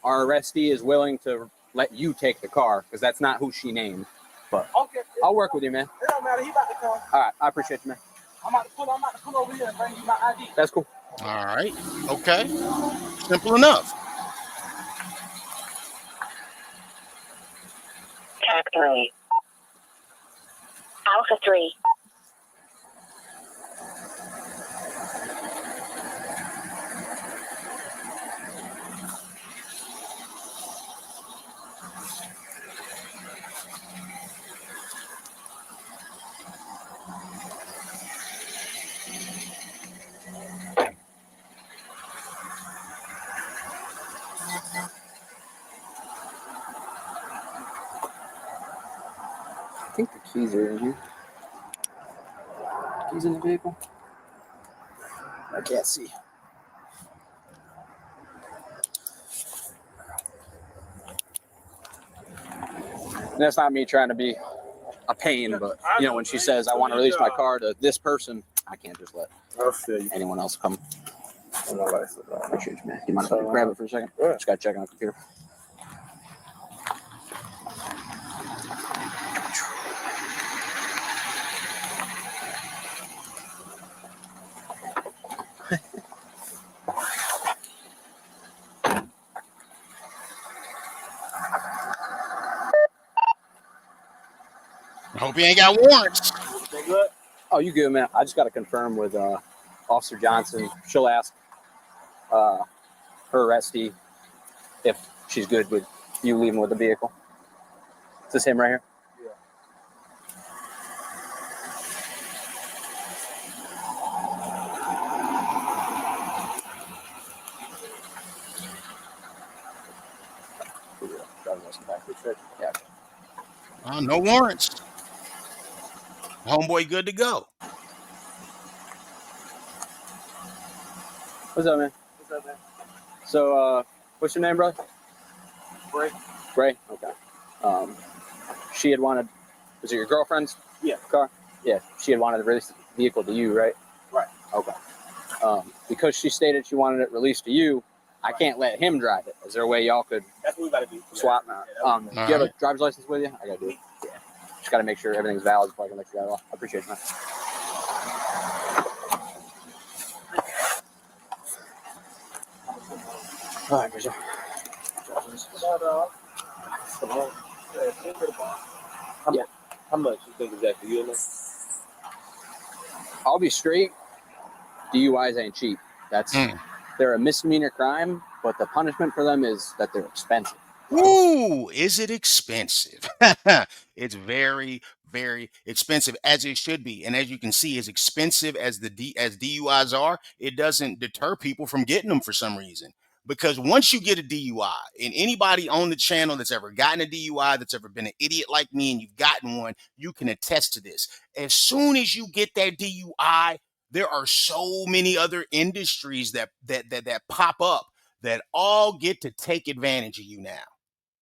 our arrestee is willing to let you take the car because that's not who she named. But Okay. I'll work with you, man. It don't matter. He about to come. All right. I appreciate you, man. I'm about to pull over here and bring you my ID. That's cool. All right. Okay. Simple enough. Track 3. Alpha 3. I think the keys are in here. Keys in the vehicle? I can't see. And that's not me trying to be a pain, but you know, when she says I want to release my car to this person, I can't just let anyone else come. Appreciate you, man. You mind if I grab it for a second? Just got to check on the computer. I hope you ain't got warrants. Oh, you good, man? I just got to confirm with Officer Johnson. She'll ask her arrestee if she's good with you leaving with the vehicle. Is this him right here? Yeah. No warrants. Homeboy good to go. What's up, man? What's up, man? So, what's your name, brother? Bray. Bray? Okay. She had wanted, was it your girlfriend's car? Yeah. She had wanted to release the vehicle to you, right? Right. Okay. Because she stated she wanted it released to you, I can't let him drive it. Is there a way y'all could That's what we gotta do. swap now? Do you have a driver's license with you? I gotta do it. Yeah. Just gotta make sure everything's valid before I can let you drive off. I appreciate it, man. All right, Bridget. How much you think exactly? You know? I'll be straight. DUIs ain't cheap. They're a misdemeanor crime, but the punishment for them is that they're expensive. Ooh, is it expensive? It's very, very expensive, as it should be. And as you can see, as expensive as as DUIs are, it doesn't deter people from getting them for some reason. Because once you get a DUI, and anybody on the channel that's ever gotten a DUI, that's ever been an idiot like me, and you've gotten one, you can attest to this. As soon as you get that DUI, there are so many other industries that pop up that all get to take advantage of you now.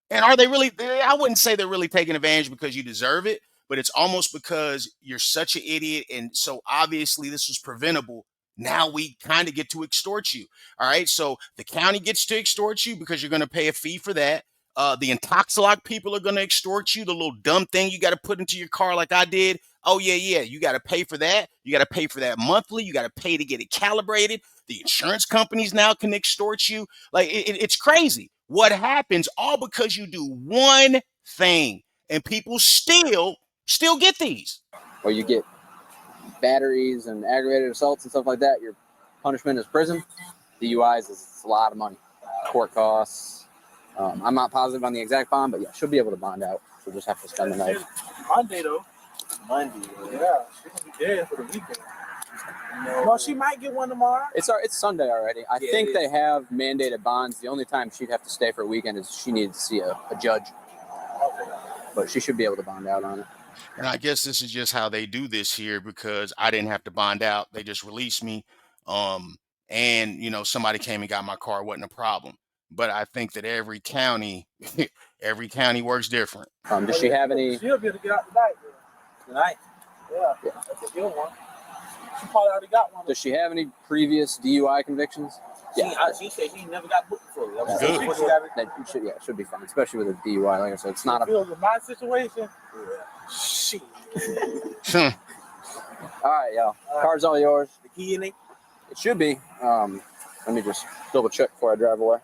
And are they really? I wouldn't say they're really taking advantage because you deserve it, but it's almost because you're such an idiot. And so obviously this was preventable. Now we kind of get to extort you. All right. So the county gets to extort you because you're going to pay a fee for that. The Intoxilock people are going to extort you. The little dumb thing you got to put into your car like I did. Oh, yeah. You got to pay for that. You got to pay for that monthly. You got to pay to get it calibrated. The insurance companies now can extort you. Like it's crazy. What happens all because you do one thing and people still get these. Or you get batteries and aggravated assaults and stuff like that. Your punishment is prison. DUIs is a lot of money. Court costs. I'm not positive on the exact bond, but yeah, she'll be able to bond out. She'll just have to spend the night. Monday though. Monday. Yeah, she's gonna be dead for the weekend. Well, she might get one tomorrow. It's Sunday already. I think they have mandated bonds. The only time she'd have to stay for a weekend is she needs to see a judge. Okay. But she should be able to bond out on it. And I guess this is just how they do this here because I didn't have to bond out. They just released me. And you know, somebody came and got my car. It wasn't a problem. But I think that every county works different. Does she have any? She'll be able to get out tonight. Tonight? Yeah. That's a good one. She probably already got one. Does she have any previous DUI convictions? She said she never got booked before. Good. It should be fine, especially with a DUI. Like I said, it's not a. Feels with my situation. Shit. All right, y'all. Car's all yours. The key in it? It should be. Let me just double check before I drive away.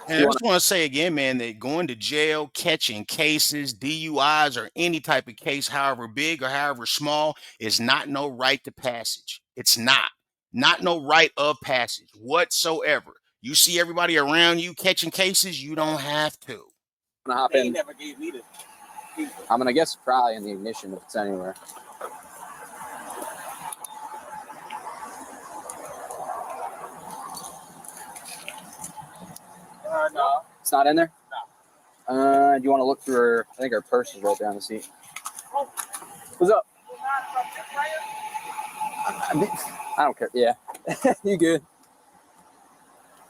And I just want to say again, man, that going to jail, catching cases, DUIs, or any type of case, however big or however small, is not no right to passage. It's not no right of passage whatsoever. You see everybody around you catching cases, you don't have to. I'm gonna hop in. Never gave me the. I'm gonna guess probably in the ignition if it's anywhere. No. It's not in there? No. Do you want to look through her? I think her purse is right there on the seat. What's up? I don't care. Yeah. You good?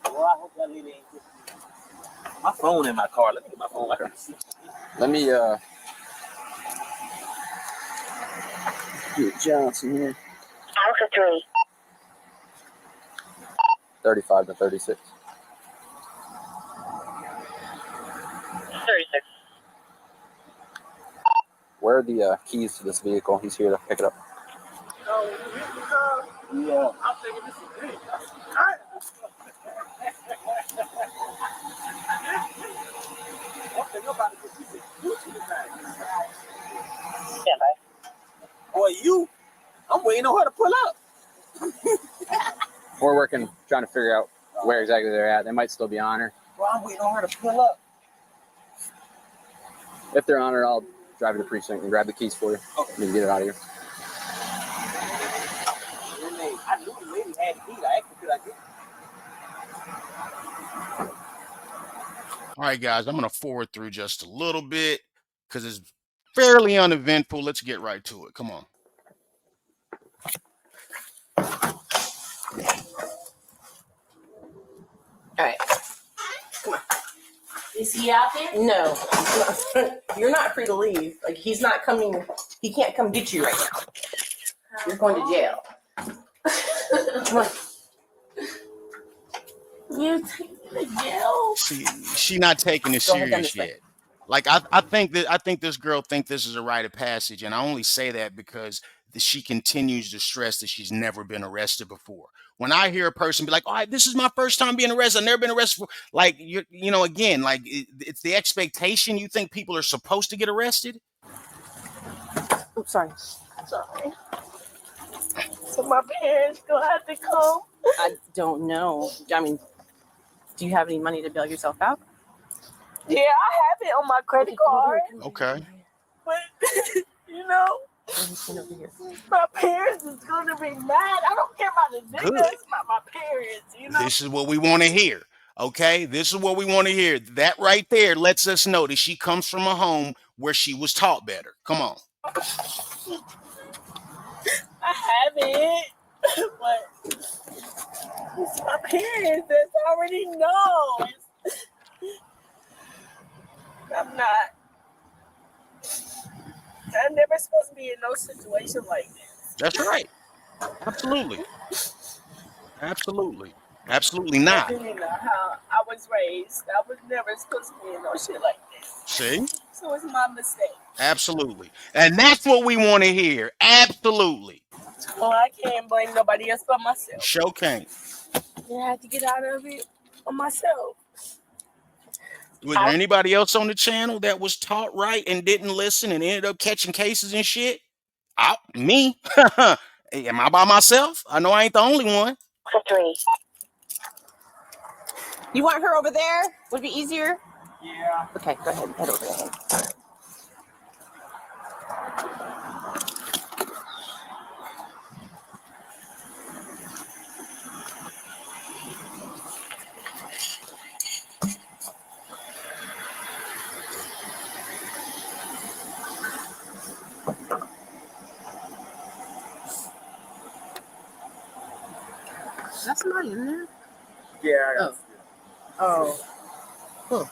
Well, I hope that lady ain't just... My phone in my car. Let me get my phone. Let me, get Johnson here. Alpha 3. 35 to 36. 36. Where are the keys to this vehicle? He's here to pick it up. Yeah. I'm thinking this is big. Boy, I'm waiting on her to pull up. We're working, trying to figure out where exactly they're at. They might still be on her. Well, I'm waiting on her to pull up. If they're on her, I'll drive to the precinct and grab the keys for you. Okay. You can get it out of here. I knew the lady had the keys. I asked her, could I get it? All right, guys, I'm going to forward through just a little bit because it's fairly uneventful. Let's get right to it. Come on. All right. Come on. Is he out there? No. You're not free to leave. Like, he's not coming. He can't come get you right now. You're going to jail. Come on. You're taking me to jail? She not taking this serious yet. Like I think this girl think this is a rite of passage, and I only say that because she continues to stress that she's never been arrested before. When I hear a person be like, "All right, this is my first time being arrested. I've never been arrested before," like you know, again, like it's the expectation. You think people are supposed to get arrested? Oops, sorry. Sorry. So my parents gonna have to come. I don't know. I mean, do you have any money to bail yourself out? Yeah, I have it on my credit card. Okay. But you know, my parents is gonna be mad. I don't care about the niggas, Good. about my parents. You know. This is what we want to hear. Okay, this is what we want to hear. That right there lets us know that she comes from a home where she was taught better. Come on. I have it, but it's my parents that already know. I'm not. I'm never supposed to be in no situation like this. That's right. Absolutely. Absolutely. Absolutely not. You know how I was raised. I was never supposed to be in no shit like this. See? So it's my mistake. Absolutely. And that's what we want to hear. Absolutely. Well, I can't blame nobody else but myself. Sure can't. I had to get out of it on myself. Was there anybody else on the channel that was taught right and didn't listen and ended up catching cases and shit? Me. Am I by myself? I know I ain't the only one. For 3. You want her over there? Would it be easier? Yeah. Okay, go ahead. Head over there. That's somebody in there? Yeah, I got Oh. Huh.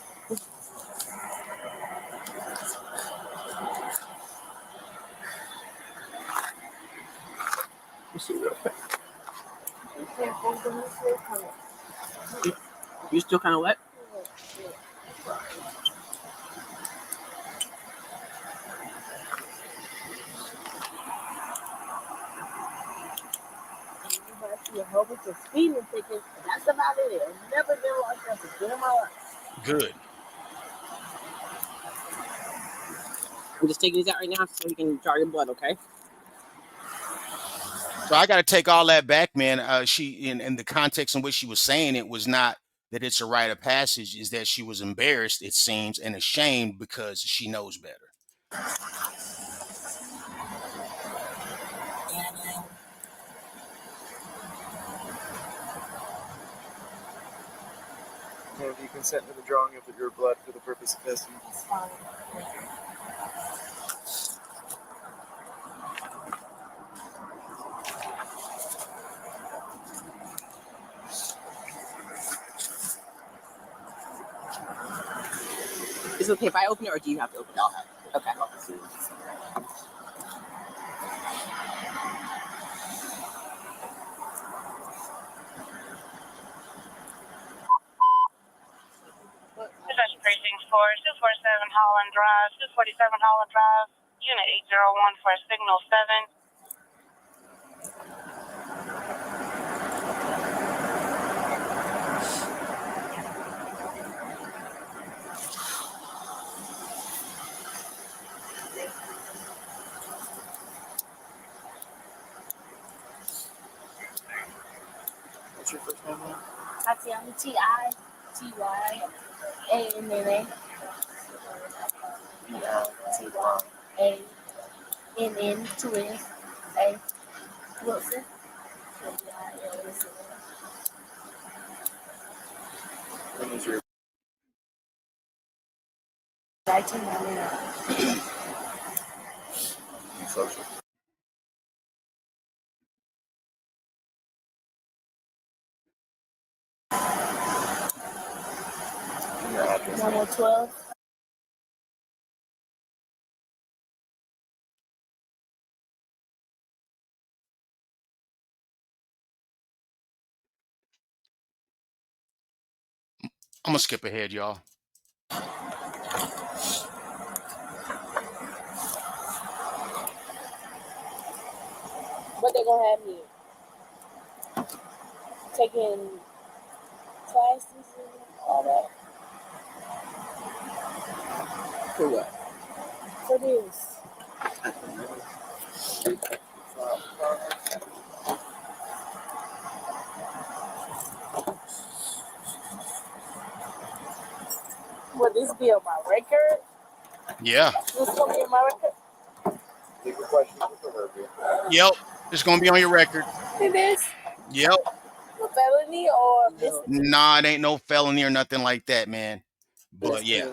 Let's see real quick. You still kind of wet? A whole bunch of speeding tickets. That's about it. I've never been like that again in my life. Good. I'm just taking these out right now so you can draw your blood, okay? So I got to take all that back, man. She, in the context in which she was saying it, was not that it's a rite of passage, is that she was embarrassed, it seems, and ashamed because she knows better. Have you consent to the drawing of your blood for the purpose of testing? Is it okay if I open it or do you have to open it? I'll have it. Okay. Possession Precinct 4, 247 Holland Drive, 247 Holland Drive, Unit 801 for Signal 7. What's your first name? Tatiana, T-I-T-Y-A-N-N-A. T-Y-A-N-N, 2 N's, A. Wilson. When was your 1999. social? Your address? 112. I'm going to skip ahead, y'all. What they gonna have me taking classes and all that? For what? For this. Would this be on my record? Yeah. This gonna be on my record? Yep. It's gonna be on your record. It is Yep. a felony or misdemeanor? Nah, it ain't no felony or nothing like that, man. But yeah.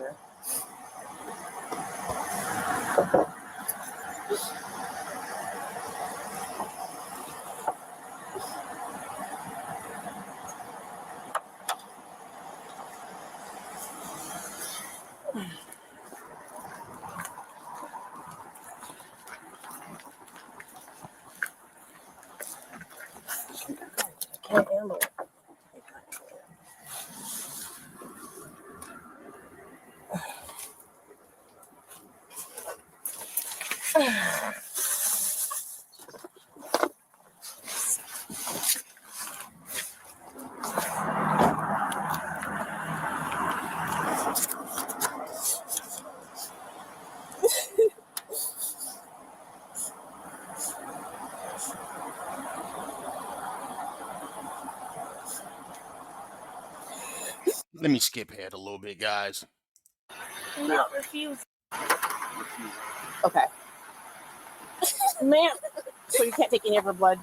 Can't handle it. Let me skip ahead a little bit, guys. Not refuse. Okay. Ma'am, so you can't take any of her blood?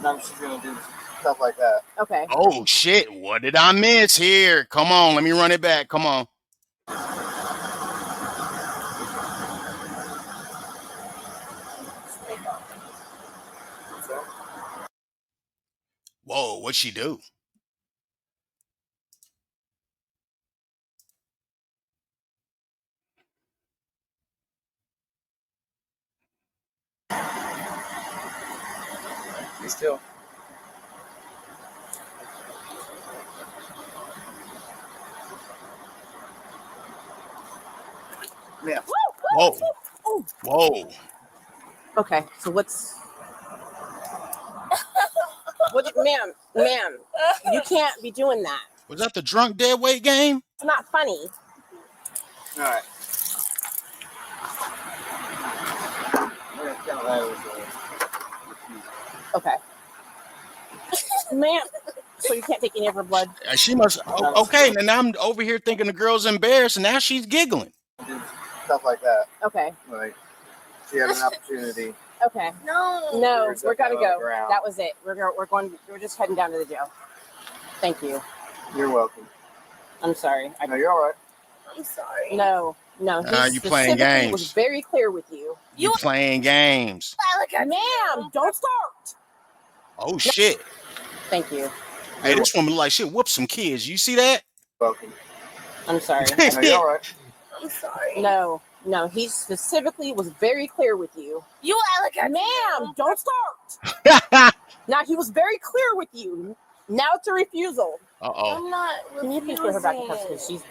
No, she's gonna do stuff like that. Okay. Oh shit, what did I miss here? Come on, let me run it back. Come on. Whoa, what'd she do? Be still. Yeah. Whoa. Whoa. Okay, so what's... What, ma'am, you can't be doing that. Was that the drunk dead weight game? It's not funny. All right. Okay. Ma'am, so you can't take any of her blood? She must... Okay, and now I'm over here thinking the girl's embarrassed, and now she's giggling. Stuff like that. Okay. Like, she had an opportunity. Okay. No, we're gotta go. That was it. We're just heading down to the jail. Thank you. You're welcome. I'm sorry. No, you're all right. I'm sorry. No. You playing specifically games. was very clear with you. You playing games. Ma'am, don't start. Oh shit. Thank you. Hey, this woman look like shit whooped some kids. You see that? Welcome. I'm sorry. No, you're all right. I'm sorry. No, he specifically was very clear with you. You alligator. Ma'am, don't start. Now, he was very clear with you. Now it's a refusal. Uh-oh. I'm not refusing. Can you please put her back in cuffs because she's...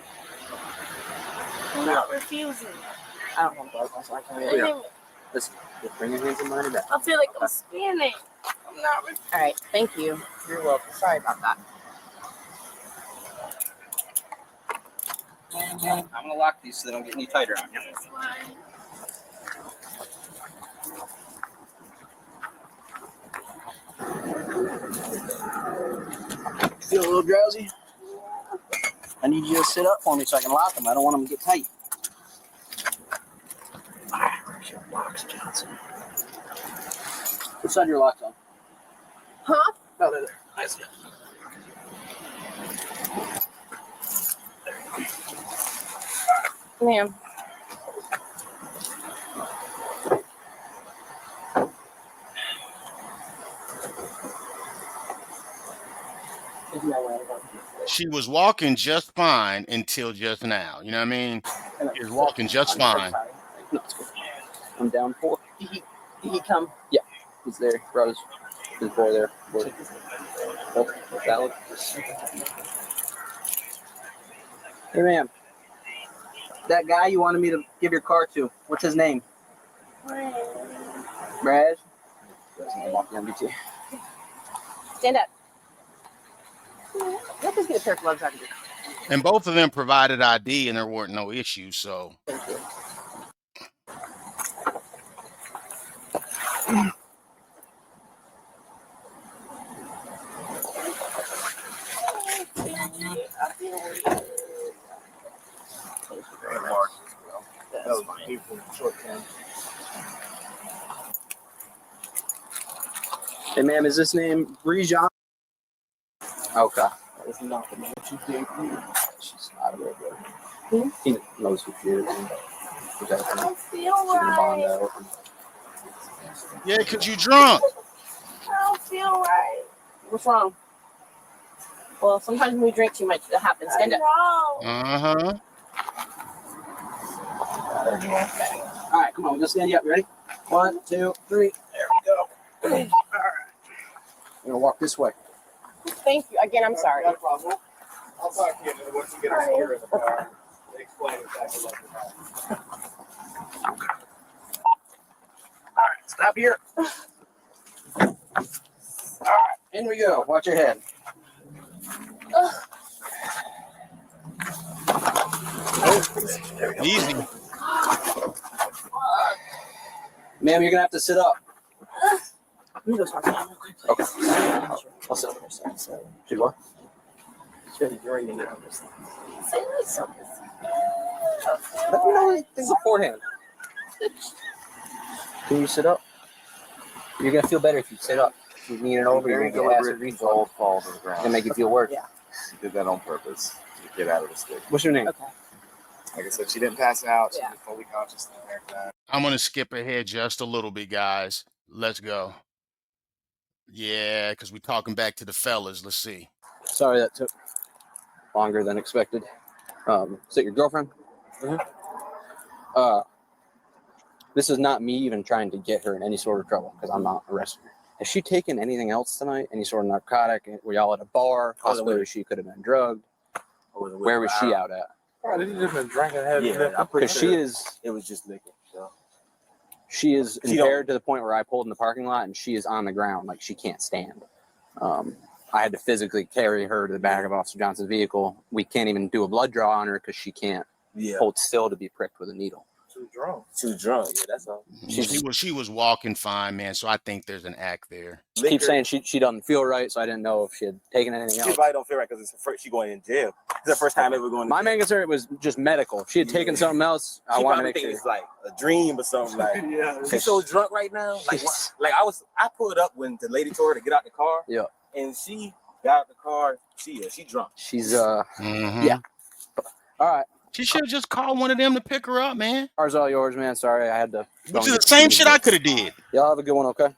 I'm not refusing. I don't want to go, so I can't really... Yeah. Listen, just bring your hands in behind your back. I feel like I'm spinning. I'm not refusing. All right, thank you. You're welcome. Sorry about that. I'm gonna lock these so they don't get any tighter on you. Feel a little drowsy? I need you to sit up for me so I can lock them. I don't want them to get tight. Where's your locks, Johnson? Which side your locks on? Huh? Oh, they're there. I see it. Ma'am. She was walking just fine until just now. You know what I mean? She was walking just fine. No, it's good. I'm down 4. Did he come? Yeah, he's there. Brought his boy there. Oh, valid. Hey, ma'am. That guy you wanted me to give your car to, what's his name? Brad. Stand up. Let us get a pair of gloves out of here. And both of them provided ID, and there weren't no issues. So. Thank you. Hey, ma'am, is this name Brijan? Okay. It's not the man she gave me. She's not a regular. He knows who she is. I don't feel right. Yeah, because you drunk. I don't feel right. What's wrong? Well, sometimes when we drink too much, that happens. Stand up. Uh-huh. All right, come on. We'll just stand you up. You ready? 1, 2, 3. There we go. All right. We're going to walk this way. Thank you. Again, I'm sorry. No problem. I'll talk to you once you get us here in the car. Explain exactly what you're talking. All right, stop here. All right, in we go. Watch your head. Easy. Ma'am, you're going to have to sit up. Let me go talk to him real quick, Okay. please. I'll sit over there. So, do what? You're in the Say something. Let me know things beforehand. Can you sit up? You're going to feel better if you sit up. If you lean it over, you're going to get acid reflux. Fall to the ground. It's going to make you feel worse. Yeah. She did that on purpose to get out of the stick. What's your name? Okay. Like I said, she didn't pass out. She Yeah. was fully conscious the entire time. I'm going to skip ahead just a little bit, guys. Let's go. Yeah, because we're talking back to the fellas. Let's see. Sorry that took longer than expected. Is it your girlfriend? Mm-hmm. This is not me even trying to get her in any sort of trouble because I'm not arresting her. Has she taken anything else tonight? Any sort of narcotic? Were y'all at a bar? Possibly she could have been drugged. Where was she out at? Oh, did you just been drinking heavy? Yeah, I'm pretty Because sure she is. it was just liquor. So. She is She impaired to the point where I pulled in the parking lot and she is on the ground like she can't stand. I had to physically carry her to the back of Officer Johnson's vehicle. We can't even do a blood draw on her because she can't hold still to be pricked with a needle. Too drunk. Yeah, that's all. She was walking fine, man. So I think there's an act there. She keeps saying she doesn't feel right, so I didn't know if she had taken anything She else. probably don't feel right because it's her first. She going in jail. It's her first time ever going. My main concern was just medical. If she had taken something else, I She wanted to probably make think sure. it's like a dream or something. Like she's so drunk right now. Like I pulled up when the lady told her to get out the car. Yeah. And she got out the car. She drunk. She's Mhm. yeah. All right. She should have just called one of them to pick her up, man. Car's all yours, man. Sorry, I had to. Which is the same shit I could have did. Y'all have a good one, okay?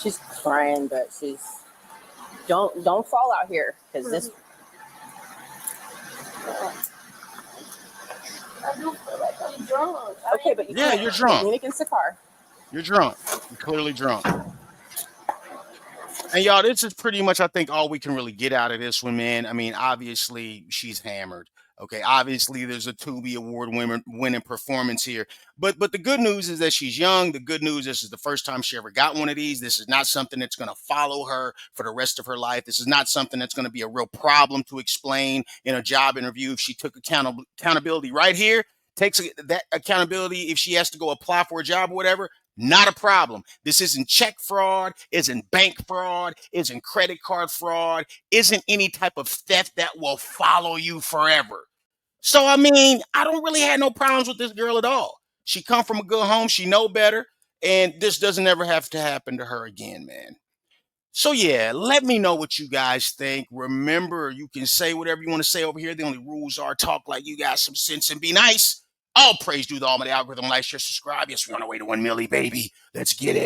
She's crying, but she's don't fall out here because this. I do feel like I'm drunk. Okay, but you Yeah, can't you're drunk. lean against the car. You're drunk. You're clearly drunk. And y'all, this is pretty much, I think, all we can really get out of this one, man. I mean, obviously, she's hammered. Okay, obviously, there's a Tubi award-winning performance here. But the good news is that she's young. The good news is this is the first time she ever got one of these. This is not something that's going to follow her for the rest of her life. This is not something that's going to be a real problem to explain in a job interview. If she took accountability right here, takes that accountability if she has to go apply for a job or whatever, not a problem. This isn't check fraud, isn't bank fraud, isn't credit card fraud, isn't any type of theft that will follow you forever. So, I mean, I don't really have no problems with this girl at all. She come from a good home. She know better. And this doesn't ever have to happen to her again, man. So, yeah, let me know what you guys think. Remember, you can say whatever you want to say over here. The only rules are talk like you got some sense and be nice. All praise due to the almighty algorithm. Like, share, subscribe. Yes, we're on our way to 1 milli, baby. Let's get it.